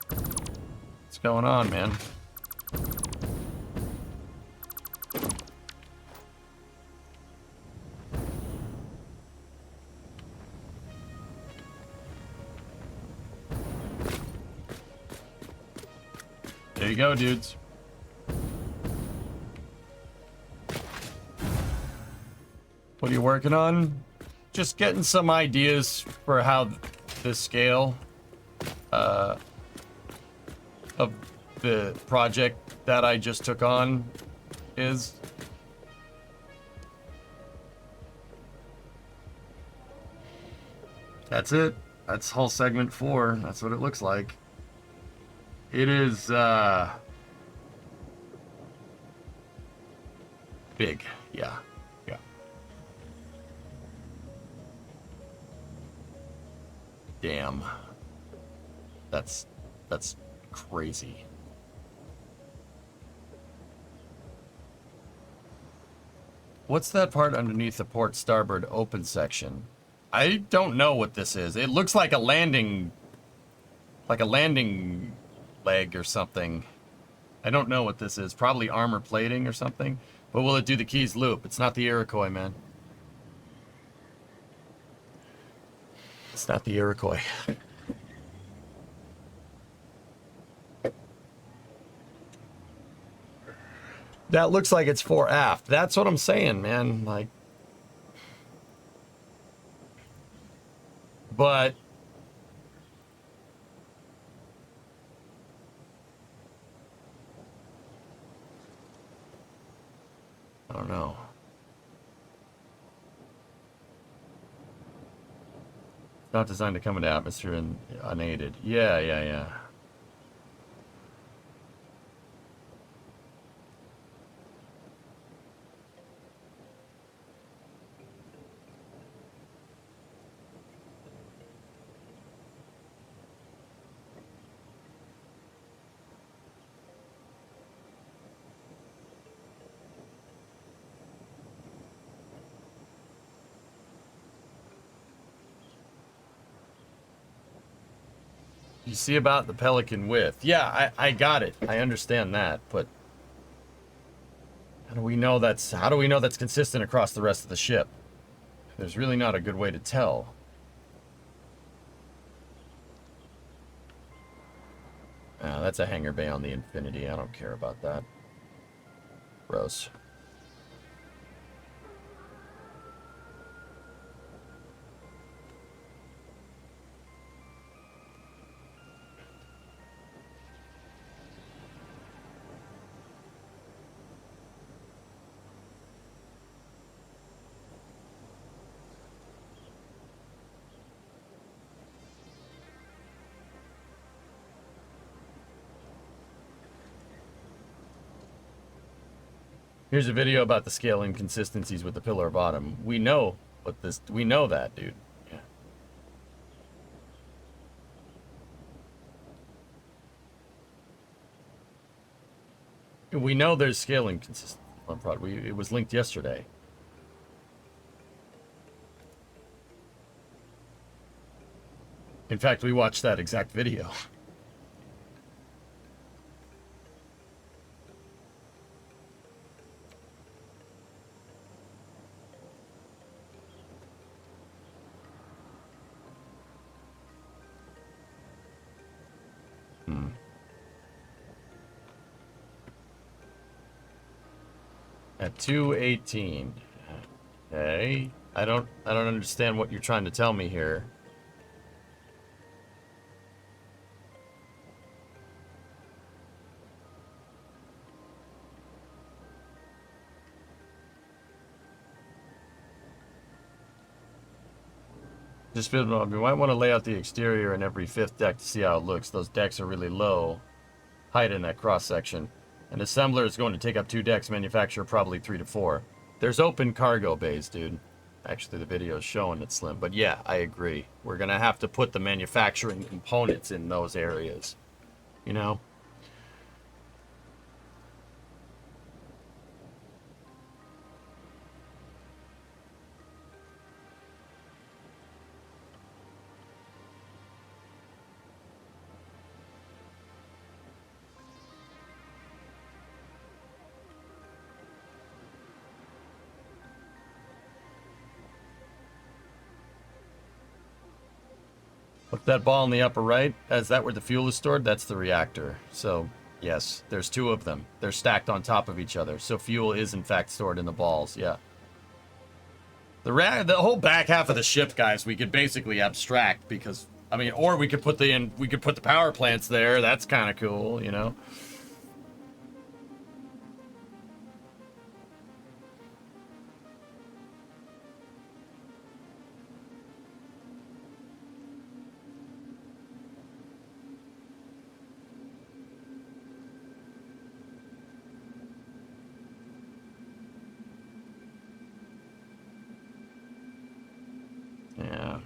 What's going on, man? There you go, dudes. What are you working on? Just getting some ideas for how the scale of the project that I just took on is. That's it. That's whole segment 4. That's what it looks like. It is big. Yeah. Yeah. Damn. That's crazy. What's that part underneath the port starboard open section? I don't know what this is. It looks like a landing leg or something. I don't know what this is. Probably armor plating or something. But will it do the keys loop? It's not the Iroquois, man. It's not the Iroquois. That looks like it's fore aft. That's what I'm saying, man. Like, but I don't know. It's not designed to come into atmosphere and unaided. Yeah. You see about the Pelican width. Yeah, I got it. I understand that, but how do we know that's consistent across the rest of the ship? There's really not a good way to tell. That's a hangar bay on the Infinity. I don't care about that. Gross. Here's a video about the scale inconsistencies with the pillar bottom. We know that, dude. Yeah. We know there's scale inconsistencies on prod. It was linked yesterday. In fact, we watched that exact video. At 218. Okay. I don't understand what you're trying to tell me here. Just feel you might want to lay out the exterior in every fifth deck to see how it looks. Those decks are really low height in that cross section. An assembler is going to take up 2 decks, manufacturer probably 3 to 4. There's open cargo bays, dude. Actually, the video is showing it slim. But yeah, I agree. We're going to have to put the manufacturing components in those areas. You know? Put that ball in the upper right. Is that where the fuel is stored? That's the reactor. So, yes, there's 2 of them. They're stacked on top of each other. So fuel is, in fact, stored in the balls. Yeah. The whole back half of the ship, guys, we could basically abstract because, I mean, or we could put the power plants there. That's kind of cool, you know? Yeah.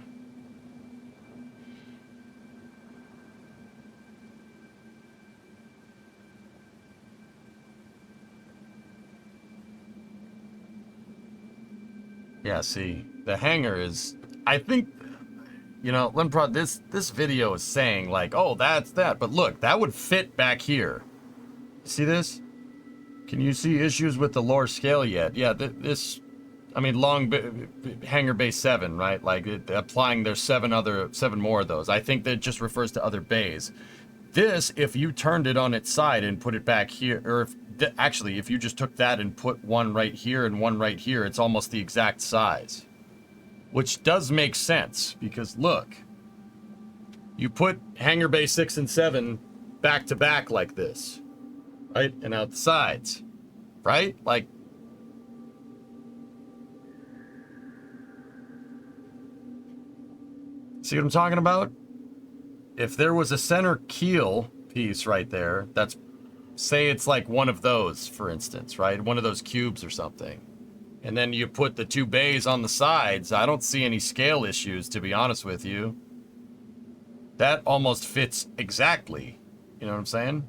Yeah, see, the hangar is, I think, you know, Limprod, this video is saying like, oh, that's that, but look, that would fit back here. See this? Can you see issues with the lower scale yet? Yeah, this, I mean, hangar base 7, right? Like applying there's 7 more of those. I think that just refers to other bays. This, if you turned it on its side and put it back here, or actually, if you just took that and put one right here and one right here, it's almost the exact size. Which does make sense, because look, you put hangar bay 6 and 7 back to back like this, right? And out the sides, right? Like, see what I'm talking about? If there was a center keel piece right there, that's, say it's like one of those, for instance, right? One of those cubes or something. And then you put the 2 bays on the sides, I don't see any scale issues, to be honest with you. That almost fits exactly. You know what I'm saying?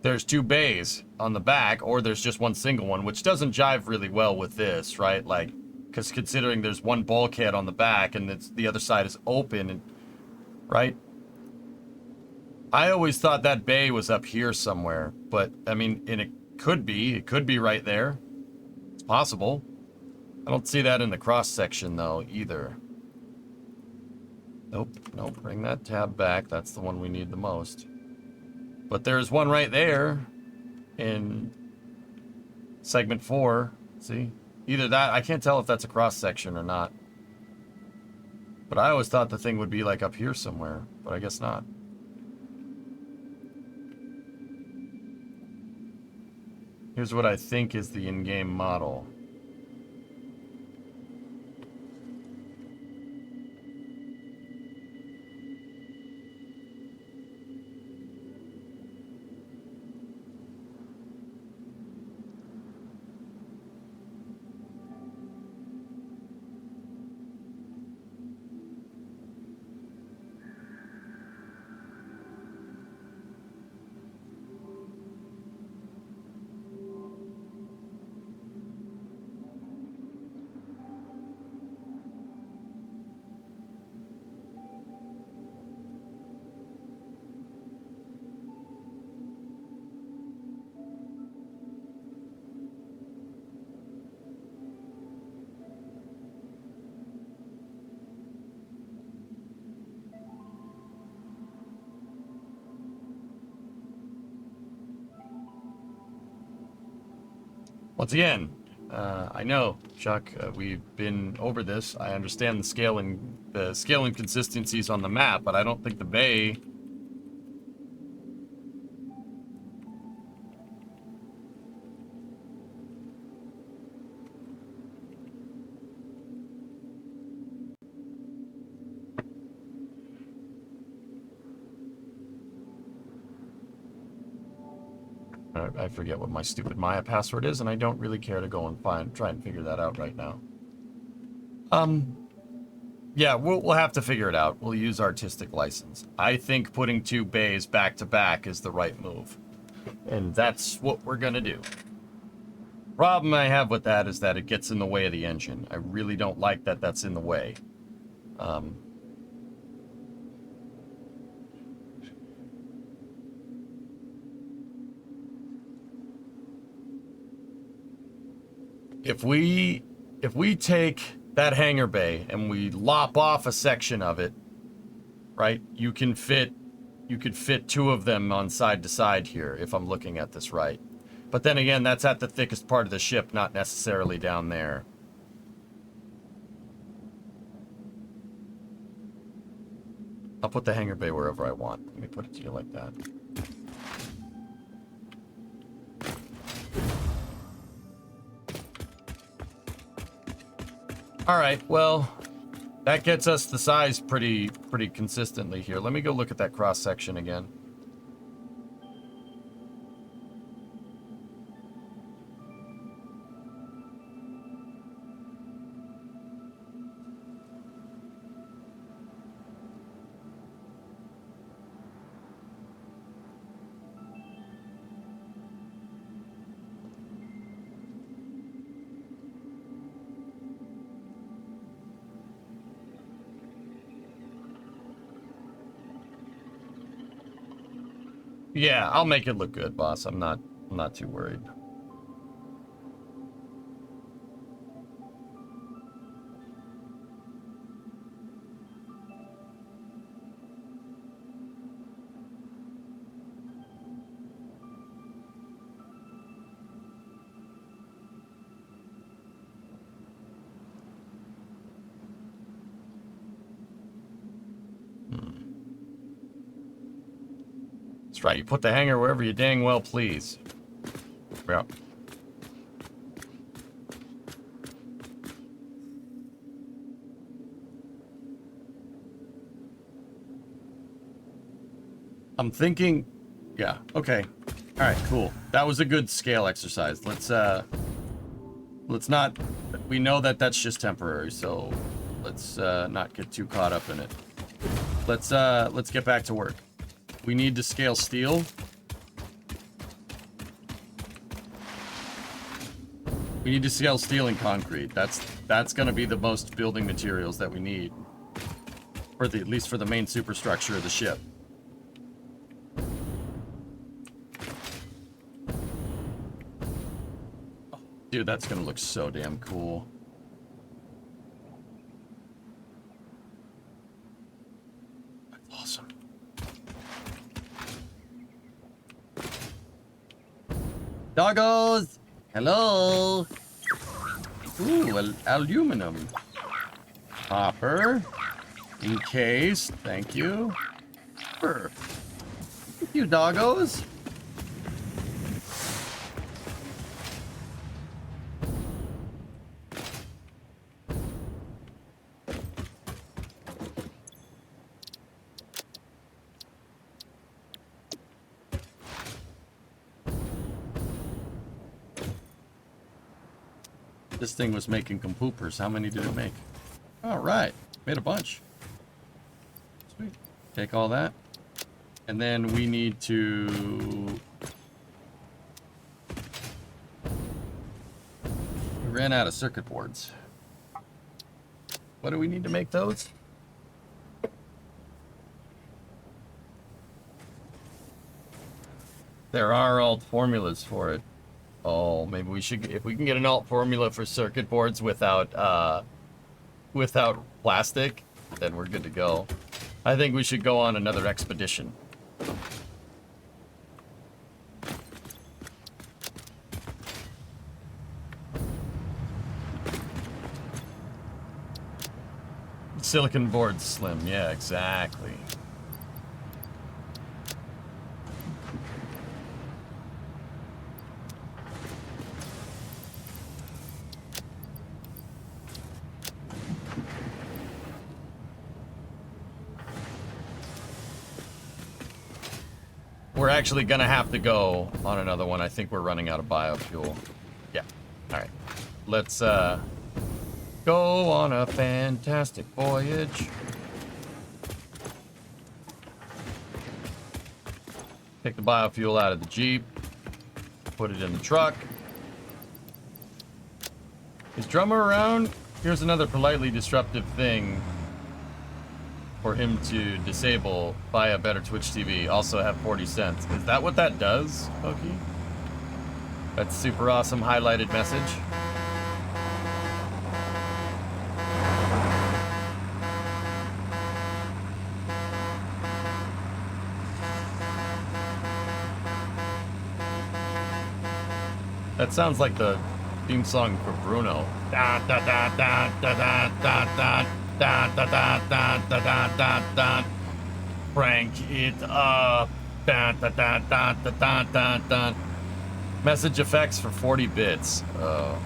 There's 2 bays on the back, or there's just one single one, which doesn't jive really well with this, right? Like, because considering there's one bulkhead on the back and the other side is open, and, right? I always thought that bay was up here somewhere, but, I mean, and it could be right there. It's possible. I don't see that in the cross-section, though, either. Nope, bring that tab back. That's the one we need the most. But there's one right there in segment 4. See? Either that, I can't tell if that's a cross-section or not. But I always thought the thing would be, like, up here somewhere, but I guess not. Here's what I think is the in-game model. Once again, I know, Chuck, we've been over this. I understand the scaling consistencies on the map, but I don't think the bay. I forget what my stupid Maya password is, and I don't really care to go and try and figure that out right now. Yeah, we'll have to figure it out. We'll use artistic license. I think putting 2 bays back to back is the right move. And that's what we're gonna do. Problem I have with that is that it gets in the way of the engine. I really don't like that that's in the way. If we take that hangar bay and we lop off a section of it, right? You could fit 2 of them on side to side here if I'm looking at this right. But then again, that's at the thickest part of the ship, not necessarily down there. I'll put the hangar bay wherever I want. Let me put it to you like that. All right, well, that gets us the size pretty consistently here. Let me go look at that cross section again. Yeah, I'll make it look good, boss. I'm not too worried. That's right, you put the hanger wherever you dang well please. Yeah. I'm thinking, yeah, okay. All right, cool. That was a good scale exercise. Let's not, we know that that's just temporary, so let's not get too caught up in it. Let's get back to work. We need to scale steel. We need to scale steel and concrete. That's going to be the most building materials that we need, for at least for the main superstructure of the ship. Oh, dude, that's going to look so damn cool. That's awesome. Doggos! Hello! Ooh, aluminum. Copper. Encased. Thank you. Copper. Thank you, doggos. This thing was making compoopers. How many did it make? All right, made a bunch. Sweet. Take all that. And then we need to... We ran out of circuit boards. What do we need to make those? There are alt formulas for it. Oh, maybe we should, if we can get an alt formula for circuit boards without plastic, then we're good to go. I think we should go on another expedition. Silicon boards slim, yeah, exactly. We're actually gonna have to go on another one. I think we're running out of biofuel. Yeah. All right. Let's go on a fantastic voyage. Take the biofuel out of the Jeep. Put it in the truck. Is Drummer around? Here's another politely disruptive thing for him to disable. Buy a better Twitch TV. Also have 40 cents. Is that what that does, Pokey? That's super awesome highlighted message. That sounds like the theme song for Bruno. Da da da da da da da da da da da da da da da da. Crank it up. Da da da da da da da da. Message effects for 40 bits. Oh.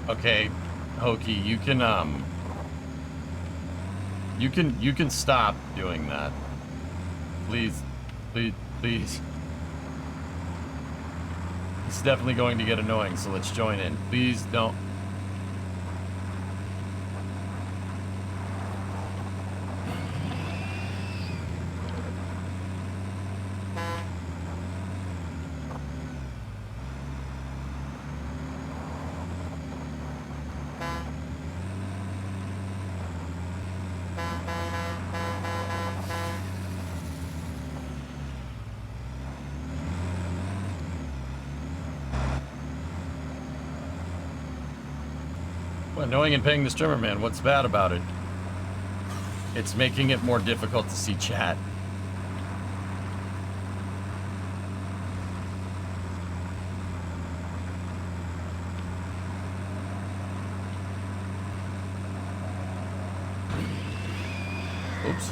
Okay, Hokey, you can stop doing that. Please, please, please. It's definitely going to get annoying, so let's join in. Please don't. Annoying and paying the streamer, man. What's bad about it? It's making it more difficult to see chat. Oops.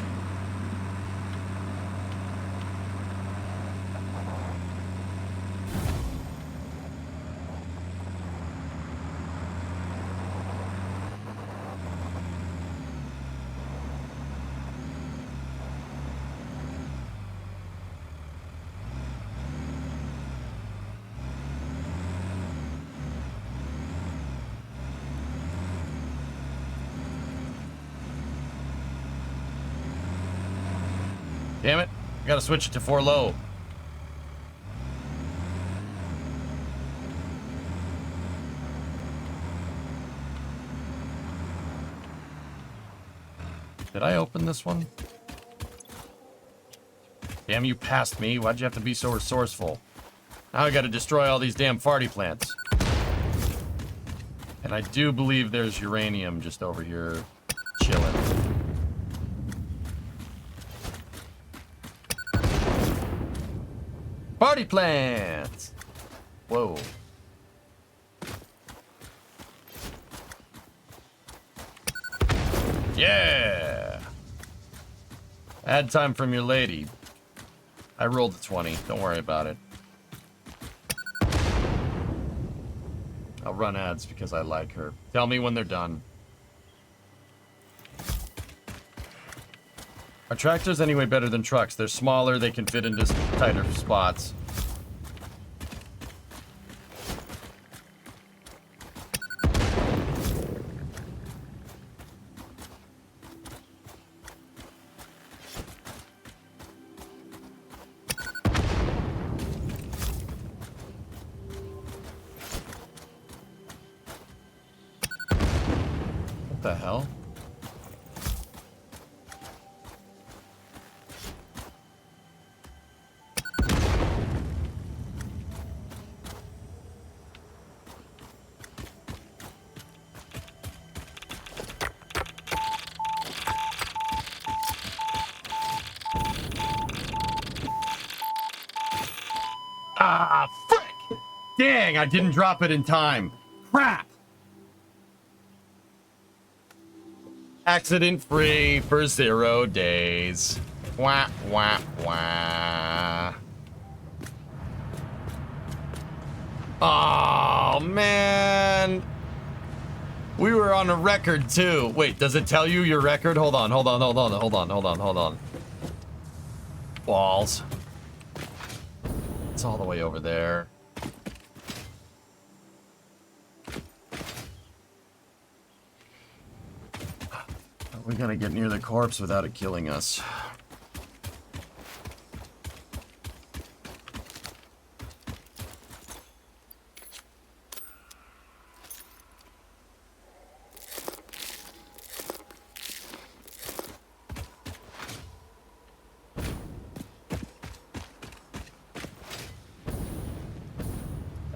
Damn it. I gotta switch it to 4 low. Did I open this one? Damn, you passed me. Why'd you have to be so resourceful? Now I gotta destroy all these damn farty plants. And I do believe there's uranium just over here chilling. Party plants! Whoa. Yeah! Ad time from your lady. I rolled a 20. Don't worry about it. I'll run ads because I like her. Tell me when they're done. Are tractors anyway better than trucks? They're smaller, they can fit into tighter spots. What the hell? Ah, frick! Dang, I didn't drop it in time. Crap! Accident free for 0 days. Wah, wah, wah. Oh, man. We were on a record, too. Wait, does it tell you your record? Hold on. Balls. It's all the way over there. We gotta get near the corpse without it killing us.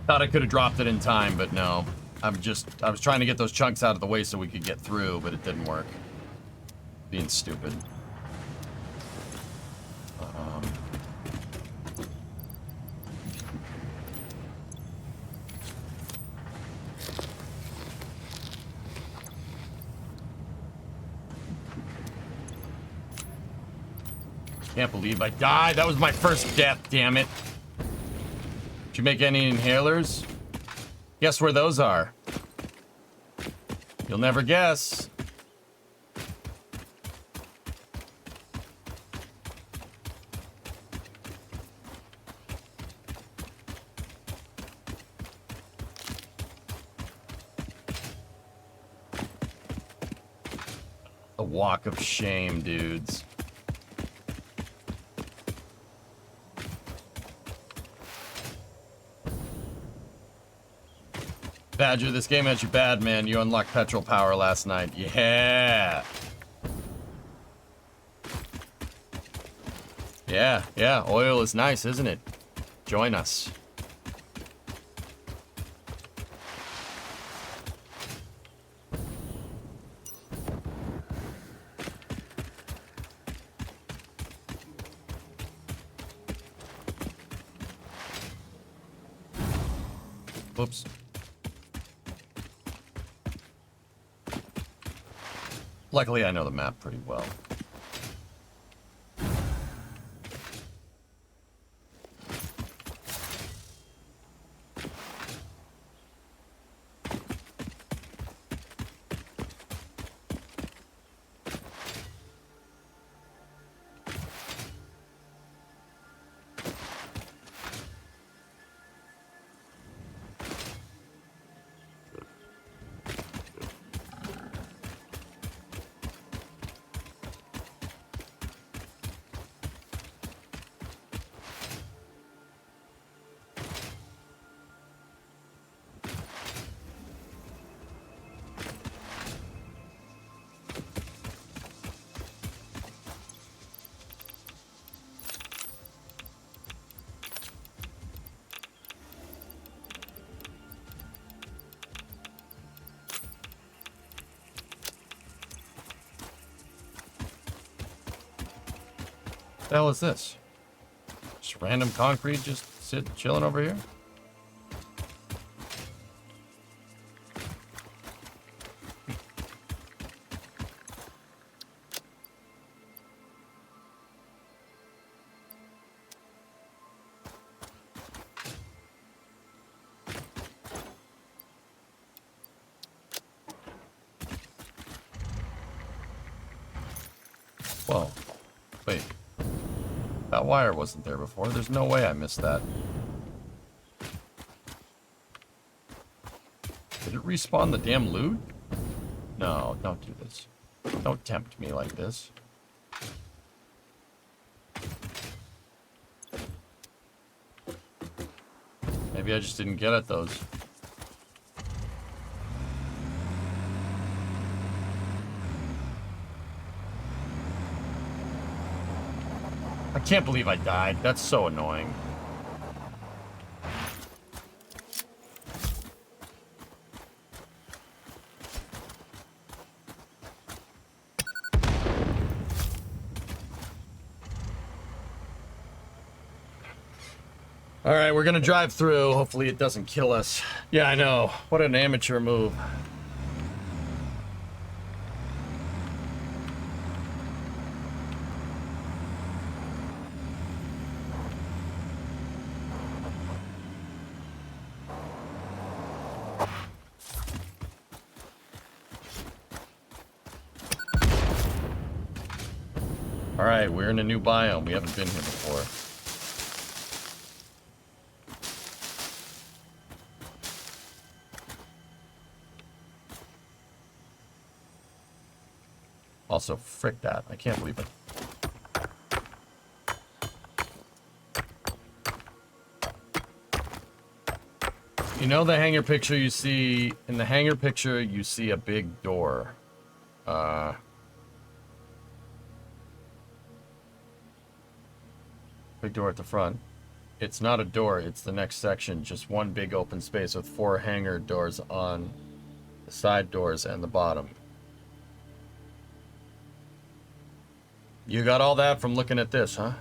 Thought I could have dropped it in time, but no. I was trying to get those chunks out of the way so we could get through, but it didn't work. Being stupid. Can't believe I died. That was my first death, damn it. Did you make any inhalers? Guess where those are? You'll never guess. A walk of shame, dudes. Badger, this game has you bad, man. You unlocked petrol power last night. Yeah. Yeah, oil is nice, isn't it? Join us. Whoops. Luckily, I know the map pretty well. What the hell is this? Just random concrete just chilling over here? Whoa. Wait. That wire wasn't there before. There's no way I missed that. Did it respawn the damn loot? No, don't do this. Don't tempt me like this. Maybe I just didn't get at those. I can't believe I died. That's so annoying. All right, we're gonna drive through. Hopefully it doesn't kill us. Yeah, I know. What an amateur move. Alright, we're in a new biome. We haven't been here before. Also, frick that. I can't believe it. You know the hangar picture you see... In the hangar picture, you see a big door. Big door at the front. It's not a door, it's the next section. Just one big open space with 4 hangar doors on the side doors and the bottom. You got all that from looking at this, huh?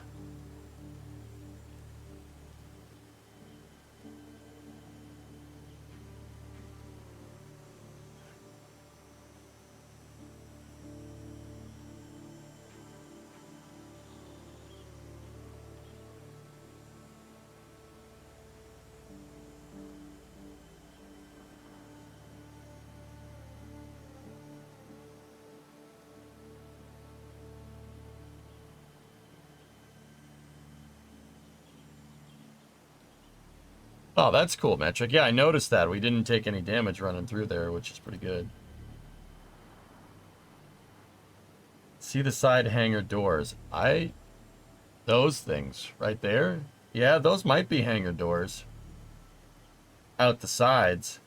Oh, that's cool, Metric. Yeah, I noticed that. We didn't take any damage running through there, which is pretty good. See the side hangar doors. Those things right there? Yeah, those might be hangar doors. Out the sides.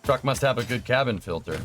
Truck must have a good cabin filter.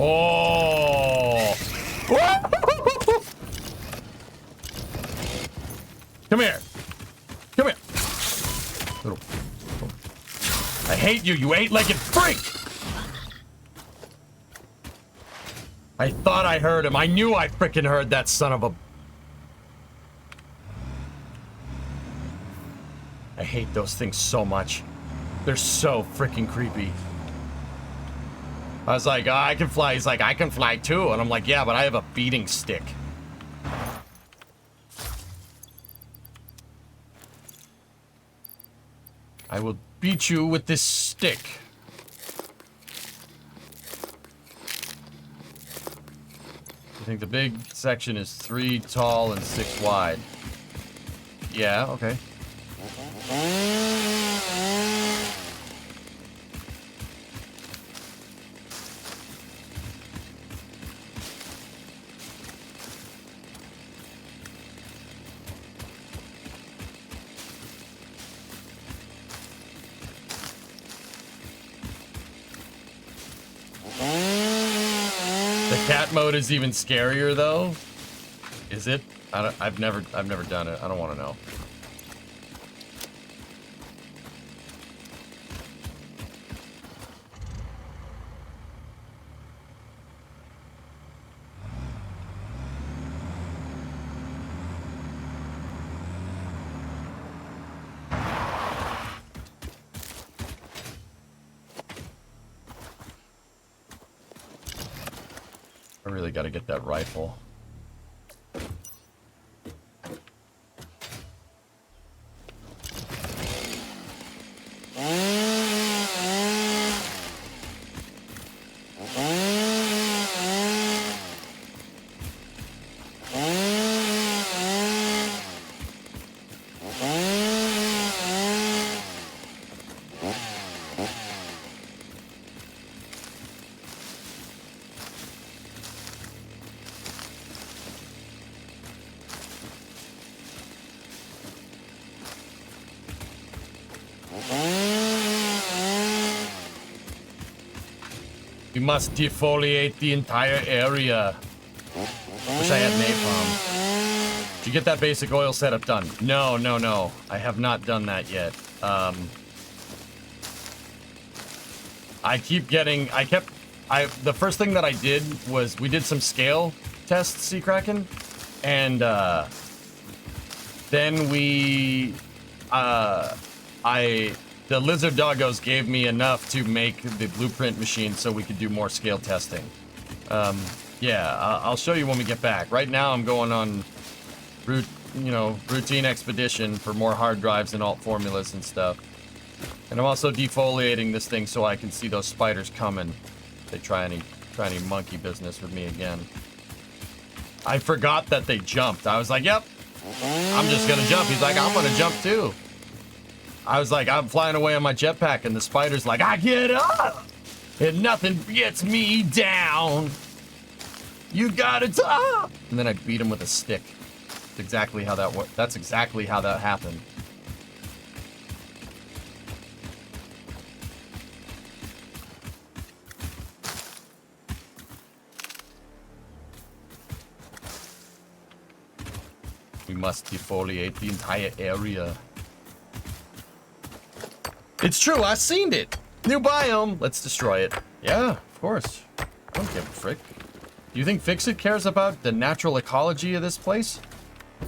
Oh! Come here. Come here. Little. I hate you, you eight-legged freak! I thought I heard him. I knew I frickin' heard that son of a... I hate those things so much. They're so frickin' creepy. I was like, oh, I can fly. He's like, I can fly too. And I'm like, yeah, but I have a beating stick. I will beat you with this stick. I think the big section is 3 tall and 6 wide. Yeah, okay. Cat mode is even scarier though. Is it? I've never done it. I don't want to know. I really got to get that rifle. We must defoliate the entire area. Wish I had napalm. Did you get that basic oil setup done? No, no, no. I have not done that yet. The first thing that I did was we did some scale tests, Sea Kraken, and then the lizard doggos gave me enough to make the blueprint machine so we could do more scale testing. Yeah, I'll show you when we get back. Right now I'm going on routine expedition for more hard drives and alt formulas and stuff. And I'm also defoliating this thing so I can see those spiders coming. They try any monkey business with me again. I forgot that they jumped. I was like, yep, I'm just gonna jump. He's like, I'm gonna jump too. I was like, I'm flying away on my jetpack, and the spider's like, I get up, and nothing gets me down. You gotta top. And then I beat him with a stick. That's exactly how that worked. That's exactly how that happened. We must defoliate the entire area. It's true, I seen it. New biome. Let's destroy it. Yeah, of course. I don't give a frick. Do you think Fixit cares about the natural ecology of this place? Do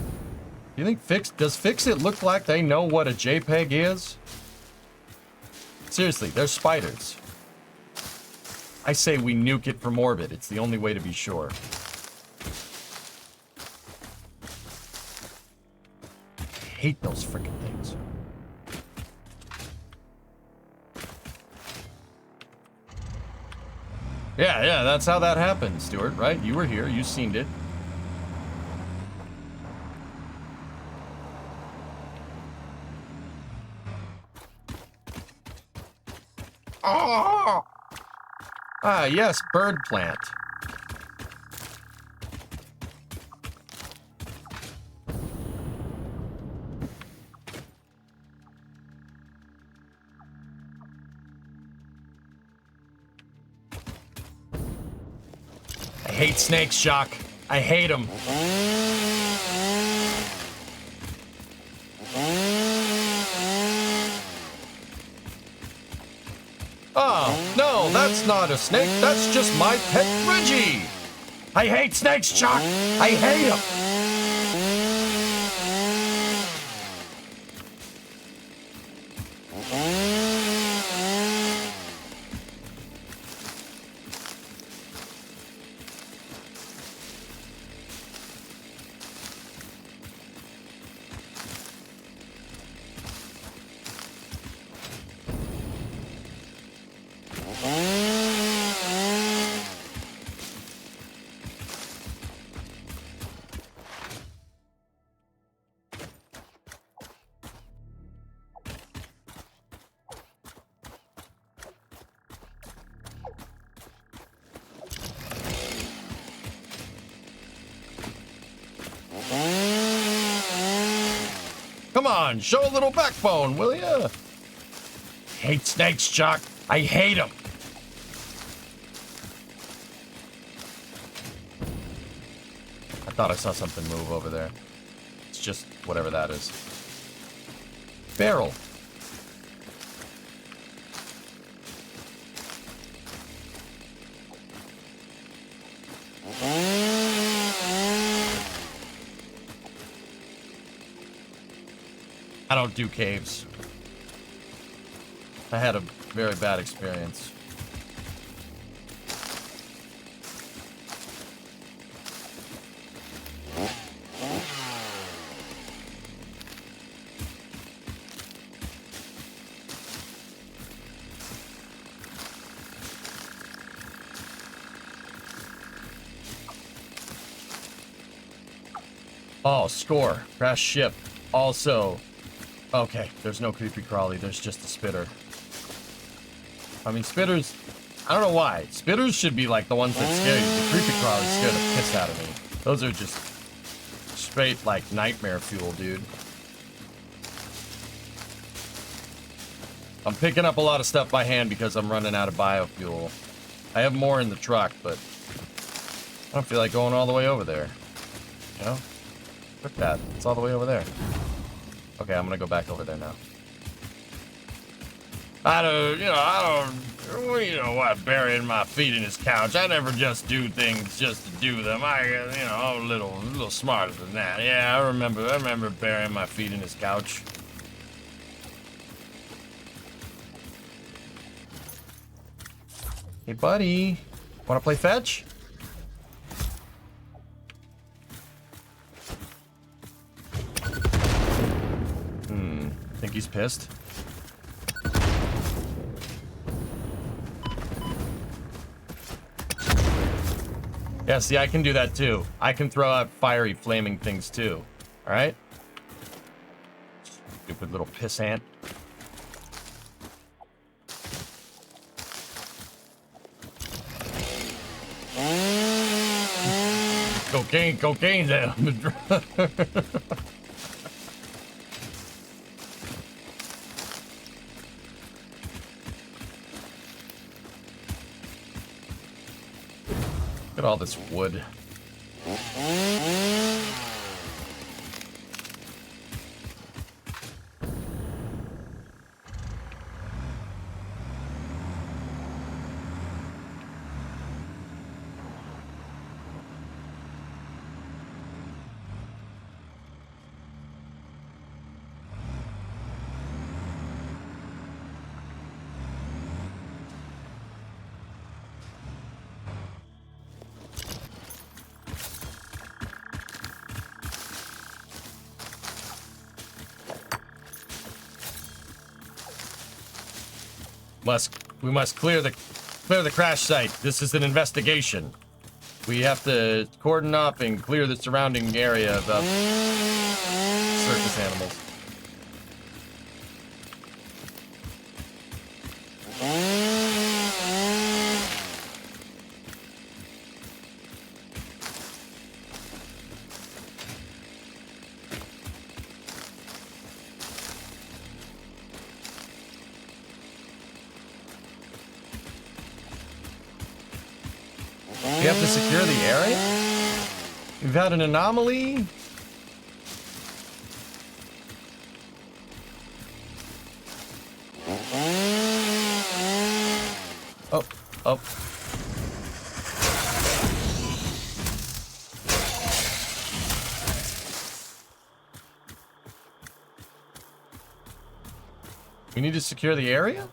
you think does Fixit look like they know what a JPEG is? Seriously, they're spiders. I say we nuke it from orbit. It's the only way to be sure. I hate those freaking things. Yeah, that's how that happened, Stuart, right? You were here, you seen it. Oh! Ah, yes, bird plant. I hate snakes, Shock. I hate them. Oh, no, that's not a snake. That's just my pet Reggie. I hate snakes, Shock. I hate them. Come on, show a little backbone, will ya? Hate snakes, Chuck. I hate them. I thought I saw something move over there. It's just whatever that is. Barrel. I don't do caves. I had a very bad experience. Oh, score. Crash ship. Also... Okay, there's no creepy crawly, there's just a spitter. I mean, spitters, I don't know why. Spitters should be like the ones that scare you. The creepy crawlies scare the piss out of me. Those are just straight, like, nightmare fuel, dude. I'm picking up a lot of stuff by hand because I'm running out of biofuel. I have more in the truck, but I don't feel like going all the way over there. You know? Look at that. It's all the way over there. Okay, I'm gonna go back over there now. I don't, you know what, burying my feet in his couch. I never just do things just to do them. I'm a little smarter than that. Yeah, I remember burying my feet in his couch. Hey, buddy, wanna play fetch? Think he's pissed? Yeah, see, I can do that too. I can throw out fiery, flaming things too. All right? Stupid little pissant. Cocaine down the drug. Look at all this wood. We must clear the crash site. This is an investigation. We have to cordon off and clear the surrounding area of circus animals. We have to secure the area? We've had an anomaly? Oh. We need to secure the area?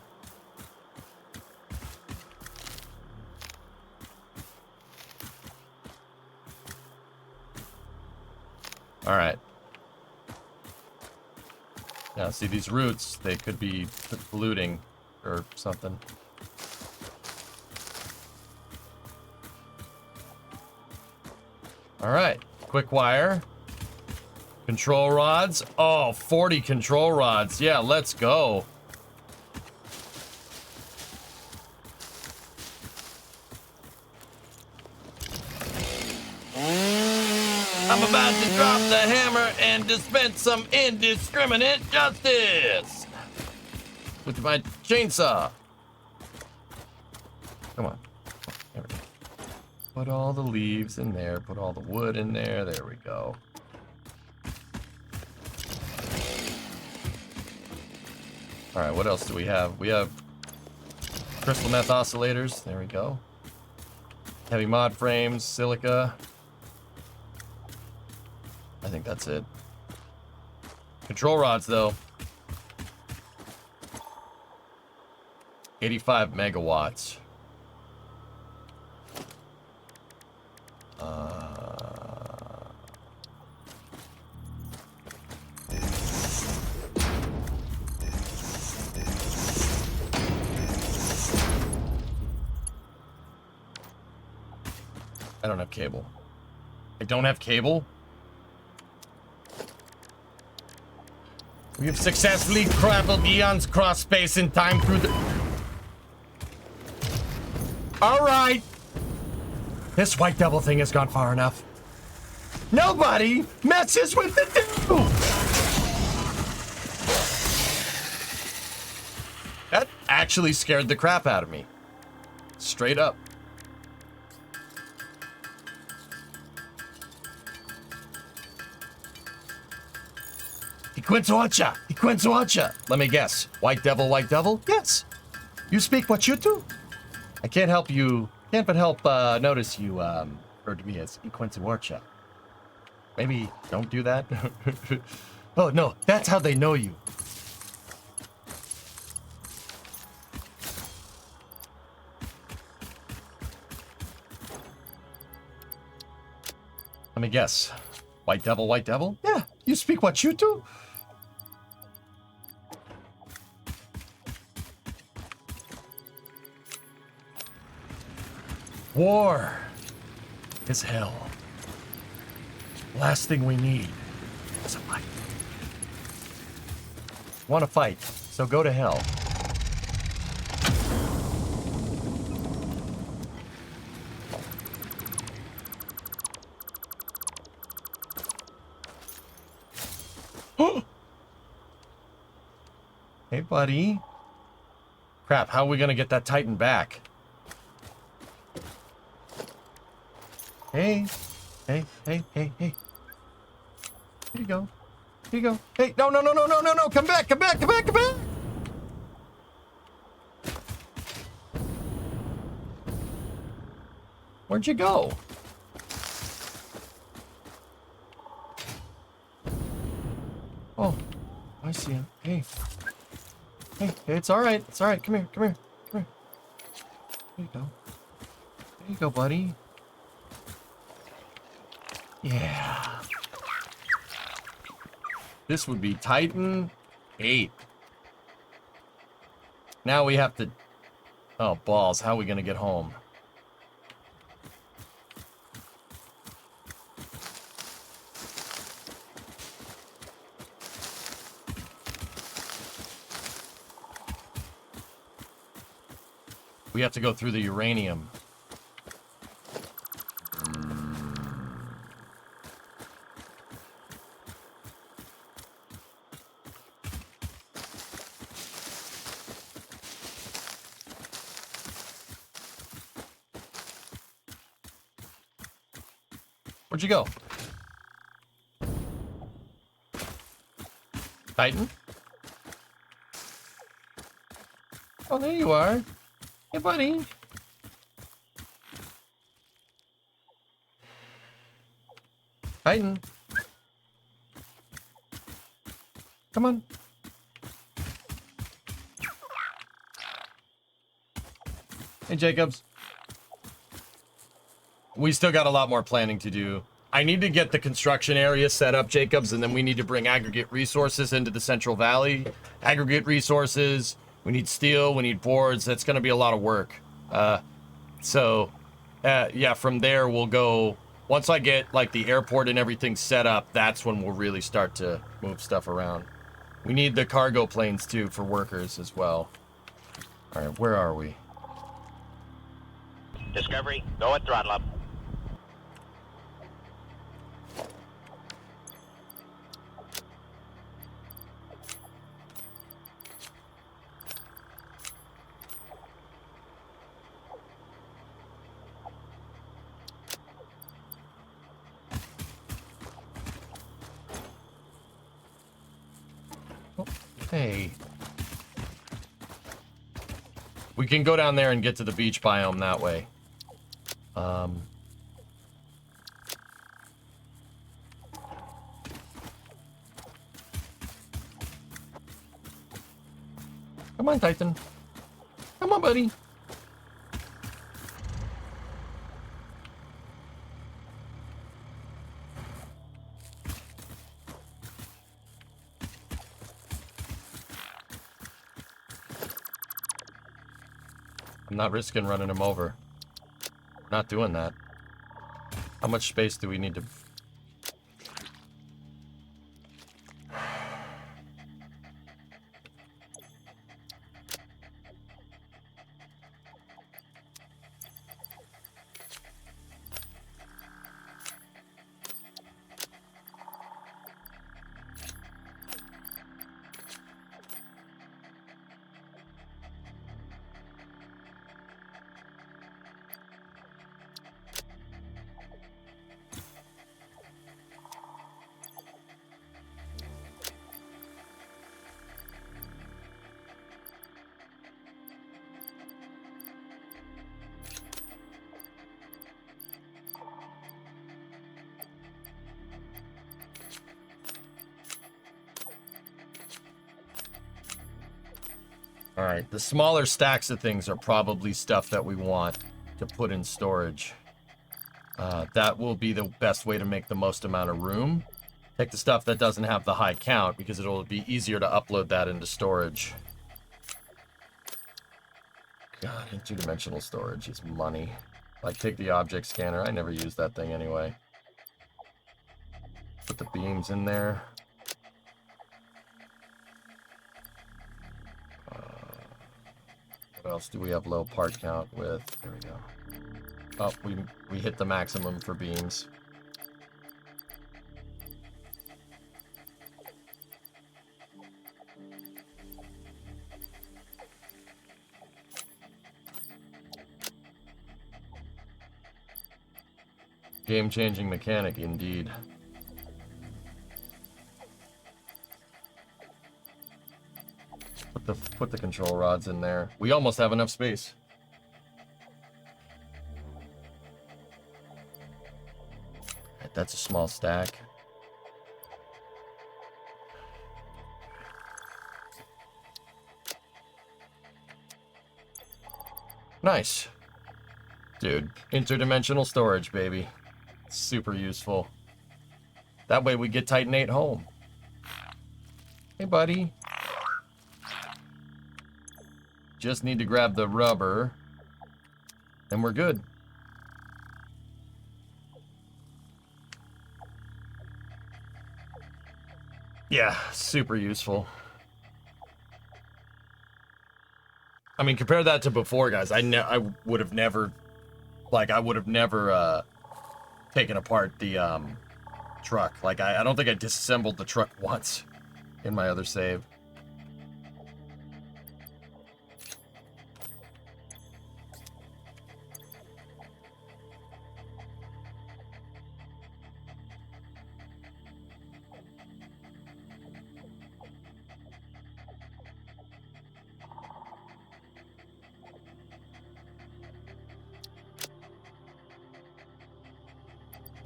All right. Now, see these roots, they could be polluting or something. All right, quick wire. Control rods. Oh, 40 control rods. Yeah, let's go. I'm about to drop the hammer and dispense some indiscriminate justice with my chainsaw. Come on. There we go. Put all the leaves in there. Put all the wood in there. There we go. All right, what else do we have? We have crystal meth oscillators. There we go. Heavy mod frames, silica. I think that's it. Control rods, though. 85 megawatts. I don't have cable. I don't have cable? We have successfully traveled eons cross space and time through the... Alright! This white devil thing has gone far enough. Nobody messes with the dude! That actually scared the crap out of me. Straight up. Iquenzuacha! Iquenzuacha! Let me guess. White devil, white devil? Yes. You speak what you do? I can't help you. Can't but help notice you referred to me as Iquenzuacha. Maybe don't do that. Oh no, that's how they know you. Let me guess. White devil, white devil? Yeah, you speak what you do? War is hell. Last thing we need is a fight. Want to fight, so go to hell. Hey, buddy. Crap, how are we gonna get that Titan back? Hey. Hey, hey, hey, hey. Here you go. Here you go. Hey, no, no, no, no, no, no, no. Come back, come back, come back, come back. Where'd you go? Oh, I see him. Hey. Hey, it's all right. It's all right. Come here, come here, come here. There you go. There you go, buddy. Yeah. This would be Titan 8. Now we have to... Oh, balls. How are we going to get home? We have to go through the uranium. Where'd you go? Titan? Oh, there you are. Hey, buddy. Titan. Come on. Hey, Jacobs. We still got a lot more planning to do. I need to get the construction area set up, Jacobs, and then we need to bring aggregate resources into the Central Valley. Aggregate resources. We need steel. We need boards. That's going to be a lot of work. Yeah, from there we'll go. Once I get like the airport and everything set up, that's when we'll really start to move stuff around. We need the cargo planes too for workers as well. All right, where are we? Discovery, go at throttle up. Hey. We can go down there and get to the beach biome that way. Come on, Titan. Come on, buddy. I'm not risking running him over. Not doing that. How much space do we need to... All right, the smaller stacks of things are probably stuff that we want to put in storage. That will be the best way to make the most amount of room. Take the stuff that doesn't have the high count because it'll be easier to upload that into storage. God, interdimensional storage is money. Like, take the object scanner. I never use that thing anyway. Put the beams in there. What else do we have low part count with? There we go. Oh, we hit the maximum for beams. Game-changing mechanic, indeed. Put the control rods in there. We almost have enough space. That's a small stack. Nice. Dude, interdimensional storage, baby. Super useful. That way we get Titanate home. Hey, buddy. Just need to grab the rubber. And we're good. Yeah, super useful. I mean, compare that to before, guys. I would have never, like, taken apart the truck. Like, I don't think I disassembled the truck once in my other save.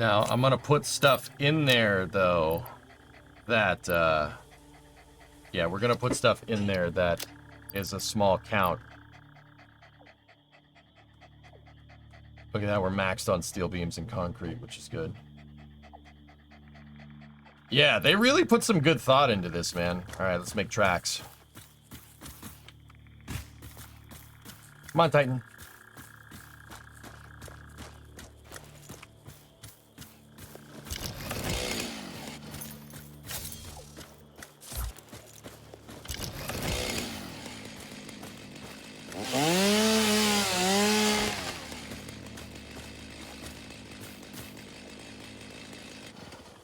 Now, I'm gonna put stuff in there, though, that, yeah, we're gonna put stuff in there that is a small count. Look at that, we're maxed on steel beams and concrete, which is good. Yeah, they really put some good thought into this, man. Alright, let's make tracks. Come on, Titan.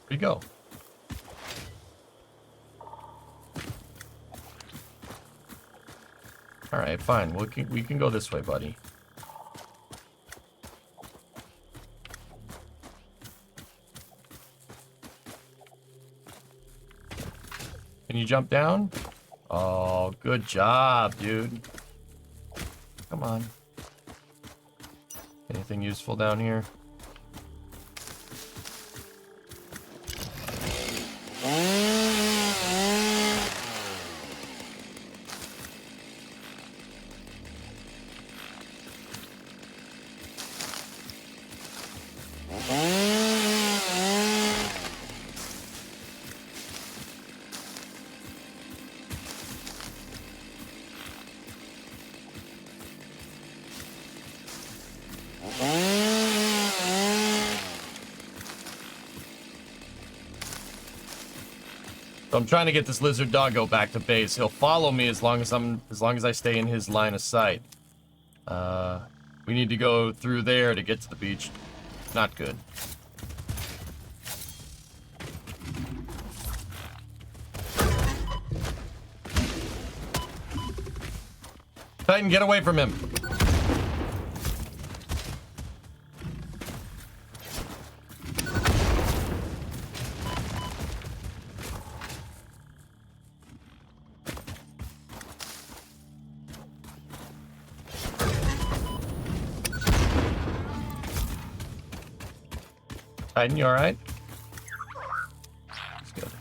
Where'd he go? Alright, fine. We can go this way, buddy. Can you jump down? Oh, good job, dude. Come on. Anything useful down here? So I'm trying to get this lizard doggo back to base. He'll follow me as long as I stay in his line of sight. We need to go through there to get to the beach. Not good. Titan, get away from him. Titan, you alright? That's good.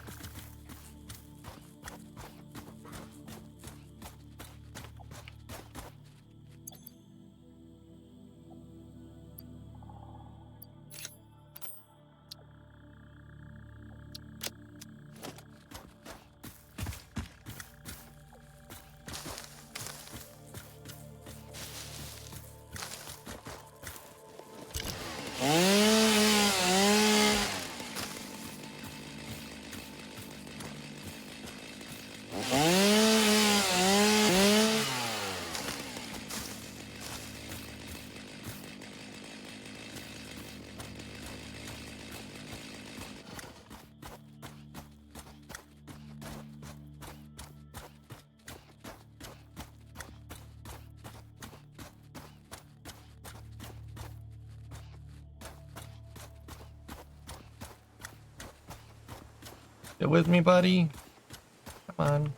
Get with me, buddy. Come on.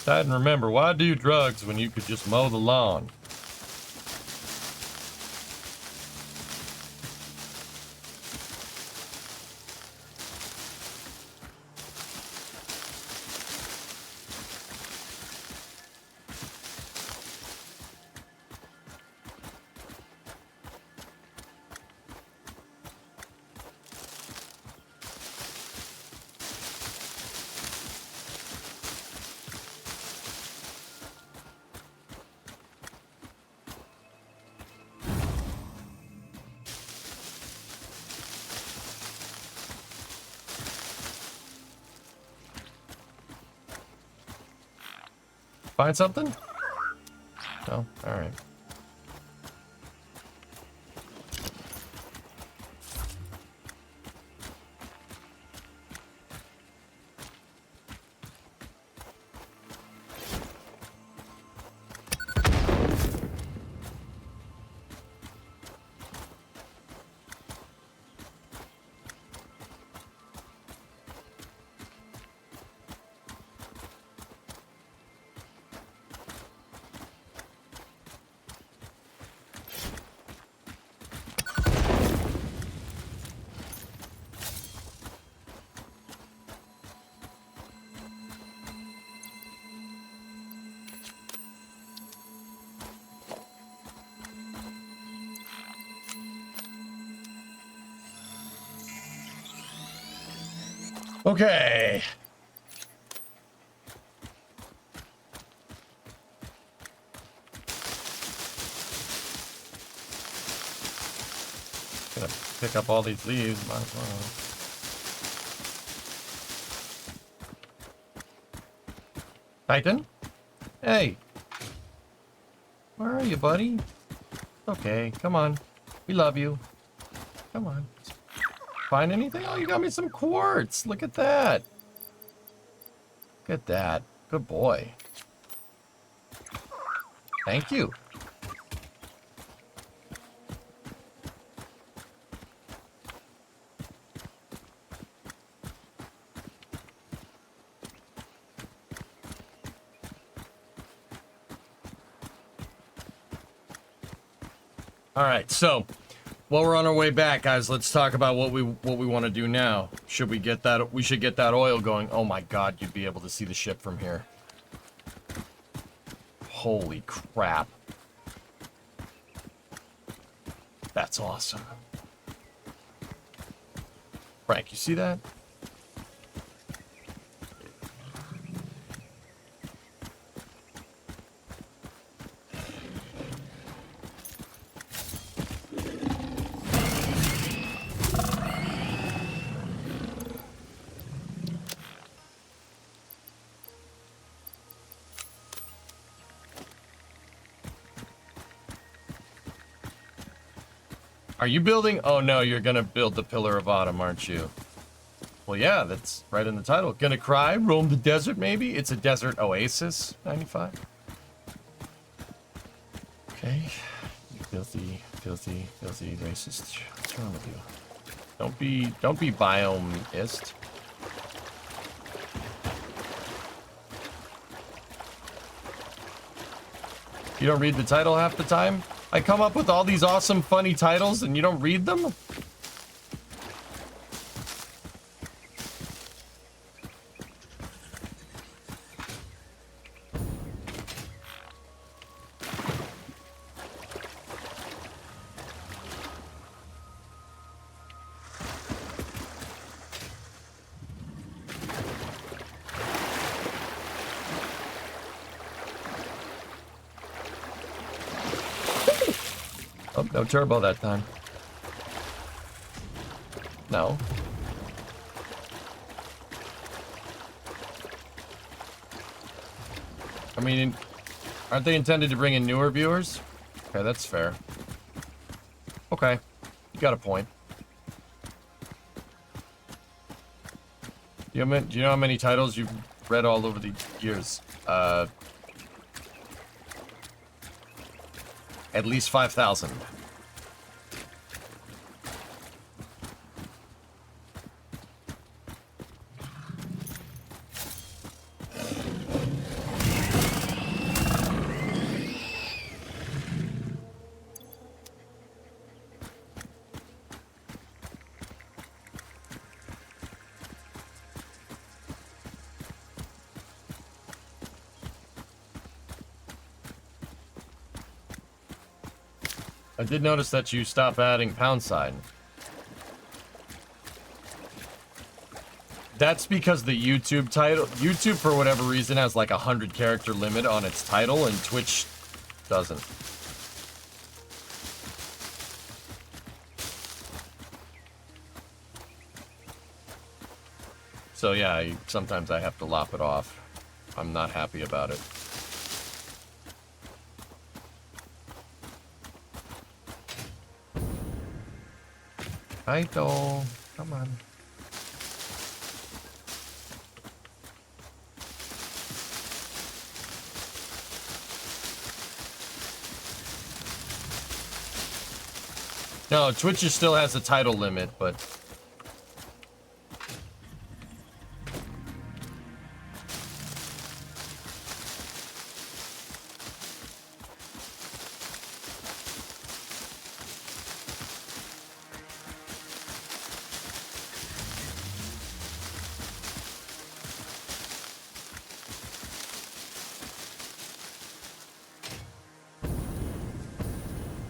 Dad, and remember, why do drugs when you could just mow the lawn? Find something? No? Alright. Okay. Gonna pick up all these leaves, might as well. Titan? Hey. Where are you, buddy? Okay, come on. We love you. Come on. Find anything? Oh, you got me some quartz. Look at that. Look at that. Good boy. Thank you. All right, so while we're on our way back, guys, let's talk about what we want to do now. Should we get that? We should get that oil going. Oh my God, you'd be able to see the ship from here. Holy crap! That's awesome. Frank, you see that? Are you building? Oh no, you're gonna build the Pillar of Autumn, aren't you? Well, yeah, that's right in the title. Gonna cry, roam the desert, maybe? It's a desert oasis, 95. Okay. You filthy, filthy, filthy racist. What's wrong with you? Don't be biomeist. You don't read the title half the time? I come up with all these awesome, funny titles and you don't read them? Oh, no turbo that time. No. I mean, aren't they intended to bring in newer viewers? Okay, that's fair. Okay, you got a point. Do you know how many titles you've read all over the years? At least 5,000. I did notice that you stopped adding pound sign. That's because the YouTube title, YouTube for whatever reason has like 100 character limit on its title and Twitch doesn't. So yeah, sometimes I have to lop it off. I'm not happy about it. Title, come on. No, Twitch still has a title limit, but...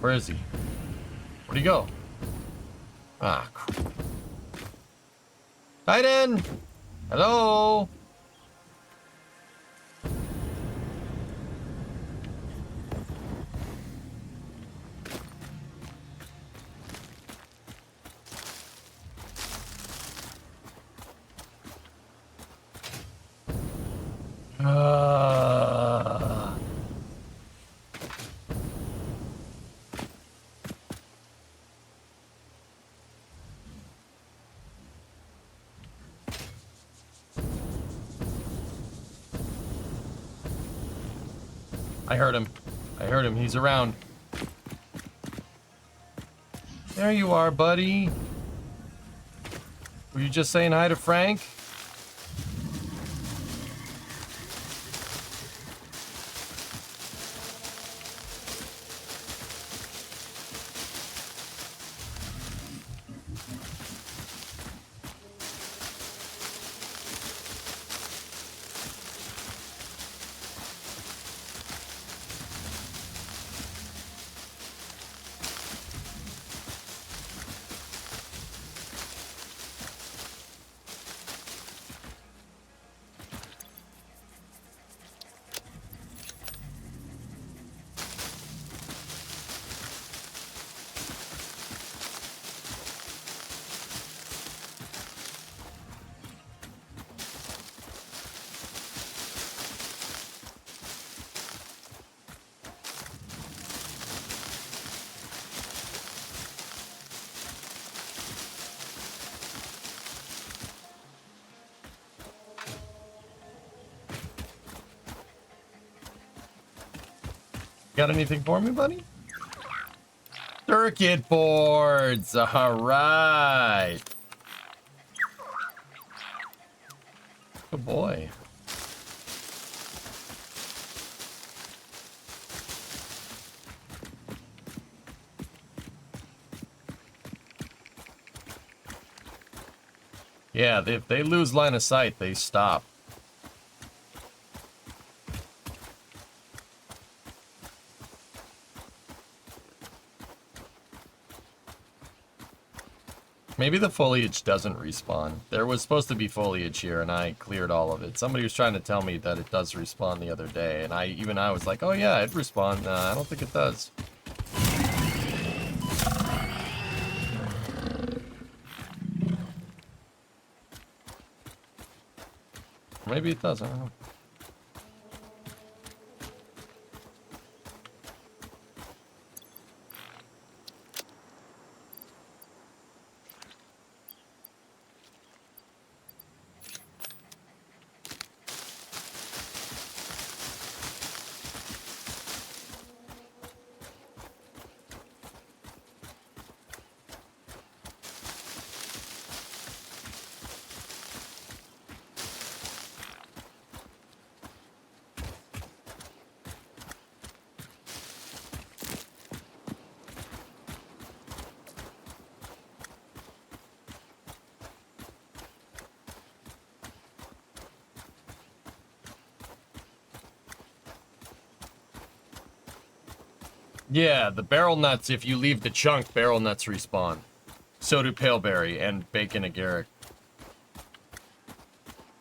Where is he? Where'd he go? Ah, crap. Titan! Hello? I heard him. I heard him. He's around. There you are, buddy. Were you just saying hi to Frank? Got anything for me, buddy? Circuit boards! Alright! Good boy. Yeah, if they lose line of sight, they stop. Maybe the foliage doesn't respawn. There was supposed to be foliage here, and I cleared all of it. Somebody was trying to tell me that it does respawn the other day, and I was like, oh yeah, it respawned. Nah, I don't think it does. Maybe it does, I don't know. Yeah, the barrel nuts, if you leave the chunk, barrel nuts respawn. So do paleberry and bacon agaric.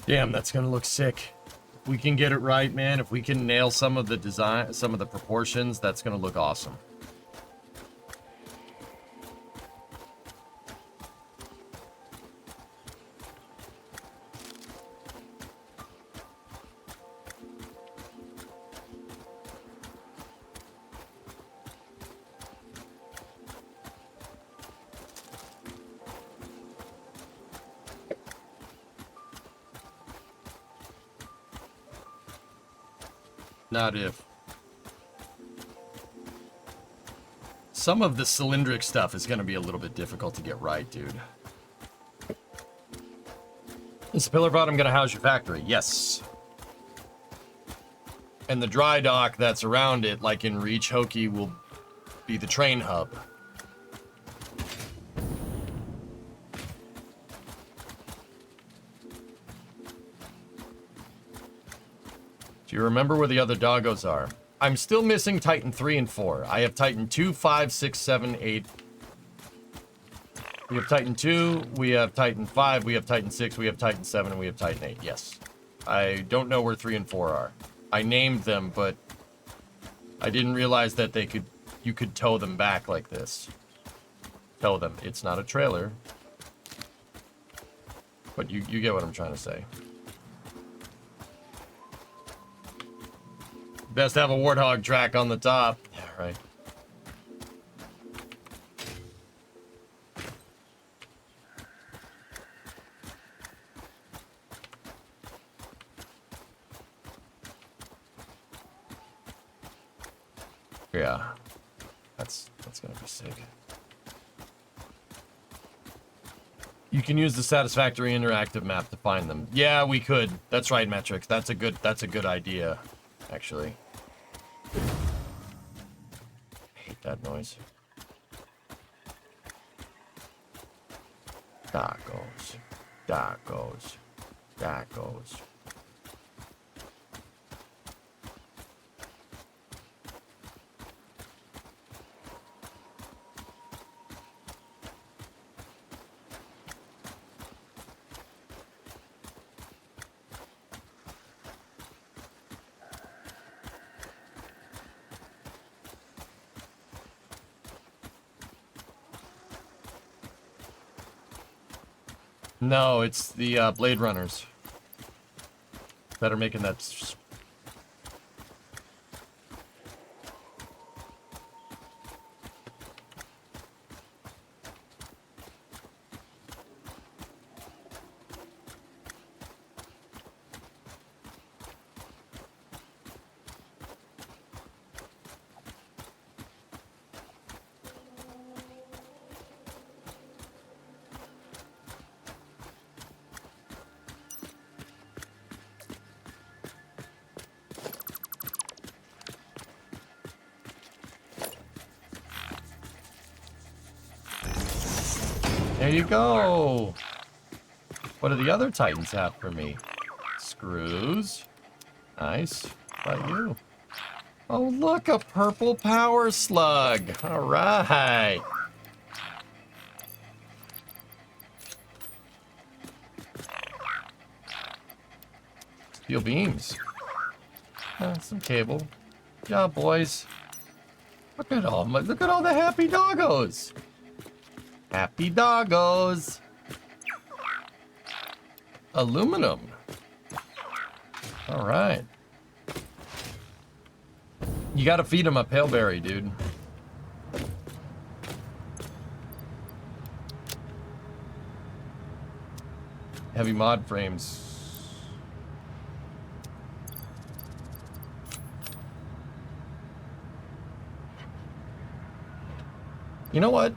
Damn, that's gonna look sick. If we can get it right, man, if we can nail some of the design, some of the proportions, that's gonna look awesome. Not if. Some of the cylindric stuff is going to be a little bit difficult to get right, dude. Is Pillar Bottom going to house your factory? Yes. And the dry dock that's around it, like in Reach, Hoki, will be the train hub. Do you remember where the other doggos are? I'm still missing Titan 3 and 4. I have Titan 2, 5, 6, 7, 8. We have Titan 2, we have Titan 5, we have Titan 6, we have Titan 7, and we have Titan 8. Yes. I don't know where 3 and 4 are. I named them, but I didn't realize that you could tow them back like this. Tow them. It's not a trailer. But you get what I'm trying to say. Best to have a warthog track on the top. Yeah, right. Yeah. That's gonna be sick. You can use the Satisfactory interactive map to find them. Yeah, we could. That's right, Metrics. That's a good idea, actually. Hate that noise. Tacos. Tacos. Tacos. No, it's the Blade Runners that are making that. There you go. What do the other Titans have for me? Screws. Nice. How about you? Oh, look, a purple power slug. All right. Steel beams. Some cable. Good job, boys. Look at all the happy doggos. Happy doggos. Aluminum. All right. You gotta feed them a paleberry, dude. Heavy mod frames. You know what?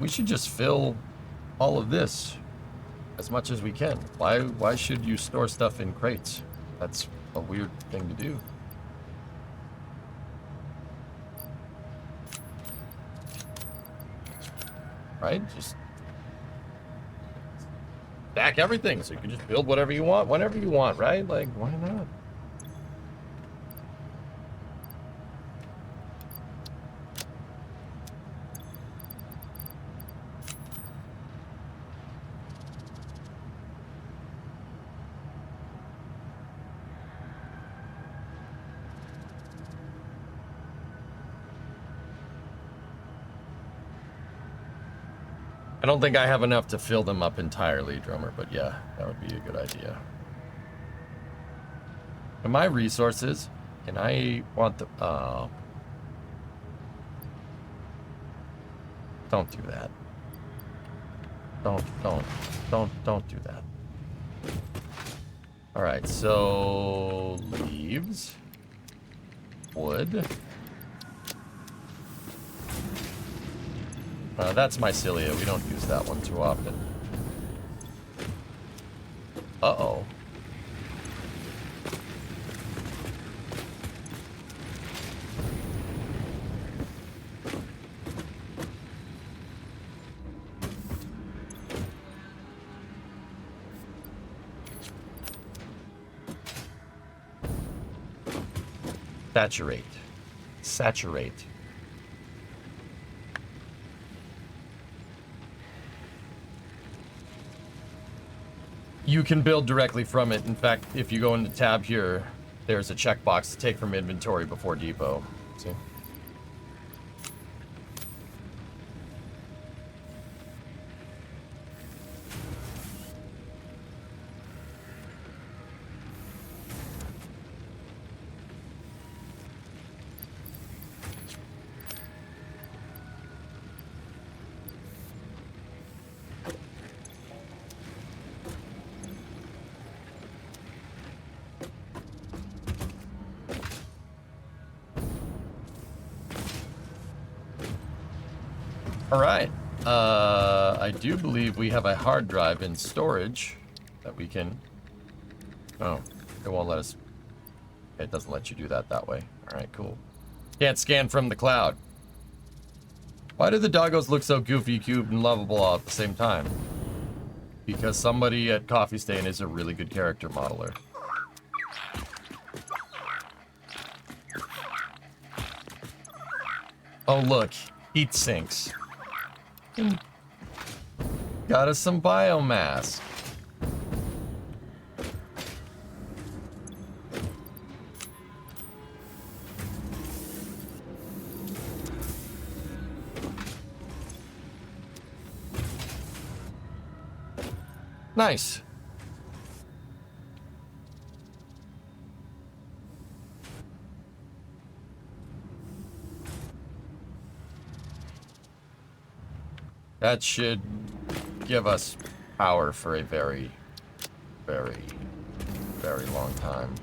We should just fill all of this as much as we can. Why should you store stuff in crates? That's a weird thing to do. Right? Just stack everything so you can just build whatever you want, whenever you want, right? Like, why not? I don't think I have enough to fill them up entirely, Drummer, but yeah, that would be a good idea. And my resources, and I want the... don't do that. Don't do that. Alright, so... leaves. Wood. That's mycelia. We don't use that one too often. Uh-oh. Saturate. Saturate. You can build directly from it. In fact, if you go into tab here, there's a checkbox to take from inventory before depot. See? All right. I do believe we have a hard drive in storage that we can... Oh, it won't let us... It doesn't let you do that way. All right, cool. Can't scan from the cloud. Why do the doggos look so goofy, cute, and lovable all at the same time? Because somebody at Coffee Stain is a really good character modeler. Oh, look. Heat sinks. Got us some biomass. Nice. That should give us power for a very, very, very long time.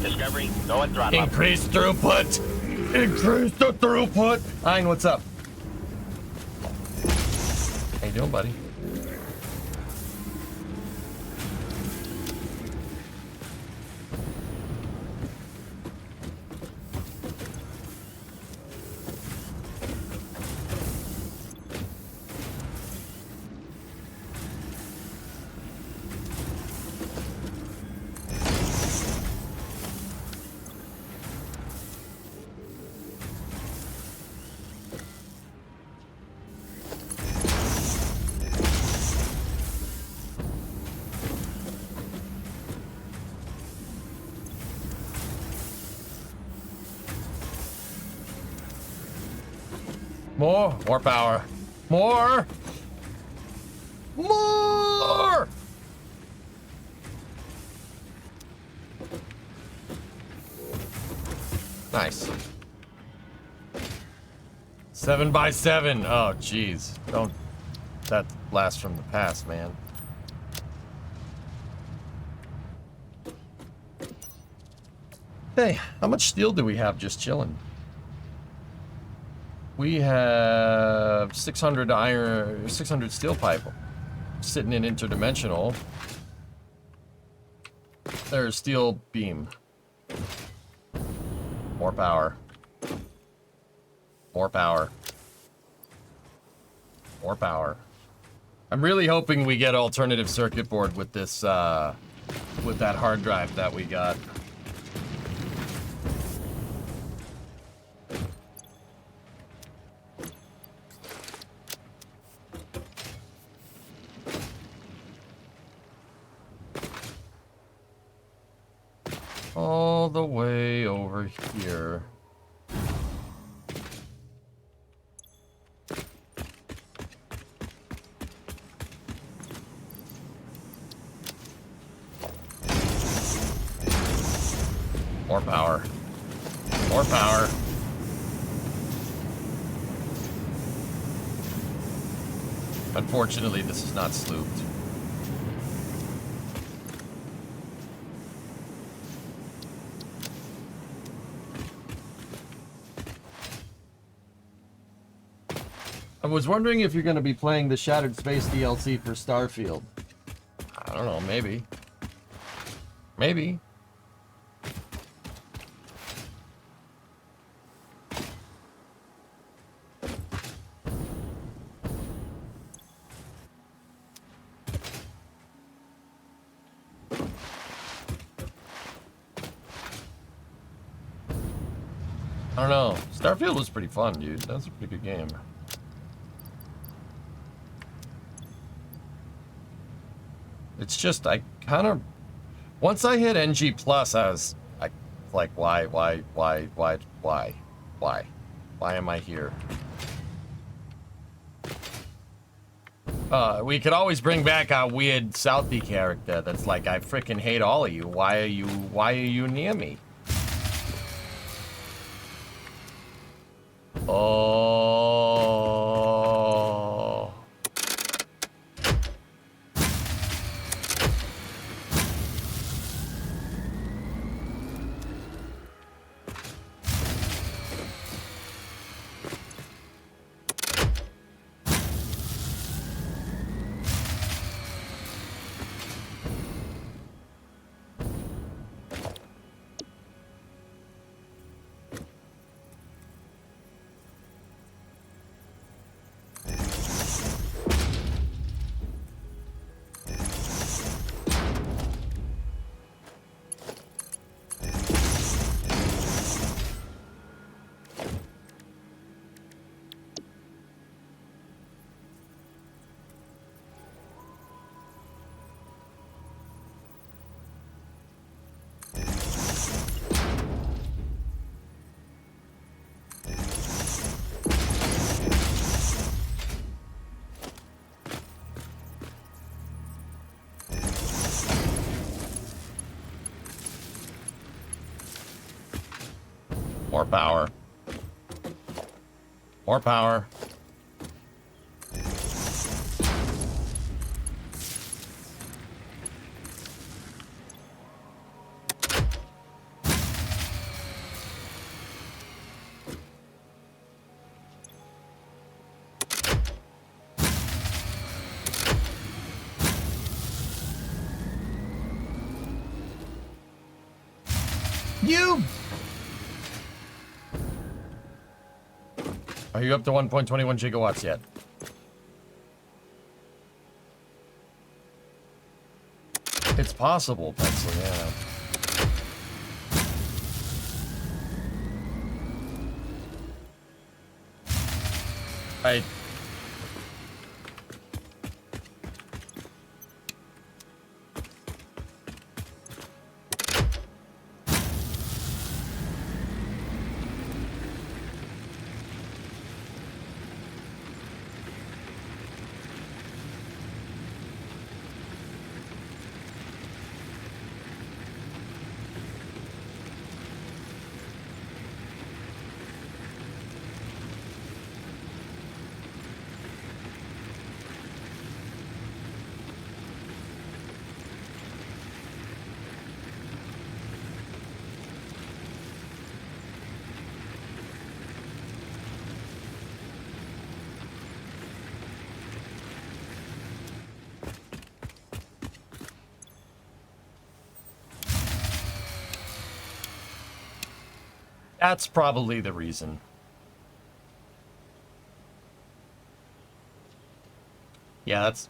Discovery, go and throttle up. Increase throughput! Increase the throughput! Ein, what's up? How you doing, buddy? More power. More! More! Nice. 7 by 7. Oh, jeez. Don't... That blast from the past, man. Hey, how much steel do we have just chilling? We have 600 iron, 600 steel pipe sitting in interdimensional. There's steel beam. More power. More power. More power. I'm really hoping we get alternative circuit board with this, with that hard drive that we got. All the way over here. More power. More power. Unfortunately, this is not slooped. I was wondering if you're going to be playing the Shattered Space DLC for Starfield. I don't know, maybe. Maybe. I don't know. Starfield was pretty fun, dude. That was a pretty good game. It's just, I kind of... Once I hit NG+, I was like, why am I here? We could always bring back our weird Southie character that's like, I freaking hate all of you. Why are you near me? Oh. More power. More power. You! Are you up to 1.21 gigawatts yet? It's possible, Pencil, yeah. I... That's probably the reason. Yeah, that's...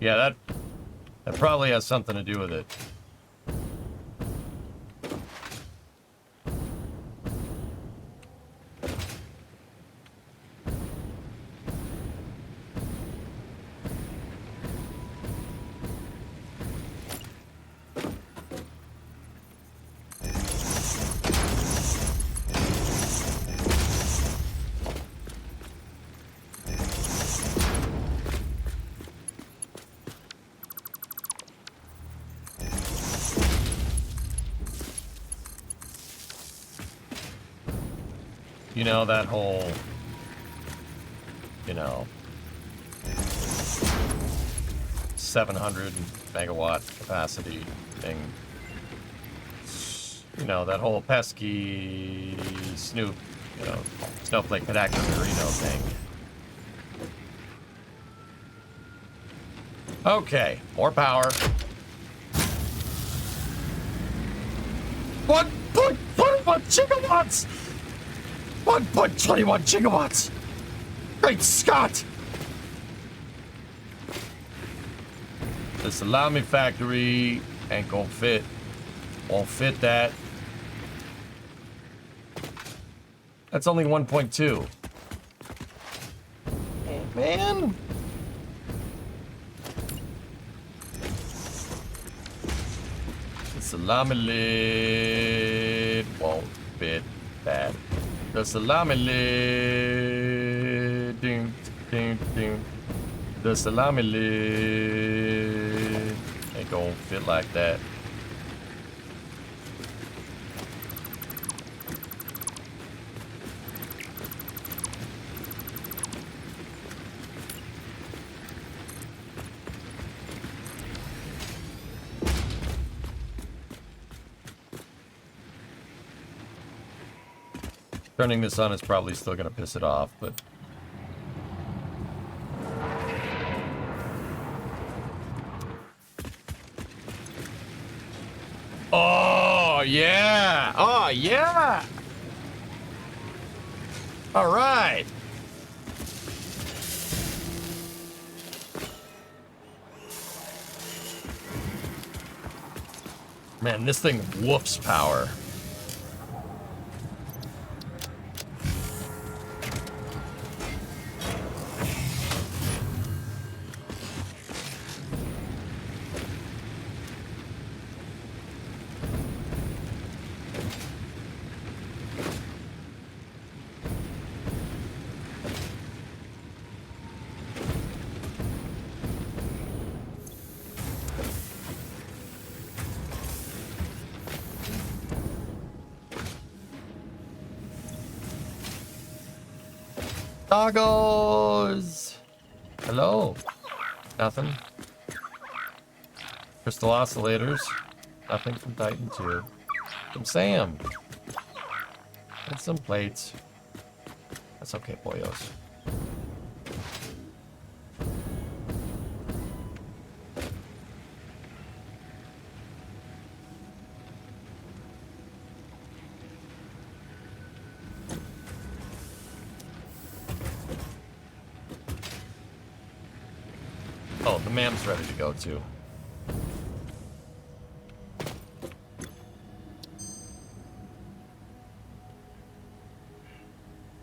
Yeah, that probably has something to do with it. You know, that whole, you know, 700 megawatt capacity thing. You know, that whole pesky Snoop, you know, Snowflake Connector Merino thing. Okay, more power. 1.21 gigawatts! 1.21 gigawatts! Great Scott! The salami factory ain't gonna fit. Won't fit that. That's only 1.2. Man! The salami lid won't fit that. The salami lid. Ding, ding, ding. The salami lid ain't gonna fit like that. Turning this on is probably still gonna piss it off, but... Oh, yeah! Oh, yeah! All right! Man, this thing whoops power. Doggos! Hello. Nothing. Crystal oscillators. Nothing from Titan 2. From Sam. And some plates. That's okay, boyos. Oh, the mam's ready to go too.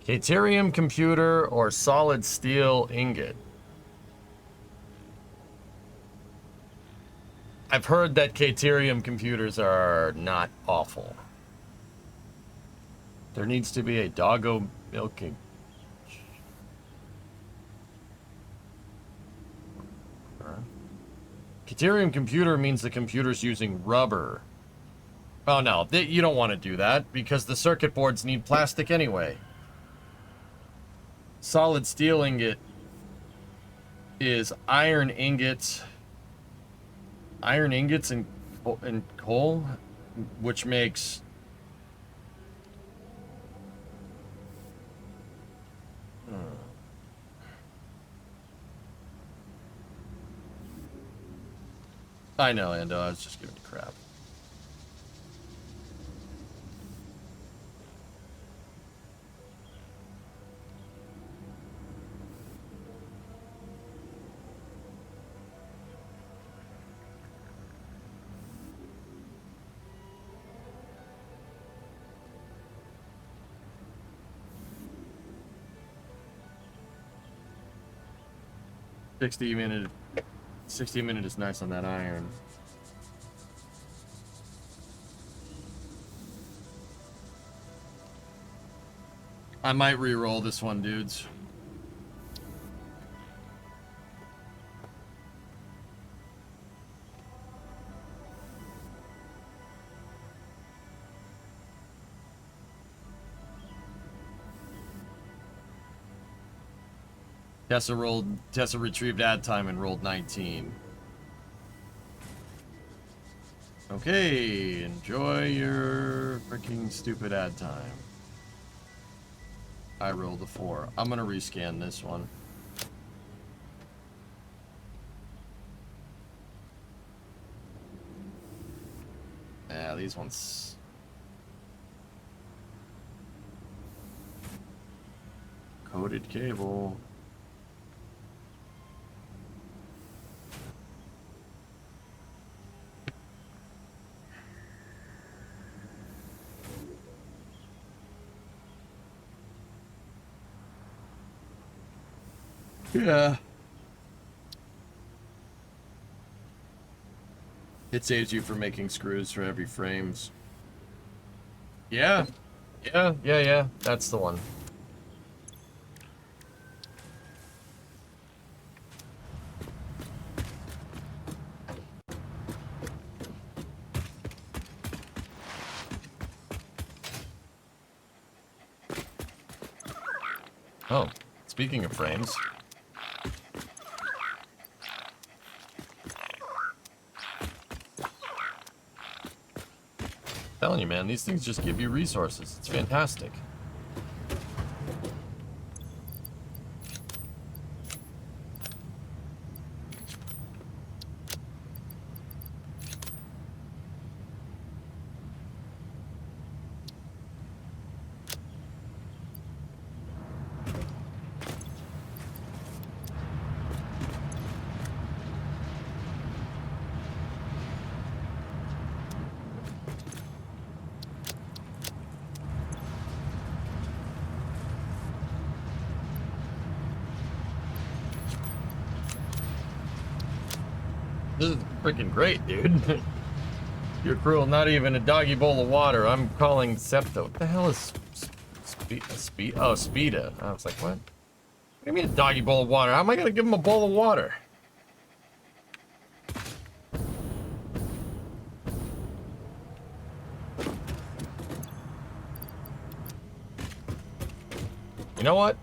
Caterium computer or solid steel ingot? I've heard that Caterium computers are not awful. There needs to be a doggo milking. Deuterium computer means the computer's using rubber. Oh no, you don't want to do that because the circuit boards need plastic anyway. Solid steel ingot is iron ingots and coal, which makes I know, Ando, I was just giving you crap. Sixty minute is nice on that iron. I might re-roll this one, dudes. Tessa retrieved ad time and rolled 19. Okay, enjoy your freaking stupid ad time. I rolled a 4. I'm gonna rescan this one. Yeah, these ones. Coded cable. Yeah. It saves you from making screws for every frames. Yeah. Yeah. That's the one. Oh, speaking of frames. Telling you, man, these things just give you resources. It's fantastic. This is freaking great, dude. You're cruel. Not even a doggy bowl of water. I'm calling Septo. What the hell is Oh, Speeda. I was like, what? What do you mean a doggy bowl of water? How am I gonna give him a bowl of water? You know what?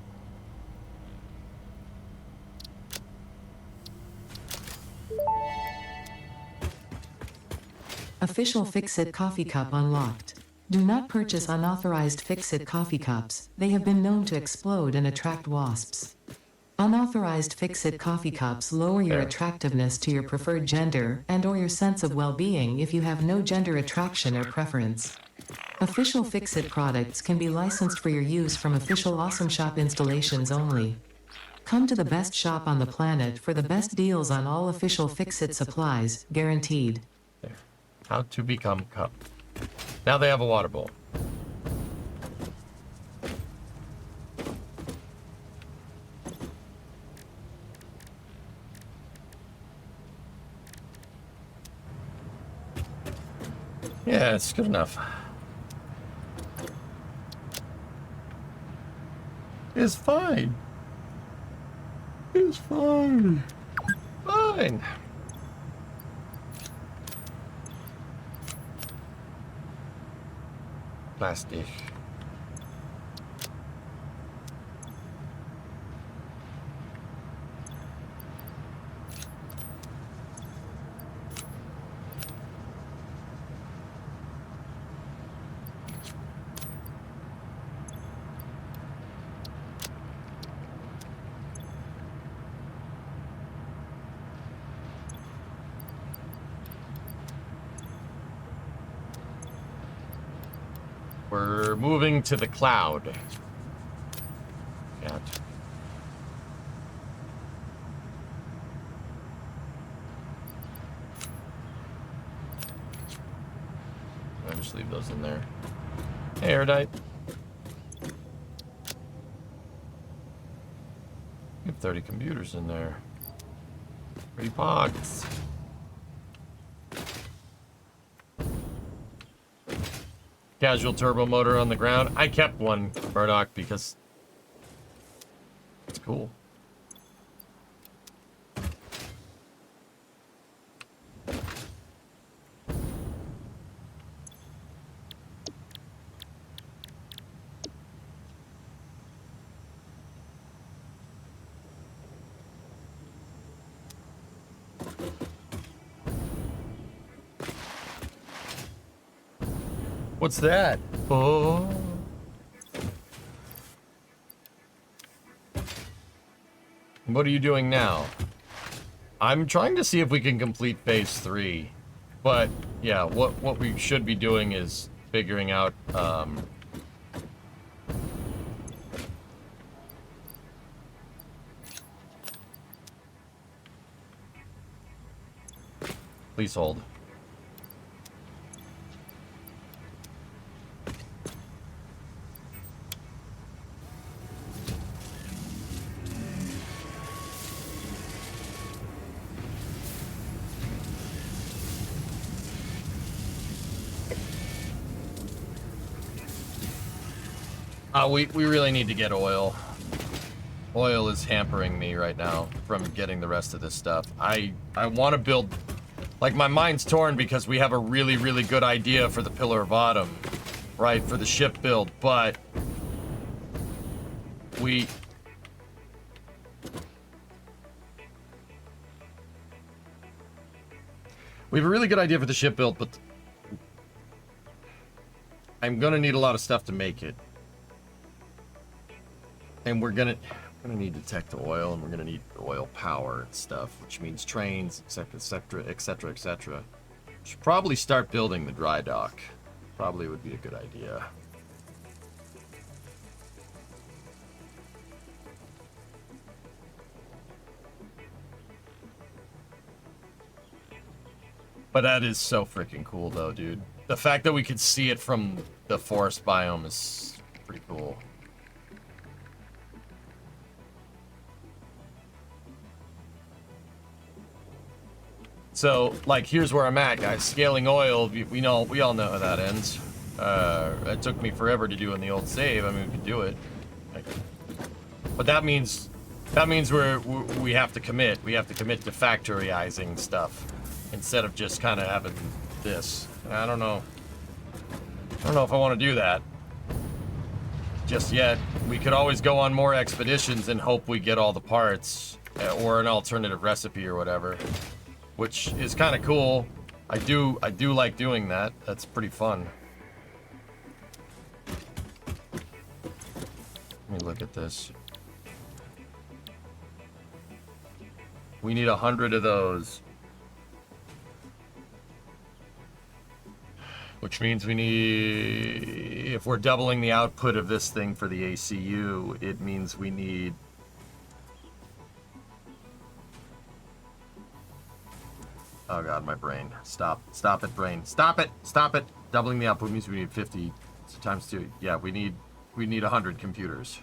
Official Fix-It coffee cup unlocked. Do not purchase unauthorized Fix-It coffee cups. They have been known to explode and attract wasps. Unauthorized Fix-It coffee cups lower your attractiveness to your preferred gender and/or your sense of well-being if you have no gender attraction or preference. Official Fix-It products can be licensed for your use from official Awesome Shop installations only. Come to the best shop on the planet for the best deals on all official Fix-It supplies, guaranteed. How to become cup. Now they have a water bowl. Yeah, it's good enough. It's fine. It's fine. Fine. Plastic. We're moving to the cloud. Cat. I'll just leave those in there. Hey, Erudite. You have 30 computers in there. Pretty pogs. Casual turbo motor on the ground. I kept one, Burdock, because it's cool. What's that? Oh. What are you doing now? I'm trying to see if we can complete phase 3. But yeah, what we should be doing is figuring out please hold. We really need to get oil. Oil is hampering me right now from getting the rest of this stuff. I want to build... Like, my mind's torn because we have a really, really good idea for the Pillar of Autumn, right, for the ship build, but... We have a really good idea for the ship build, but... I'm gonna need a lot of stuff to make it. And we're gonna need detect oil, and we're gonna need oil power and stuff, which means trains, etc., etc., etc., etc. Should probably start building the dry dock. Probably would be a good idea. But that is so freaking cool, though, dude. The fact that we could see it from the forest biome is pretty cool. So, like, here's where I'm at, guys. Scaling oil, we all know how that ends. It took me forever to do in the old save. I mean, we could do it. But that means we have to commit. We have to commit to factoryizing stuff instead of just kind of having this. I don't know. I don't know if I want to do that just yet. We could always go on more expeditions and hope we get all the parts or an alternative recipe or whatever. Which is kind of cool. I do like doing that. That's pretty fun. Let me look at this. We need 100 of those. Which means we need... If we're doubling the output of this thing for the ACU, it means we need... Oh god, my brain. Stop it, brain. Stop it! Doubling the output means we need 50 times 2. Yeah, we need 100 computers.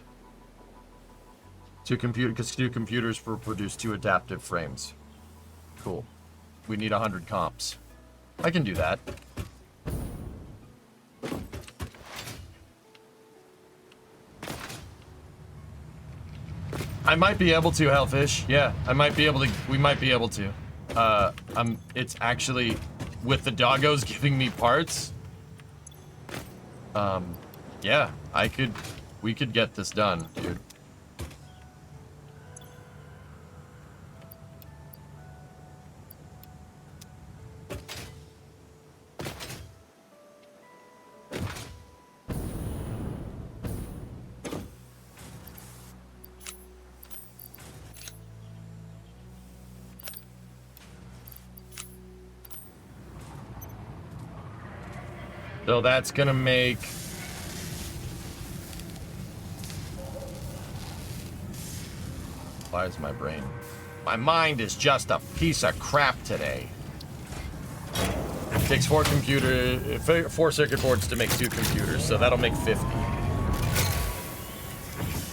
Because 2 computers will produce 2 adaptive frames. Cool. We need 100 comps. I can do that. I might be able to, Hellfish. Yeah, I might be able to. We might be able to. It's actually, with the doggos giving me parts, Yeah, we could get this done, dude. So that's gonna make... Why is my brain... My mind is just a piece of crap today. It takes 4 circuit boards to make 2 computers, so that'll make 50.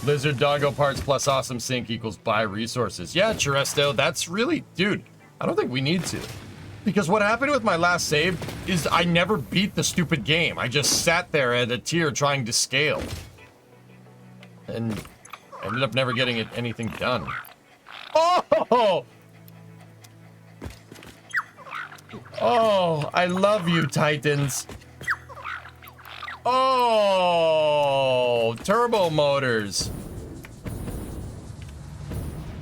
Lizard doggo parts plus awesome sync equals buy resources. Yeah, Cheresto, that's really... Dude, I don't think we need to. Because what happened with my last save is I never beat the stupid game. I just sat there at a tier trying to scale. And ended up never getting anything done. Oh! Oh, I love you, Titans. Oh, turbo motors.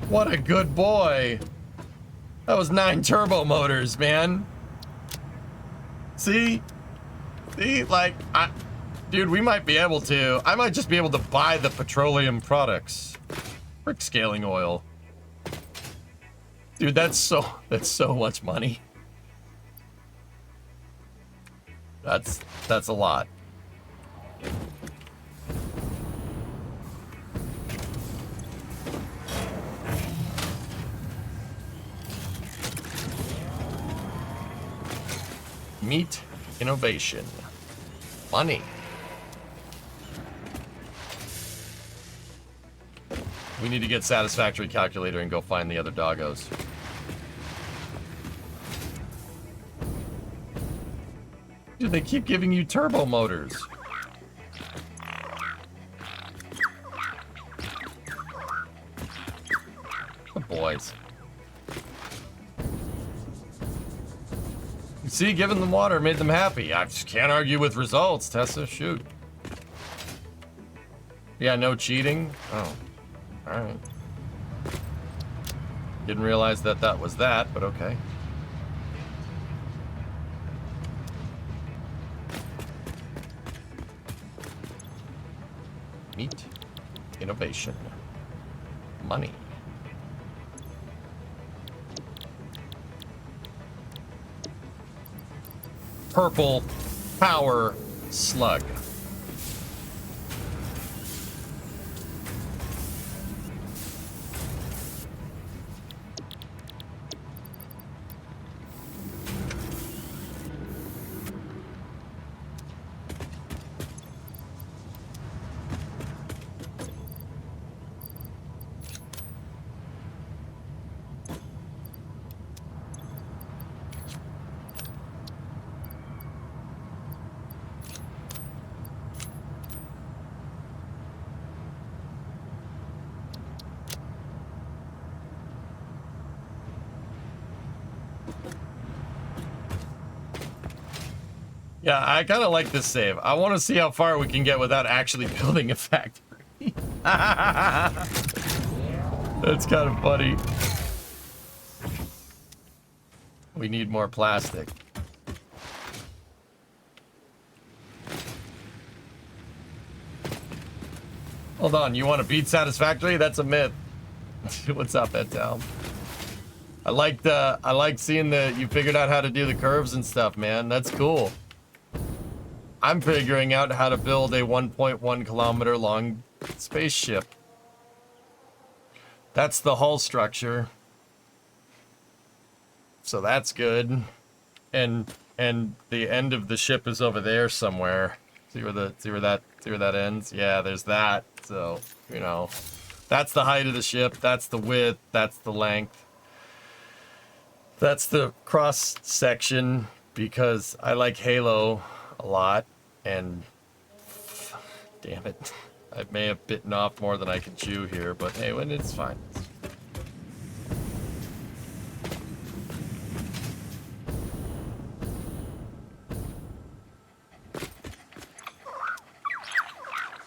What a good boy. That was 9 turbo motors, man. See? See, like, dude, we might be able to. I might just be able to buy the petroleum products. Frick scaling oil. Dude, that's so much money. That's a lot. Meat innovation. Money. We need to get Satisfactory calculator and go find the other doggos. Dude, they keep giving you turbo motors. Good boys. See, giving them water made them happy. I just can't argue with results, Tessa. Shoot. Yeah, no cheating. Oh, all right. Didn't realize that was that, but okay. Meat, innovation, money. Purple power slug. Yeah, I kind of like this save. I want to see how far we can get without actually building a factory. That's kind of funny. We need more plastic. Hold on, you want to beat Satisfactory? That's a myth. What's up, Edtown? I like seeing you figured out how to do the curves and stuff, man. That's cool. I'm figuring out how to build a 1.1 kilometer long spaceship. That's the hull structure. So that's good. And the end of the ship is over there somewhere. See where that ends? Yeah, there's that. So, you know, that's the height of the ship, that's the width, that's the length. That's the cross section because I like Halo a lot, and damn it, I may have bitten off more than I can chew here, but hey, it's fine.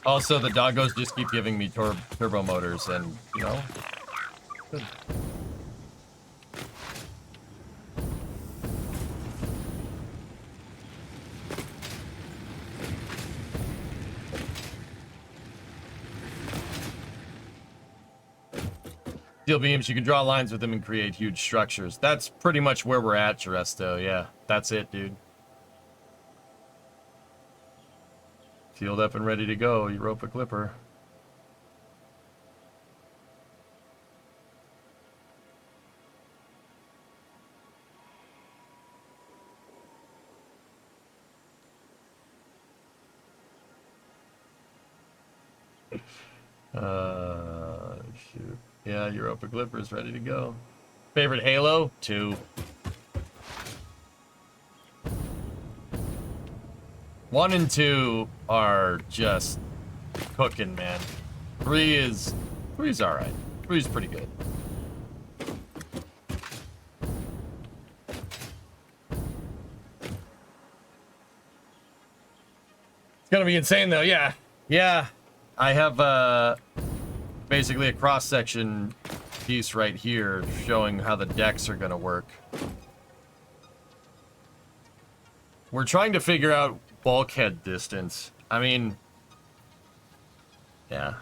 Also, the doggos just keep giving me turbo motors, and, you know, good. Steel beams, you can draw lines with them and create huge structures. That's pretty much where we're at, Jeresto. Yeah, that's it, dude. Fueled up and ready to go, Europa Clipper. Shoot. Yeah, Europa Clipper is ready to go. Favorite Halo? 2. 1 and 2 are just cooking, man. 3's alright. 3's pretty good. It's gonna be insane though, yeah. Yeah. I have basically a cross-section piece right here showing how the decks are gonna work. We're trying to figure out bulkhead distance. I mean, yeah,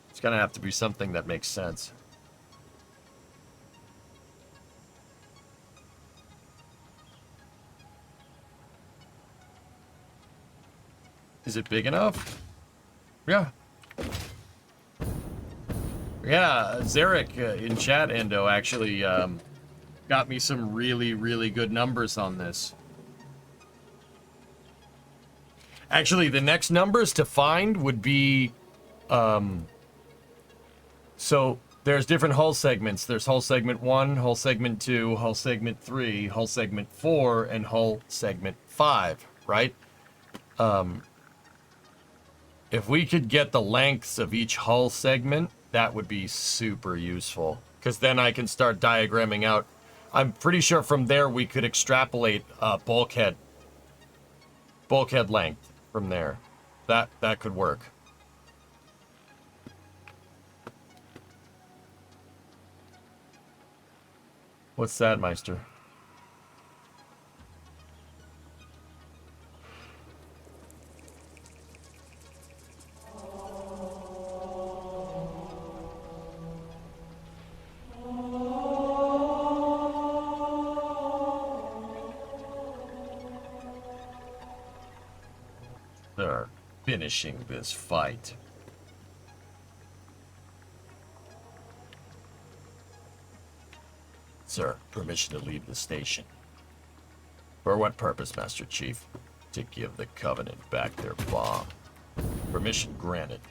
it's gonna have to be something that makes sense. Is it big enough? Yeah. Yeah, Zarek in chat, Endo, actually got me some really, really good numbers on this. Actually, the next numbers to find would be, so there's different hull segments. There's hull segment 1, hull segment 2, hull segment 3, hull segment 4, and hull segment 5, right? If we could get the lengths of each hull segment, that would be super useful. Because then I can start diagramming out. I'm pretty sure from there we could extrapolate bulkhead length from there. That could work. What's that, Meister? They're finishing this fight. Sir, permission to leave the station. For what purpose, Master Chief? To give the Covenant back their bomb. Permission granted.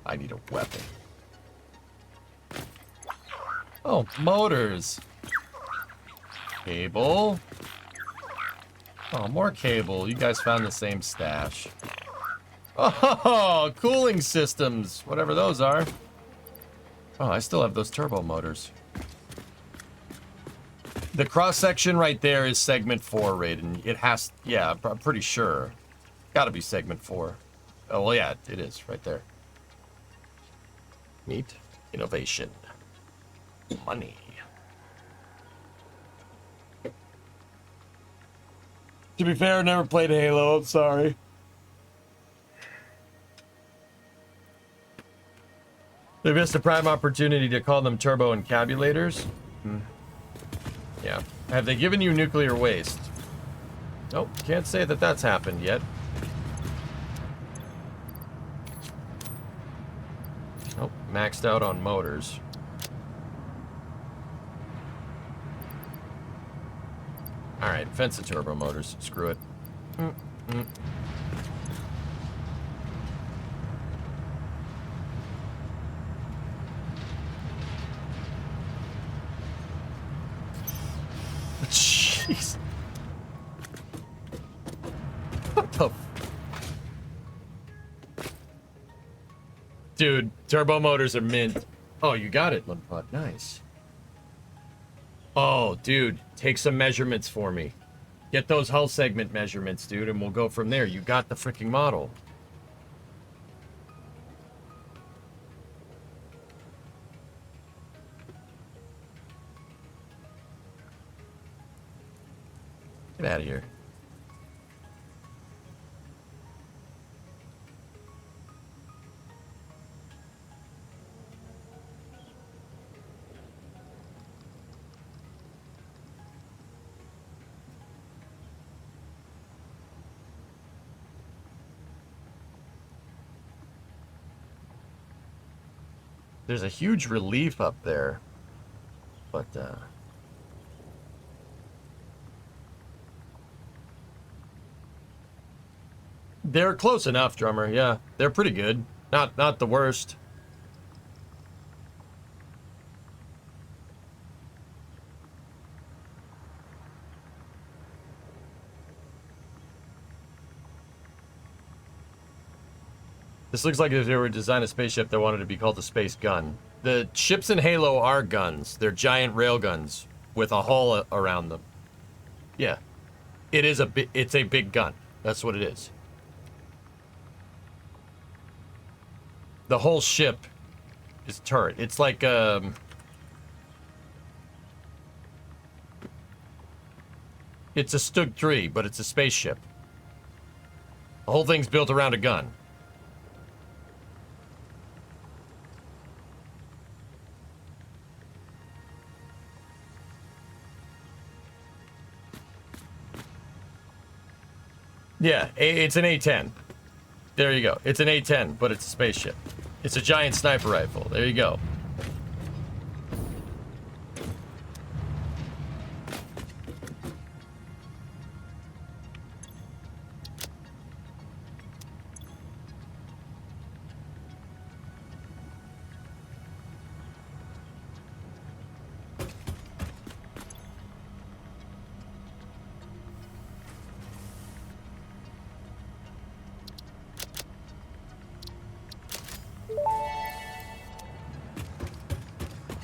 I need a weapon. Oh, motors. Cable. Oh, more cable. You guys found the same stash. Oh, cooling systems. Whatever those are. Oh, I still have those turbo motors. The cross-section right there is segment 4, Raiden. It has... Yeah, I'm pretty sure. Gotta be segment 4. Oh, well, yeah, it is. Right there. Neat. Innovation. Money. To be fair, I never played Halo. I'm sorry. They missed a prime opportunity to call them turbo encabulators. Yeah. Have they given you nuclear waste? Nope. Can't say that that's happened yet. Nope. Maxed out on motors. Alright, fence the turbo motors. Screw it. Jeez. What the... Dude, turbo motors are mint. Oh, you got it, Limpod. Nice. Oh, dude, take some measurements for me. Get those hull segment measurements, dude, and we'll go from there. You got the freaking model. There's a huge relief up there. But, they're close enough, Drummer. Yeah, they're pretty good. Not the worst. This looks like if they were to design a spaceship that wanted to be called a space gun. The ships in Halo are guns. They're giant railguns with a hull around them. Yeah. It's a big gun. That's what it is. The whole ship is turret. It's like it's a Stug 3, but it's a spaceship. The whole thing's built around a gun. Yeah, it's an A-10. There you go. It's an A-10, but it's a spaceship. It's a giant sniper rifle. There you go.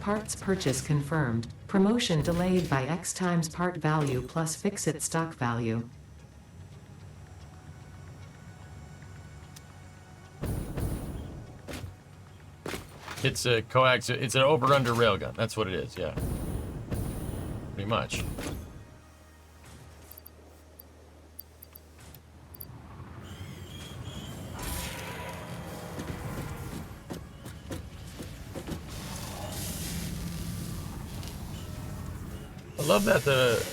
Parts purchase confirmed. Promotion delayed by X times part value plus fix-it stock value. It's a coax. It's an over-under railgun. That's what it is. Yeah. Pretty much. I love that the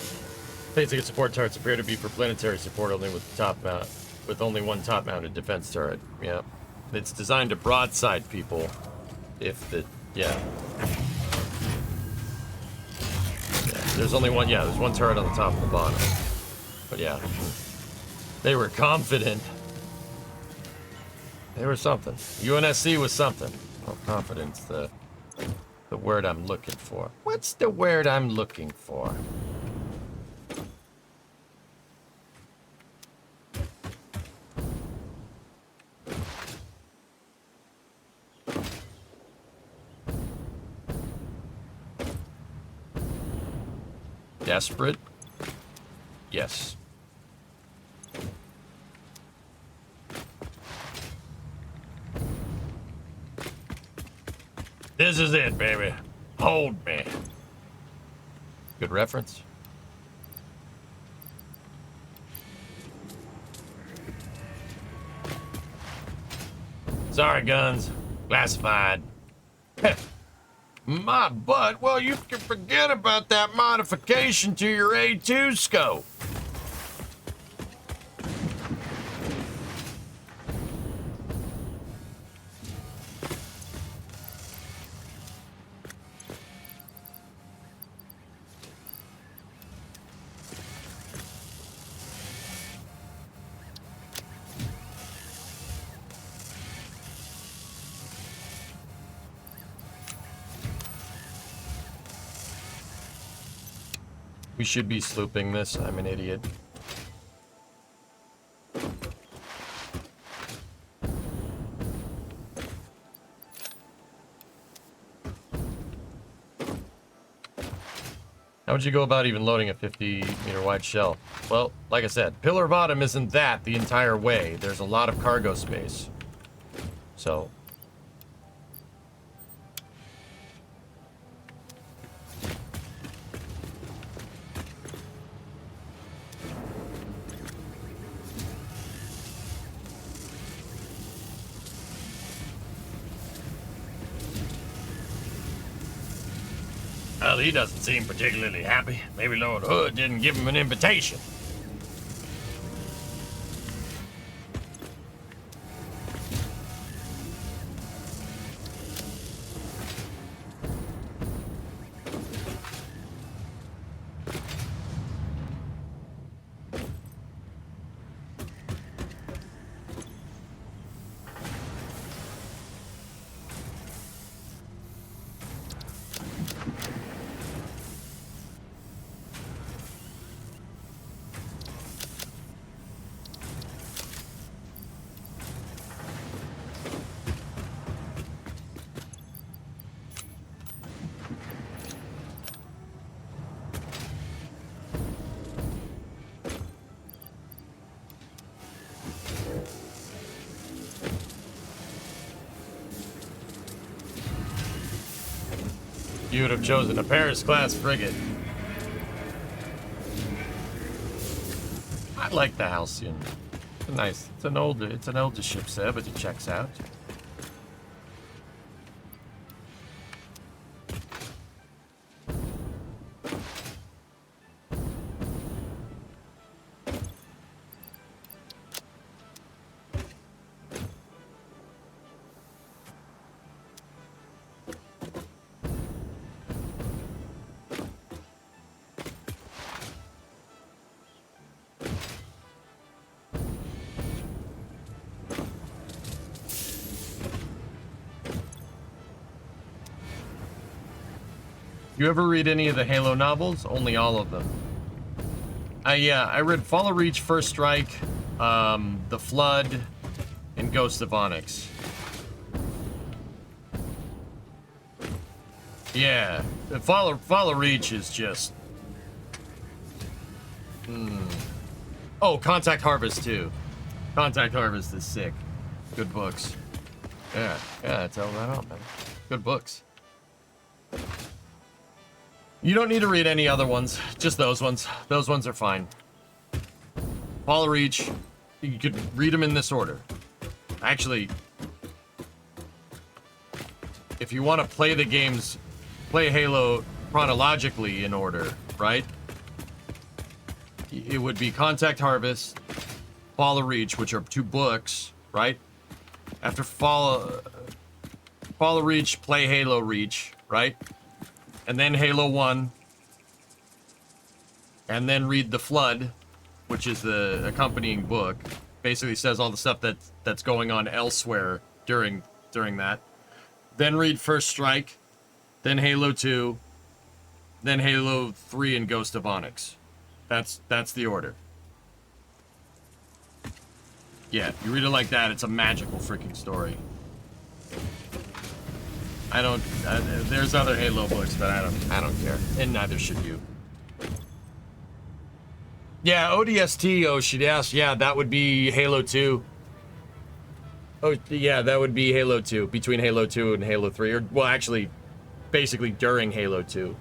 basic support turrets appear to be for planetary support only with only one top-mounted defense turret. Yeah. It's designed to broadside people. Yeah, there's only one. Yeah, there's one turret on the top and the bottom. But yeah, they were confident. They were something. UNSC was something. Oh, confidence, the word I'm looking for. What's the word I'm looking for? Desperate? Yes. This is it, baby. Hold me. Good reference. Sorry, guns. Classified. My butt, well, you can forget about that modification to your A2 scope. We should be slooping this. I'm an idiot. How would you go about even loading a 50-meter wide shell? Well, like I said, pillar bottom isn't that the entire way. There's a lot of cargo space. So... Well, he doesn't seem particularly happy. Maybe Lord Hood didn't give him an invitation. You would have chosen a Paris-class frigate. I like the Halcyon. It's nice. It's an older ship set, but it checks out. You ever read any of the Halo novels? Only all of them. Yeah, I read Fall of Reach, First Strike, The Flood, and Ghost of Onyx. Yeah, the Fall of Reach is just... Oh, Contact Harvest too. Contact Harvest is sick. Good books. Yeah, tell that out, man. Good books. You don't need to read any other ones, just those ones. Those ones are fine. Fall of Reach, you could read them in this order. Actually, if you want to play the games, play Halo chronologically in order, right? It would be Contact Harvest, Fall of Reach, which are 2 books, right? After Fall of Reach, play Halo Reach, right? And then Halo 1, and then read The Flood, which is the accompanying book. Basically says all the stuff that's going on elsewhere during that. Then read First Strike, then Halo 2, then Halo 3 and Ghost of Onyx. That's the order. Yeah, you read it like that, it's a magical freaking story. There's other Halo books, but I don't care, and neither should you. Yeah, ODST, Oshidash, yeah, that would be Halo 2. Oh, yeah, that would be Halo 2, between Halo 2 and Halo 3, or, well, actually, basically during Halo 2.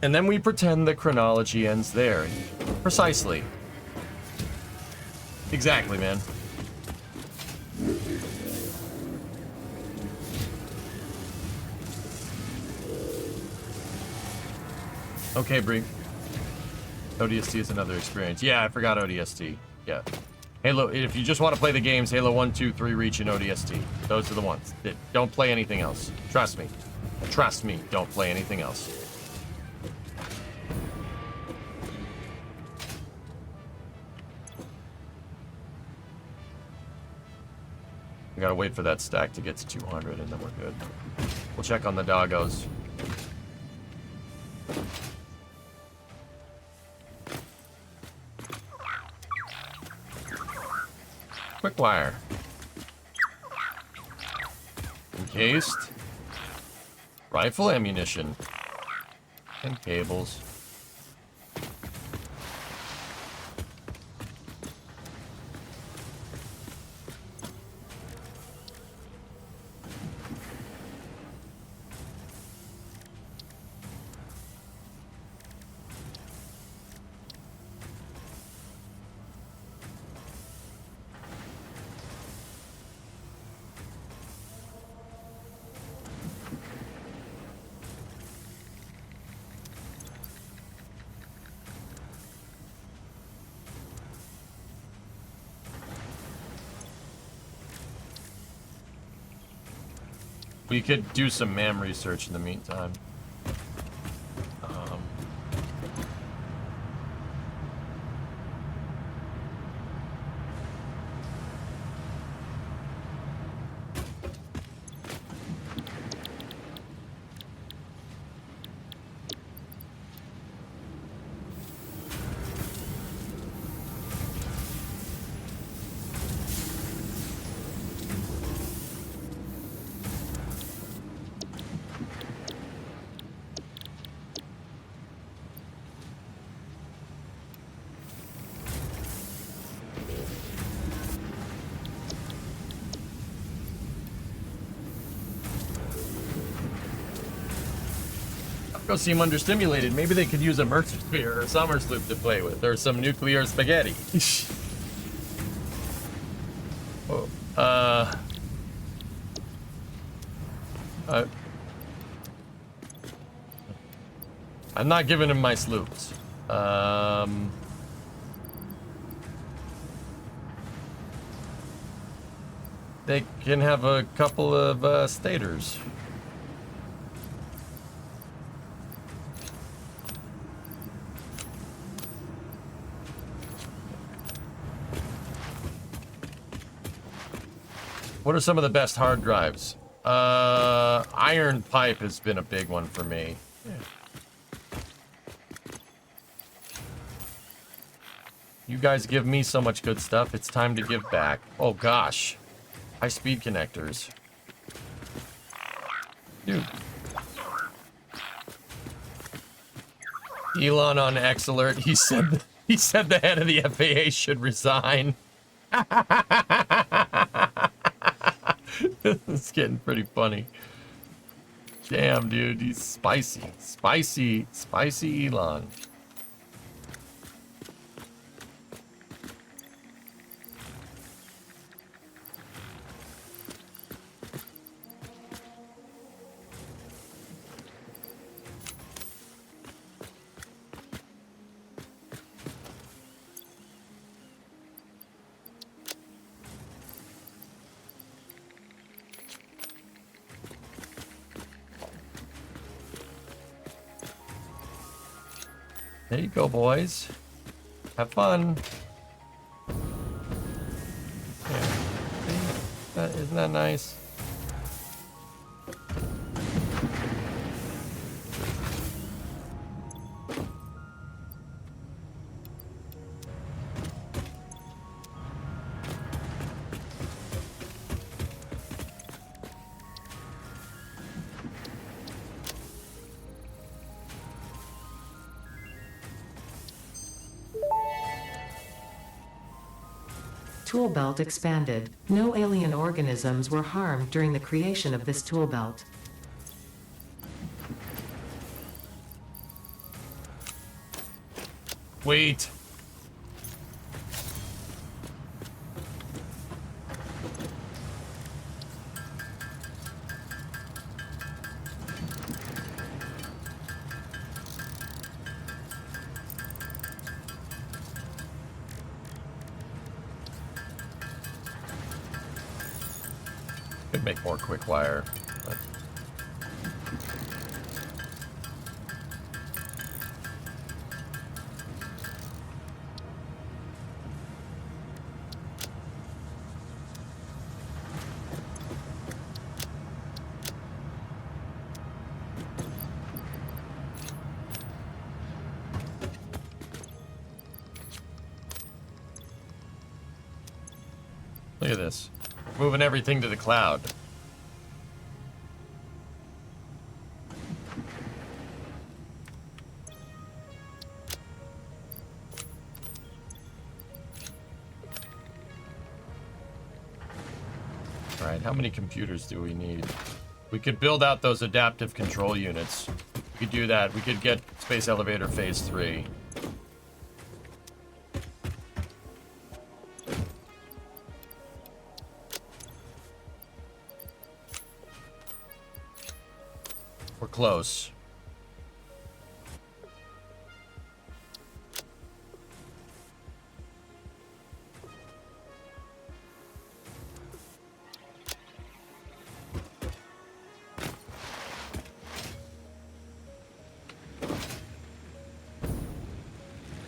And then we pretend the chronology ends there. Precisely. Exactly, man. Okay, Bree. ODST is another experience. Yeah, I forgot ODST. Yeah. Halo, if you just want to play the games, Halo 1, 2, 3, Reach, and ODST. Those are the ones. Don't play anything else. Trust me. Trust me, don't play anything else. We gotta wait for that stack to get to 200 and then we're good. We'll check on the doggos. Quick wire. Encased. Rifle ammunition. And cables. We could do some MAM research in the meantime. Go seem understimulated. Maybe they could use a Mercer Sphere or a Summer Sloop to play with, or some nuclear spaghetti. Oh, I'm not giving him my sloops. They can have a couple of stators. What are some of the best hard drives? Iron pipe has been a big one for me. Yeah. You guys give me so much good stuff, it's time to give back. Oh gosh. High-speed connectors. Dude. Elon on X Alert, he said the head of the FAA should resign. It's getting pretty funny. Damn, dude, he's spicy. Spicy Elon. There you go, boys. Have fun. Yeah. See? Isn't that nice? Tool belt expanded. No alien organisms were harmed during the creation of this tool belt. Wait. Could make more quick wire. But... Look at this. Moving everything to the cloud. Alright, how many computers do we need? We could build out those adaptive control units. We could do that. We could get Space Elevator Phase 3. We're close.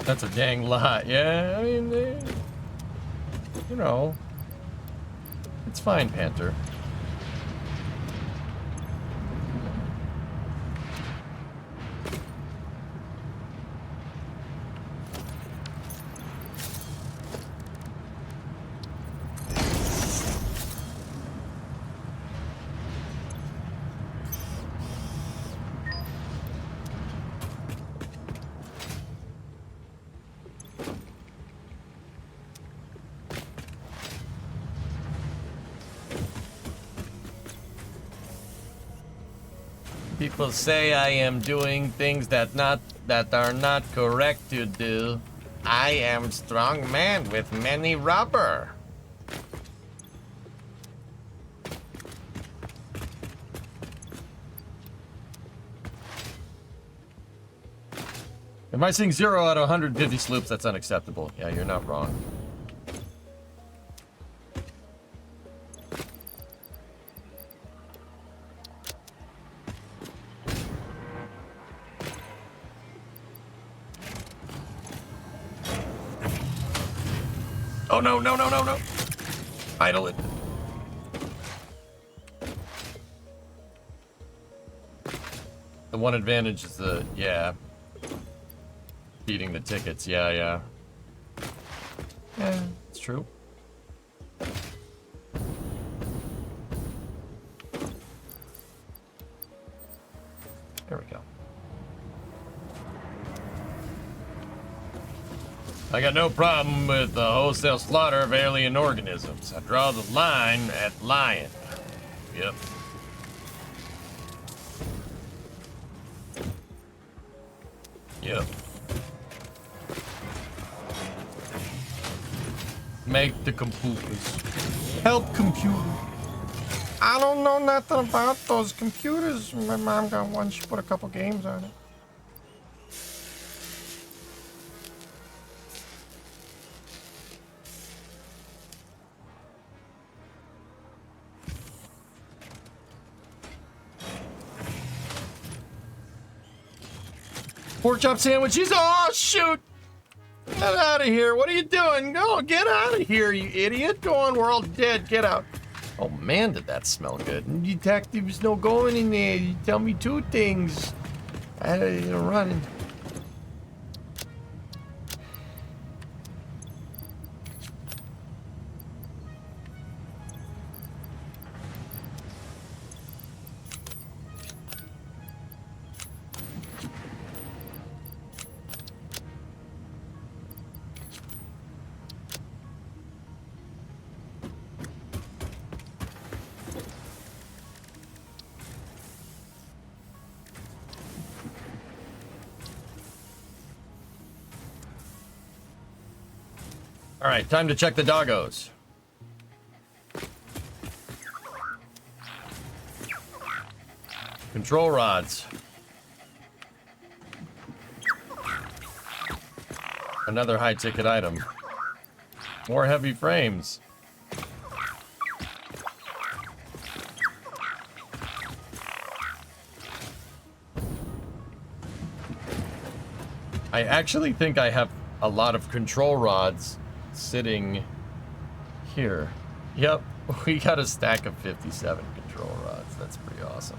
That's a dang lot. Yeah, I mean, you know, it's fine, Panther. People say I am doing things that are not correct to do. I am strong man with many rubber. If I sing 0 out of 150 sloops, that's unacceptable. Yeah, you're not wrong. Oh no, no, no, no, no. Idle it. The one advantage is the, yeah. Beating the tickets, yeah. Yeah, it's true. There we go. I got no problem with the wholesale slaughter of alien organisms. I draw the line at lying. Yep. Yep. Make the computers. Help computer. I don't know nothing about those computers. My mom got one. She put a couple games on it. Pork chop sandwiches. Oh, shoot. Get out of here. What are you doing? Go, get out of here, you idiot. Go on, we're all dead. Get out. Oh, man, did that smell good. Detectives no going in there. You tell me two things. Running. All right, time to check the doggos. Control rods. Another high-ticket item. More heavy frames. I actually think I have a lot of control rods sitting here. Yep, we got a stack of 57 control rods. That's pretty awesome.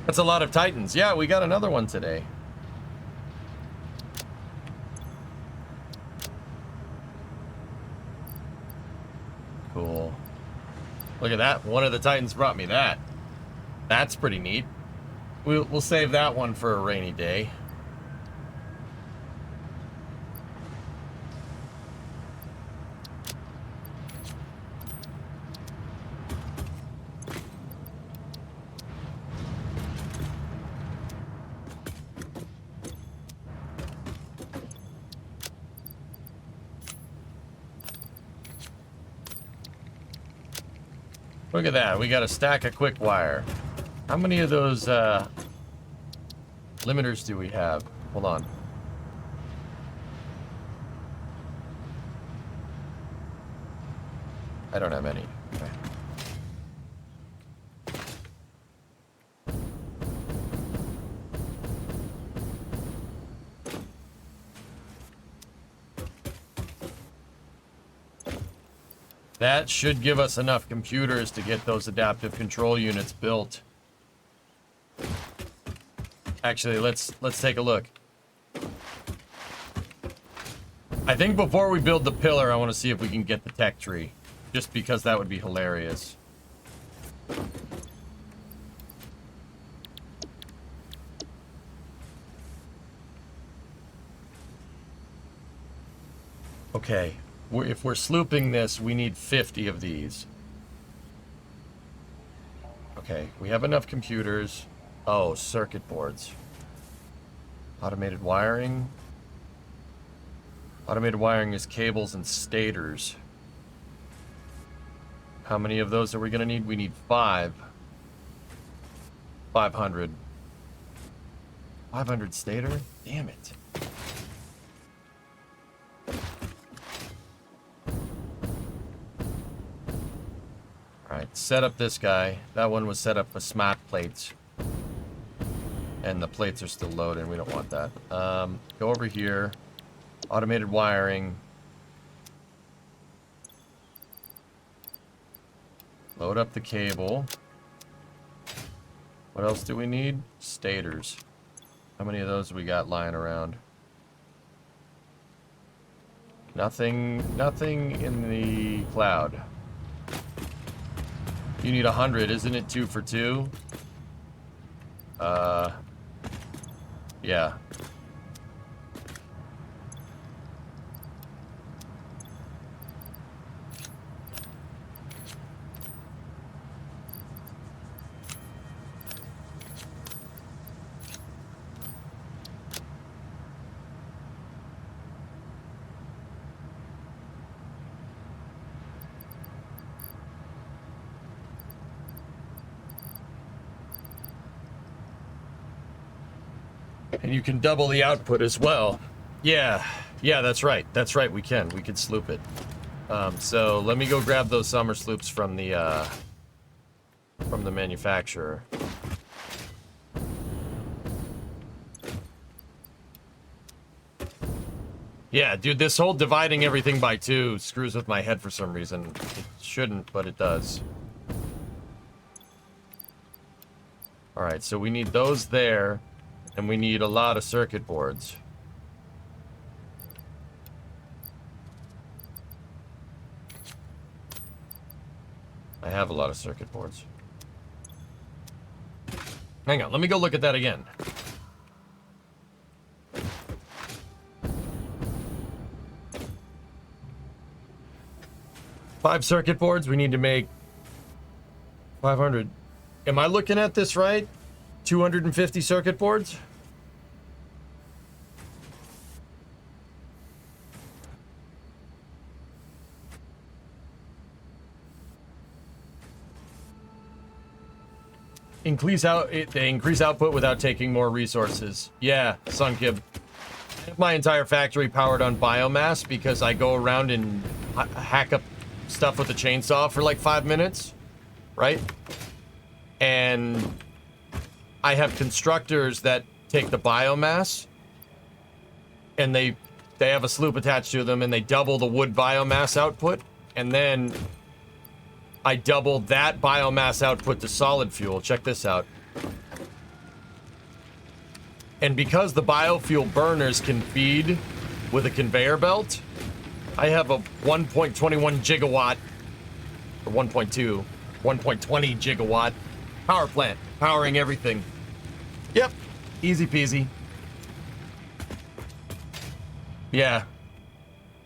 That's a lot of Titans. Yeah, we got another one today. Cool. Look at that. One of the Titans brought me that. That's pretty neat. We'll save that one for a rainy day. Look at that. We got a stack of quick wire. How many of those limiters do we have? Hold on. I don't have any. Okay. That should give us enough computers to get those adaptive control units built. Actually, let's take a look. I think before we build the pillar, I want to see if we can get the tech tree. Just because that would be hilarious. Okay, if we're slooping this, we need 50 of these. Okay, we have enough computers. Oh, circuit boards. Automated wiring. Automated wiring is cables and stators. How many of those are we going to need? We need 5. 500. 500 stator? Damn it. Alright, set up this guy. That one was set up for smart plates. And the plates are still loaded. We don't want that. Go over here. Automated wiring. Load up the cable. What else do we need? Stators. How many of those have we got lying around? Nothing in the cloud. You need 100, isn't it 2 for 2? Yeah. And you can double the output as well. Yeah, that's right. That's right, we can. We can sloop it. So let me go grab those summer sloops from the manufacturer. Yeah, dude, this whole dividing everything by 2 screws with my head for some reason. It shouldn't, but it does. Alright, so we need those there. And we need a lot of circuit boards. I have a lot of circuit boards. Hang on, let me go look at that again. Five circuit boards, we need to make 500. Am I looking at this right? 250 circuit boards? They increase output without taking more resources. Yeah, Sunkib. I have my entire factory powered on biomass because I go around and hack up stuff with a chainsaw for like 5 minutes, right? And I have constructors that take the biomass and they have a sloop attached to them and they double the wood biomass output, and then I double that biomass output to solid fuel. Check this out. And because the biofuel burners can feed with a conveyor belt, I have a 1.21 gigawatt, or 1.2, 1.20 gigawatt power plant powering everything. Yep, easy peasy. Yeah.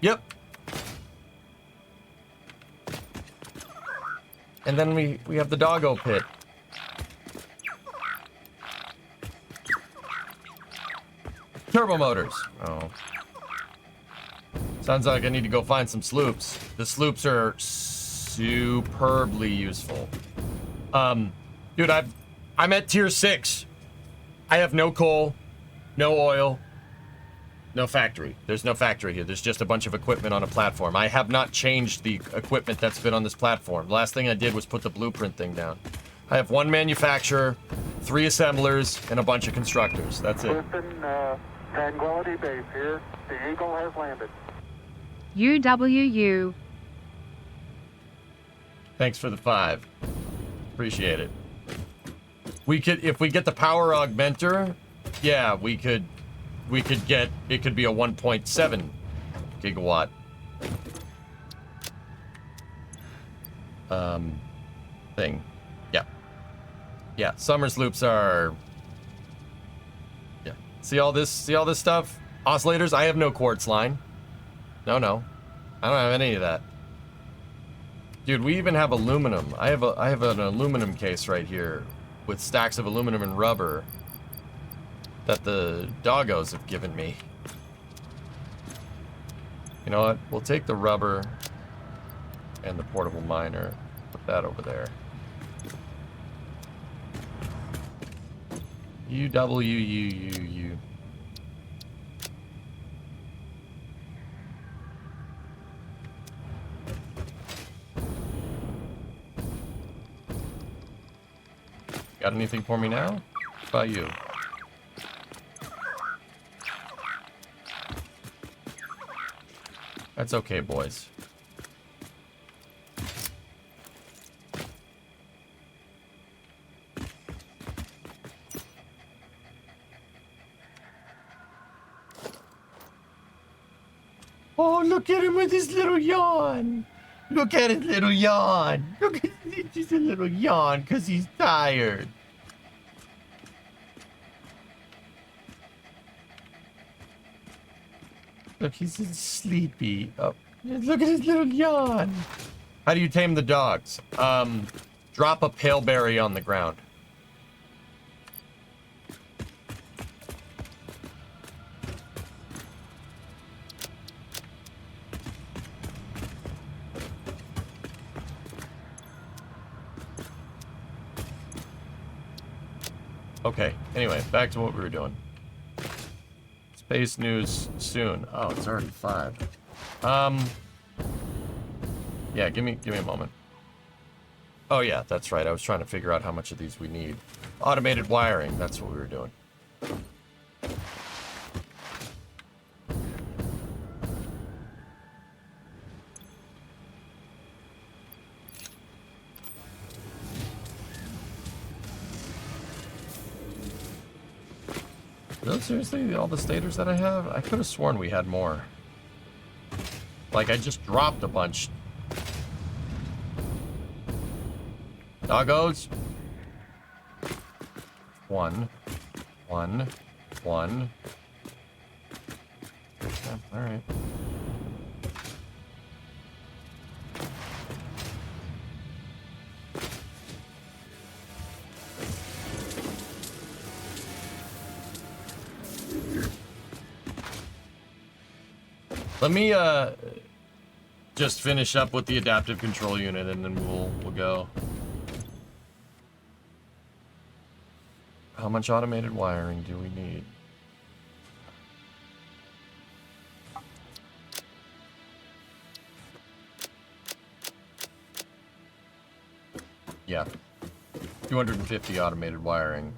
Yep. And then we have the doggo pit. Turbo motors. Oh. Sounds like I need to go find some sloops. The sloops are superbly useful. Dude, I'm at tier 6. I have no coal, no oil, no factory. There's no factory here. There's just a bunch of equipment on a platform. I have not changed the equipment that's been on this platform. The last thing I did was put the blueprint thing down. I have 1 manufacturer, 3 assemblers, and a bunch of constructors. That's it. Listen, Tranquility Base here. The Eagle has landed. UWU. Thanks for the 5. Appreciate it. We could, if we get the power augmenter, yeah, we could get, it could be a 1.7 gigawatt. Thing. Yeah. Yeah, Summers loops are... Yeah. See all this stuff? Oscillators? I have no quartz line. No. I don't have any of that. Dude, we even have aluminum. I have an aluminum case right here with stacks of aluminum and rubber that the doggos have given me. You know what? We'll take the rubber and the portable miner. Put that over there. U. Got anything for me now? What about you? That's okay, boys. Oh, look at him with his little yawn. Look at his little yawn. Look at just a little yawn because he's tired. Look, he's sleepy. Oh, look at his little yawn. How do you tame the dogs? Drop a pale berry on the ground. Okay, anyway, back to what we were doing. Space news soon. Oh, it's already 5. Yeah, give me a moment. Oh yeah, that's right. I was trying to figure out how much of these we need. Automated wiring, that's what we were doing. Are those seriously all the stators that I have? I could have sworn we had more. Like, I just dropped a bunch. Doggos. 1. Yeah, alright. Let me just finish up with the adaptive control unit and then we'll go. How much automated wiring do we need? Yeah. 250 automated wiring.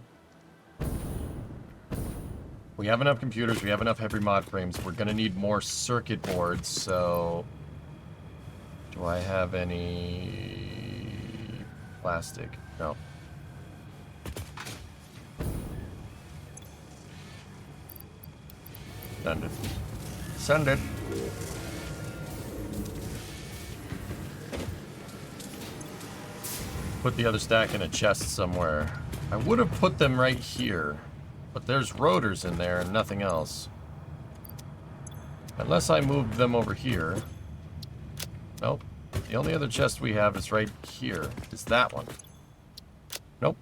We have enough computers, we have enough heavy mod frames. We're gonna need more circuit boards, so... Do I have any... plastic? No. Send it. Send it. Put the other stack in a chest somewhere. I would have put them right here. But there's rotors in there and nothing else. Unless I moved them over here. Nope. The only other chest we have is right here. Is that one. Nope.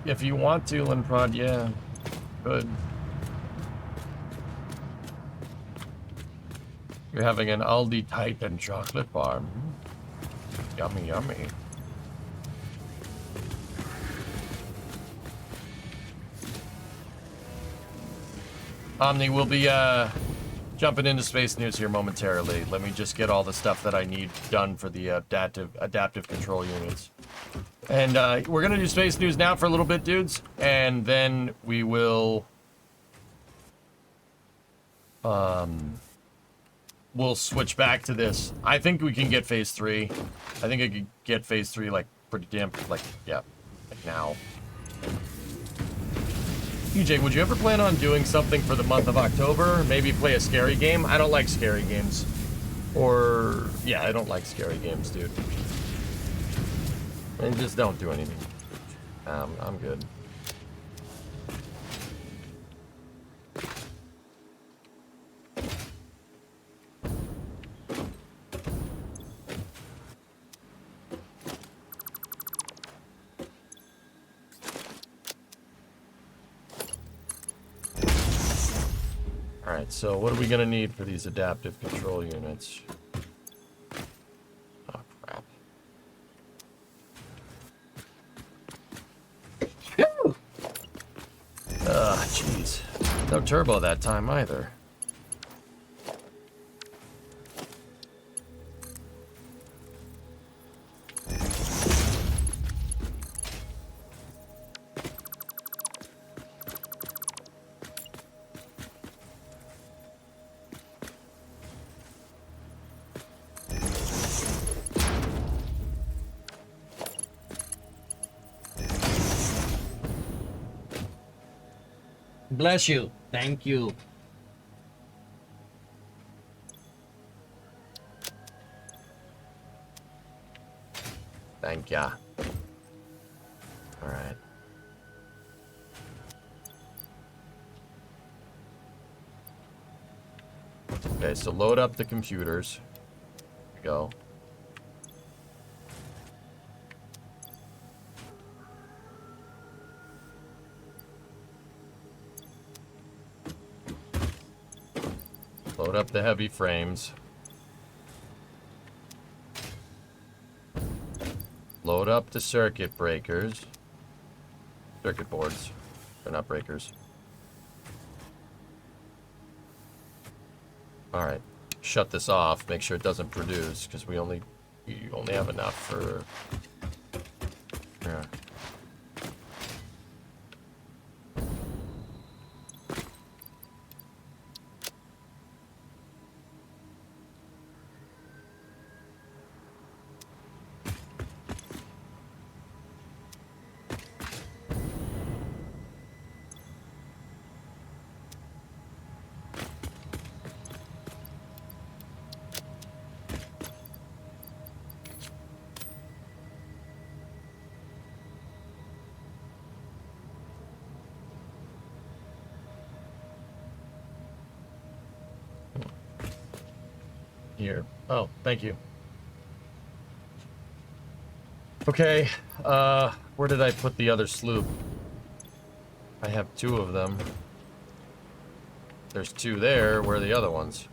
If you want to, Linprod, yeah. Good. You're having an Aldi Titan chocolate bar. Yummy, yummy. Omni, we'll be jumping into space news here momentarily. Let me just get all the stuff that I need done for the adaptive control units. And we're gonna do space news now for a little bit, dudes, and then we will we'll switch back to this. I think we can get phase 3. I think I could get phase 3 like pretty damn like, yeah, like now. EJ, would you ever plan on doing something for the month of October? Maybe play a scary game? I don't like scary games. Or, yeah, I don't like scary games, dude. And just don't do anything. I'm good. Alright, so what are we gonna need for these adaptive control units? Oh, crap. Ugh, jeez. No turbo that time either. Bless you. Thank you. Thank ya. Alright. Okay, so load up the computers. Here we go. Load up the heavy frames. Load up the circuit breakers. Circuit boards. They're not breakers. Alright. Shut this off. Make sure it doesn't produce, because we only have enough for... Yeah. Here. Oh, thank you. Okay, where did I put the other sloop? I have two of them. There's two there. Where are the other ones?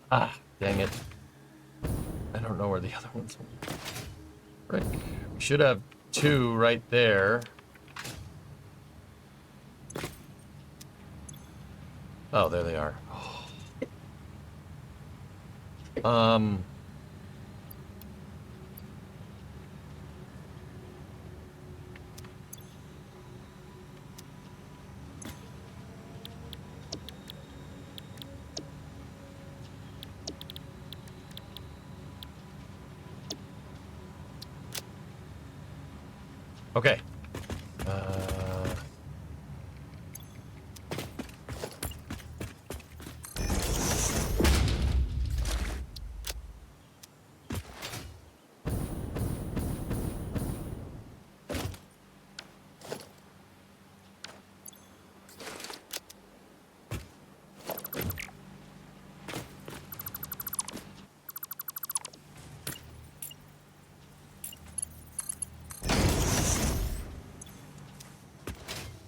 Ah, dang it. I don't know where the other ones are. Right. We should have two right there. Oh, there they are. Okay.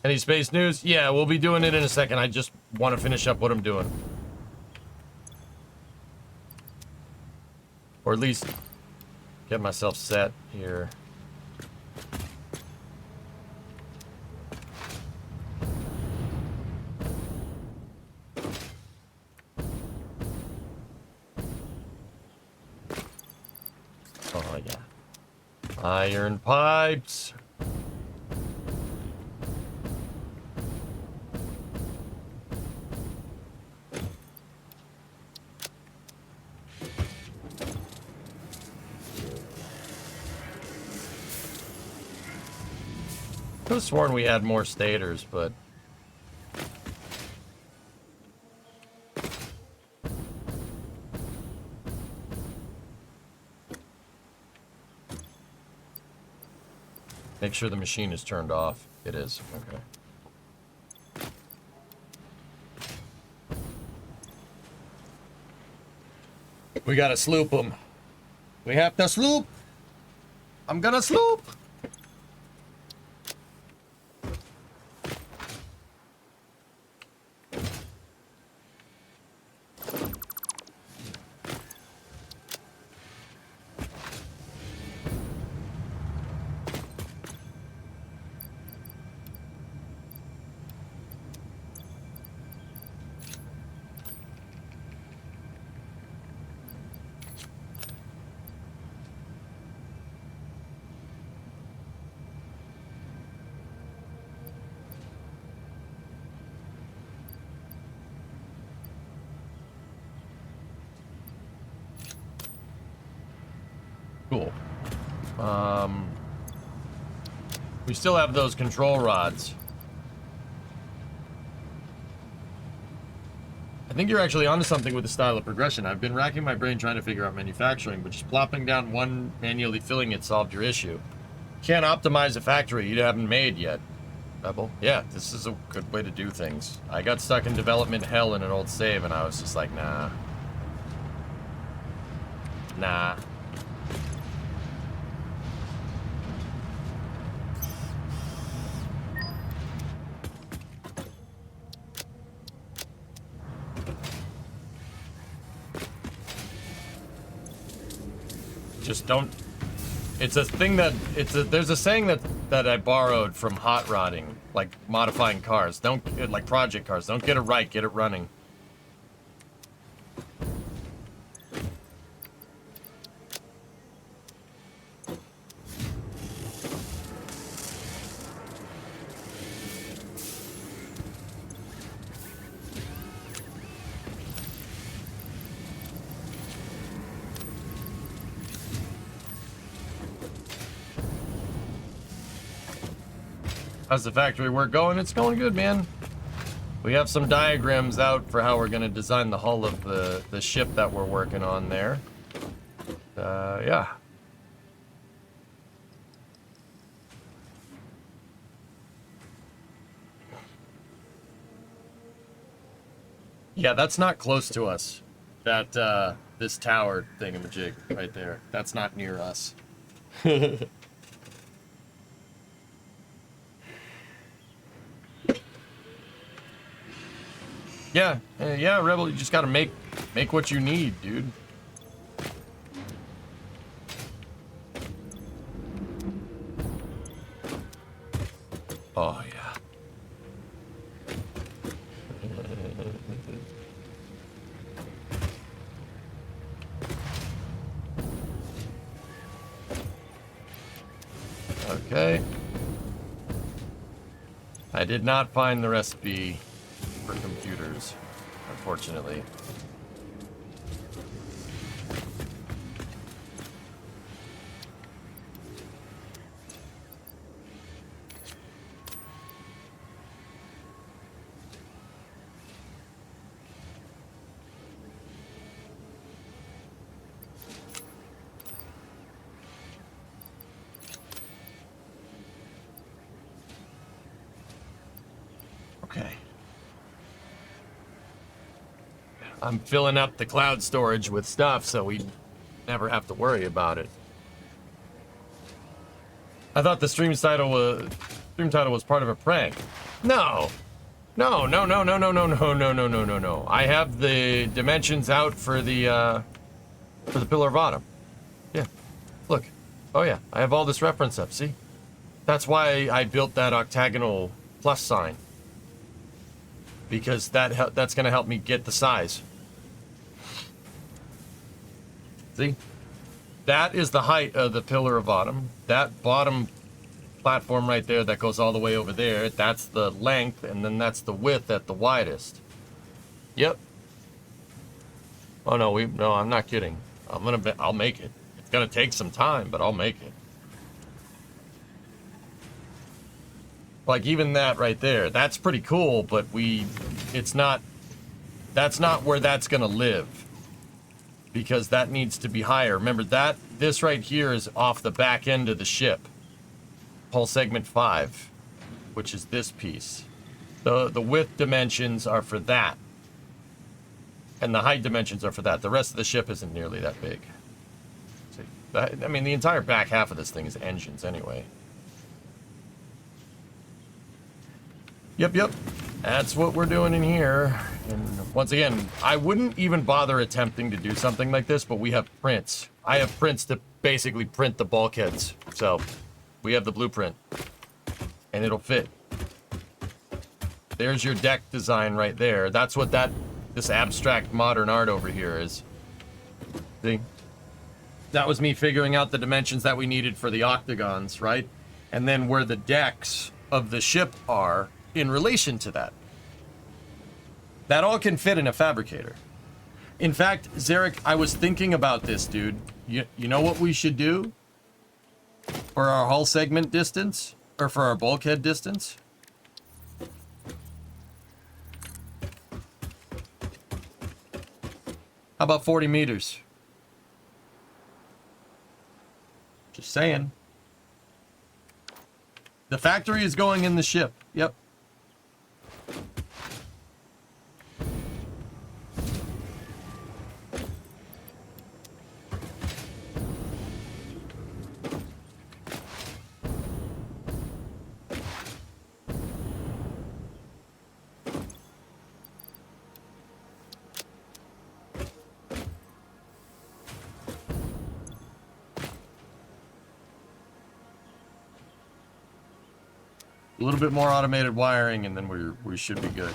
Any space news? Yeah, we'll be doing it in a second. I just want to finish up what I'm doing. Or at least get myself set here. Iron pipes. I could have sworn we had more stators, but... Make sure the machine is turned off. It is. Okay. We gotta sloop them. We have to sloop. I'm gonna sloop. Cool. We still have those control rods. I think you're actually onto something with the style of progression. I've been racking my brain trying to figure out manufacturing, but just plopping down one, manually filling it solved your issue. Can't optimize a factory you haven't made yet. Rebel? Yeah, this is a good way to do things. I got stuck in development hell in an old save, and I was just like, nah. Nah. Just don't. It's a thing that there's a saying that I borrowed from hot rodding, like modifying cars. Don't, like project cars. Don't get it right, get it running. How's the factory work going? It's going good, man. We have some diagrams out for how we're going to design the hull of the ship that we're working on there. Yeah. Yeah, that's not close to us. That, this tower thingamajig right there. That's not near us. Yeah, yeah, Rebel, you just gotta make what you need, dude. Oh, yeah. Okay. I did not find the recipe for computers, unfortunately. Okay. I'm filling up the cloud storage with stuff so we never have to worry about it. I thought the stream title was part of a prank. No. No, no, no, no, no, no, no, no, no, no, no, no. I have the dimensions out for the Pillar of Autumn. Yeah. Look. Oh yeah, I have all this reference up, see? That's why I built that octagonal plus sign. Because that's going to help me get the size. See? that is the height of the pillar of bottom. That bottom platform right there that goes all the way over there, that's the length, and then that's the width at the widest. Yep. Oh no, no, I'm not kidding. I'll make it. It's gonna take some time, but I'll make it. Like even that right there, that's pretty cool, but that's not where that's gonna live. Because that needs to be higher. Remember this right here is off the back end of the ship. Hull segment 5, which is this piece. The width dimensions are for that. And the height dimensions are for that. The rest of the ship isn't nearly that big. So, I mean, the entire back half of this thing is engines anyway. Yep. That's what we're doing in here. And once again, I wouldn't even bother attempting to do something like this, but we have prints. I have prints to basically print the bulkheads. So we have the blueprint. And it'll fit. There's your deck design right there. That's what this abstract modern art over here is. See? That was me figuring out the dimensions that we needed for the octagons, right? And then where the decks of the ship are in relation to that. That all can fit in a fabricator. In fact, Zarek, I was thinking about this, dude. You know what we should do for our hull segment distance? Or for our bulkhead distance? How about 40 meters? Just saying. The factory is going in the ship. Yep. A little bit more automated wiring, and then we should be good.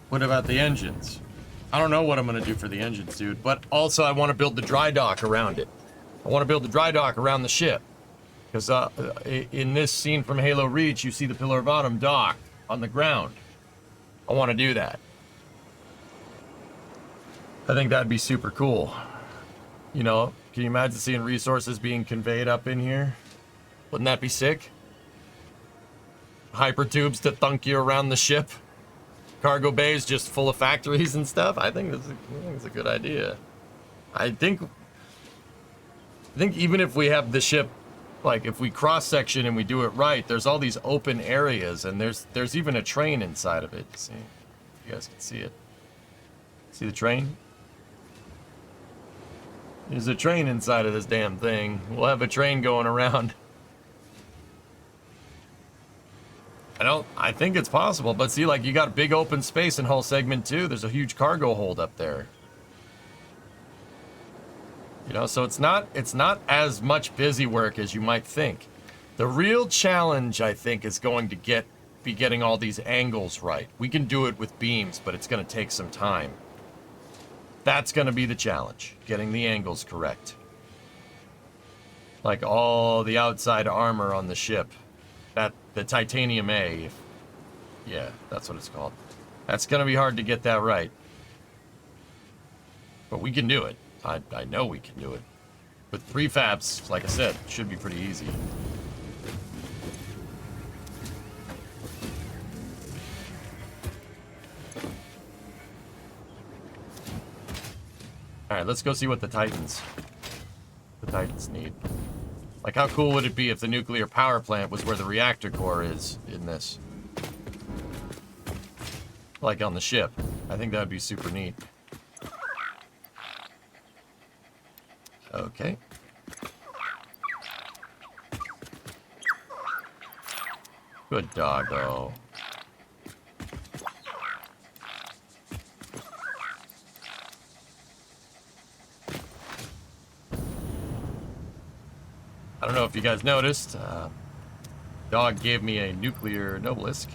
What about the engines? I don't know what I'm going to do for the engines, dude. But also, I want to build the dry dock around it. I want to build the dry dock around the ship. Because in this scene from Halo Reach, you see the Pillar of Autumn dock on the ground. I want to do that. I think that'd be super cool. You know, can you imagine seeing resources being conveyed up in here? Wouldn't that be sick? Hyper tubes to thunk you around the ship. Cargo bays just full of factories and stuff. I think it's a good idea. I think even if we have the ship, like if we cross section and we do it right, there's all these open areas, and there's even a train inside of it. See, you guys can see it. See the train? There's a train inside of this damn thing. We'll have a train going around. I think it's possible, but see, like, you got big open space in hull segment 2. There's a huge cargo hold up there. You know, so it's not as much busy work as you might think. The real challenge, I think, is going to be getting all these angles right. We can do it with beams, but it's going to take some time. That's going to be the challenge, getting the angles correct. Like all the outside armor on the ship. The titanium A. Yeah, that's what it's called. That's going to be hard to get that right. But we can do it. I know we can do it. With prefabs, like I said, it should be pretty easy. Alright, let's go see what the Titans need. Like, how cool would it be if the nuclear power plant was where the reactor core is in this? Like on the ship. I think that would be super neat. Okay. Good doggo. I don't know if you guys noticed, dog gave me a nuclear Noblisk.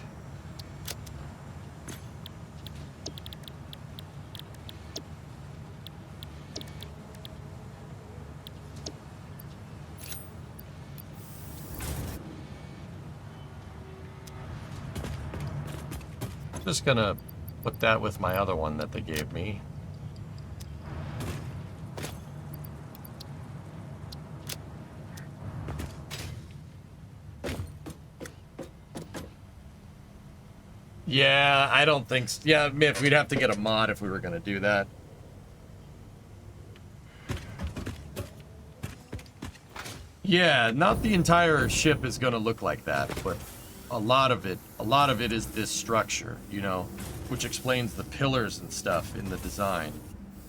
Just gonna put that with my other one that they gave me. Yeah, I don't think... Yeah, Miff, we'd have to get a mod if we were going to do that. Yeah, not the entire ship is going to look like that, but a lot of it is this structure, you know, which explains the pillars and stuff in the design,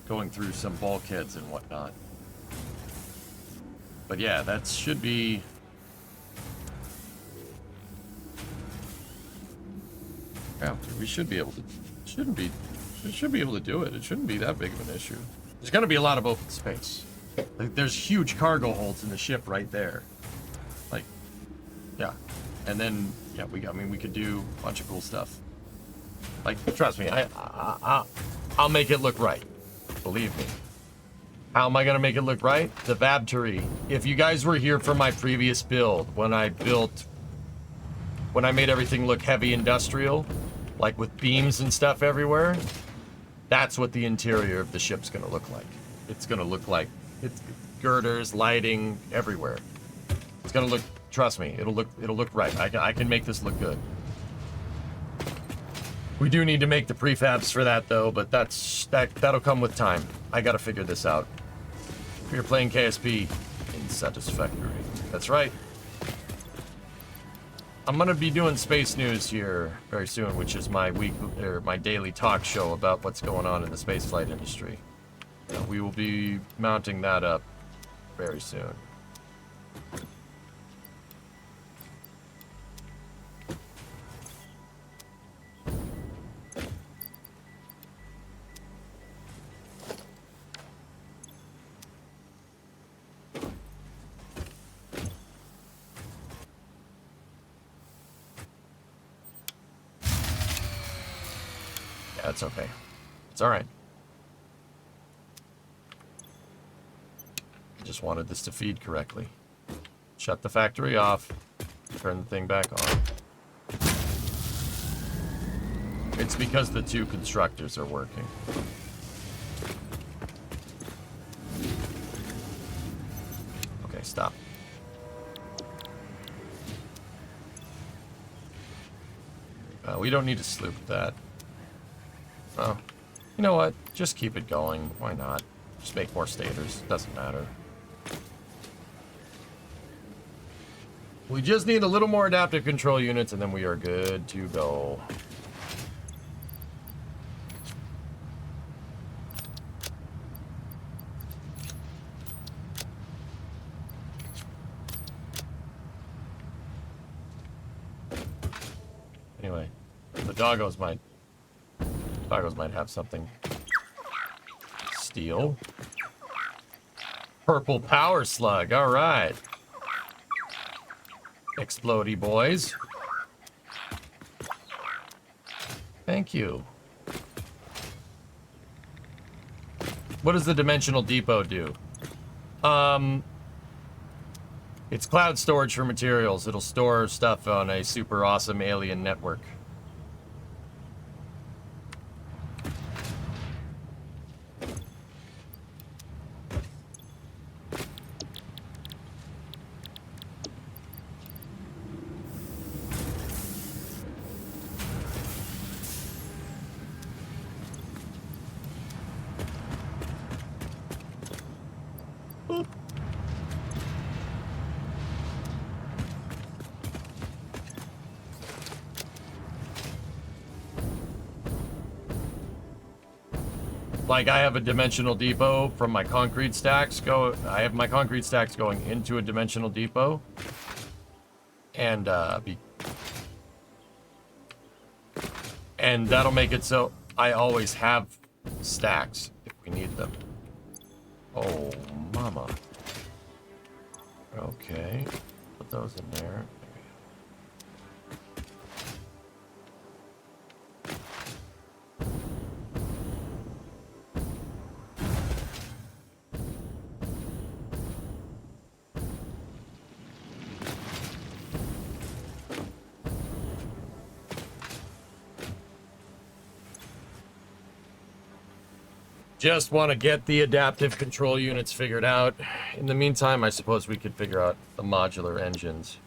going through some bulkheads and whatnot. But yeah, that should be... Yeah, we should be able to. We should be able to do it. It shouldn't be that big of an issue. There's going to be a lot of open space. Like, there's huge cargo holds in the ship right there. Like, yeah, and then yeah, we could do a bunch of cool stuff. Like, trust me, I'll make it look right. Believe me. How am I going to make it look right? The Vabturi. If you guys were here for my previous build, when I made everything look heavy industrial, like with beams and stuff everywhere, that's what the interior of the ship's gonna look like. It's gonna look like it's girders, lighting, everywhere. It's gonna look, trust me, it'll look right. I can make this look good. We do need to make the prefabs for that though, but that'll come with time. I gotta figure this out. You're playing KSP in Satisfactory. That's right. I'm gonna be doing space news here very soon, which is my my daily talk show about what's going on in the spaceflight industry. We will be mounting that up very soon. That's okay. It's alright. I just wanted this to feed correctly. Shut the factory off. Turn the thing back on. It's because the two constructors are working. Okay, stop. We don't need to sloop that. Oh, you know what? Just keep it going. Why not? Just make more stators. Doesn't matter. We just need a little more adaptive control units, and then we are good to go. Anyway, the doggos might have something. Steel. Purple power slug. All right. Explodey boys. Thank you. What does the dimensional depot do? It's cloud storage for materials. It'll store stuff on a super awesome alien network. Like, I have a dimensional depot from my concrete stacks I have my concrete stacks going into a dimensional depot. And, and that'll make it so I always have stacks if we need them. Oh, mama. Okay. Put those in there. Just want to get the adaptive control units figured out. In the meantime, I suppose we could figure out the modular engines.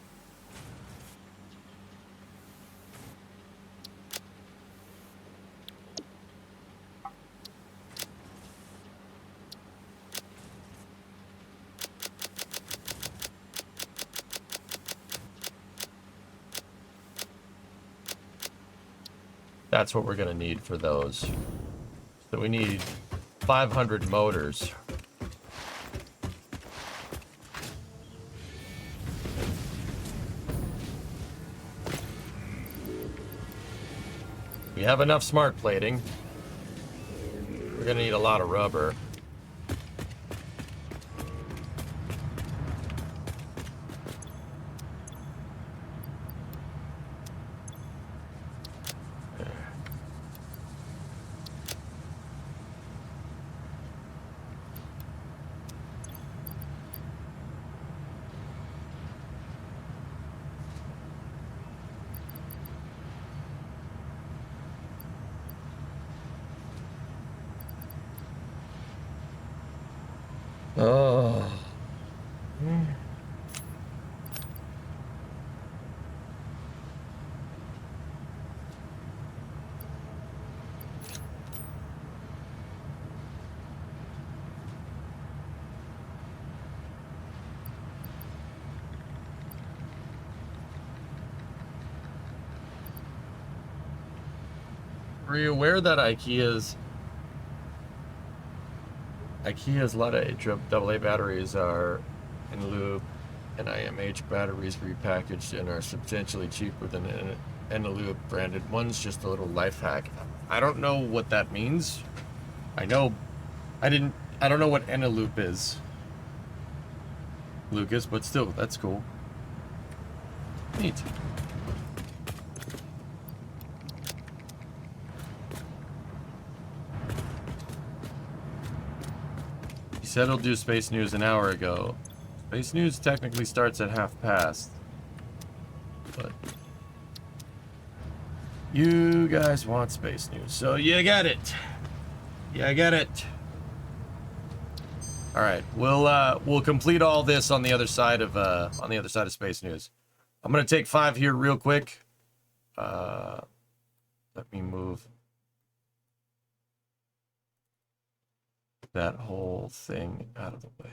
That's what we're going to need for those. So we need 500 motors. We have enough smart plating. We're going to need a lot of rubber. Oh. Are you aware that IKEA's lead AA batteries are in loop and IMH batteries repackaged and are substantially cheaper than Eneloop branded ones? Just a little life hack. I don't know what that means. I don't know what Eneloop is, Lucas, but still, that's cool. Neat. He said he'll do Space News an hour ago. Space News technically starts at past. But you guys want Space News, so you get it. Yeah, I get it. All right, we'll complete all this on the other side of Space News. I'm gonna take 5 here real quick. Let me move that whole thing out of the way.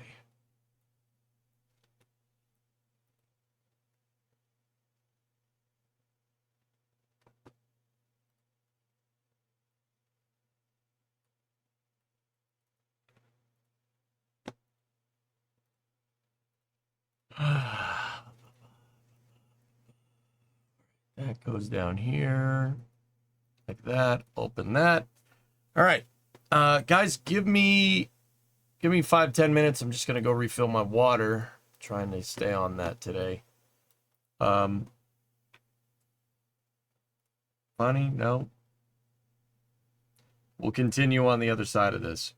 That goes down here like that. Open that. All right, guys, give me 5-10 minutes. I'm just gonna go refill my water. Trying to stay on that today. Funny? No. We'll continue on the other side of this.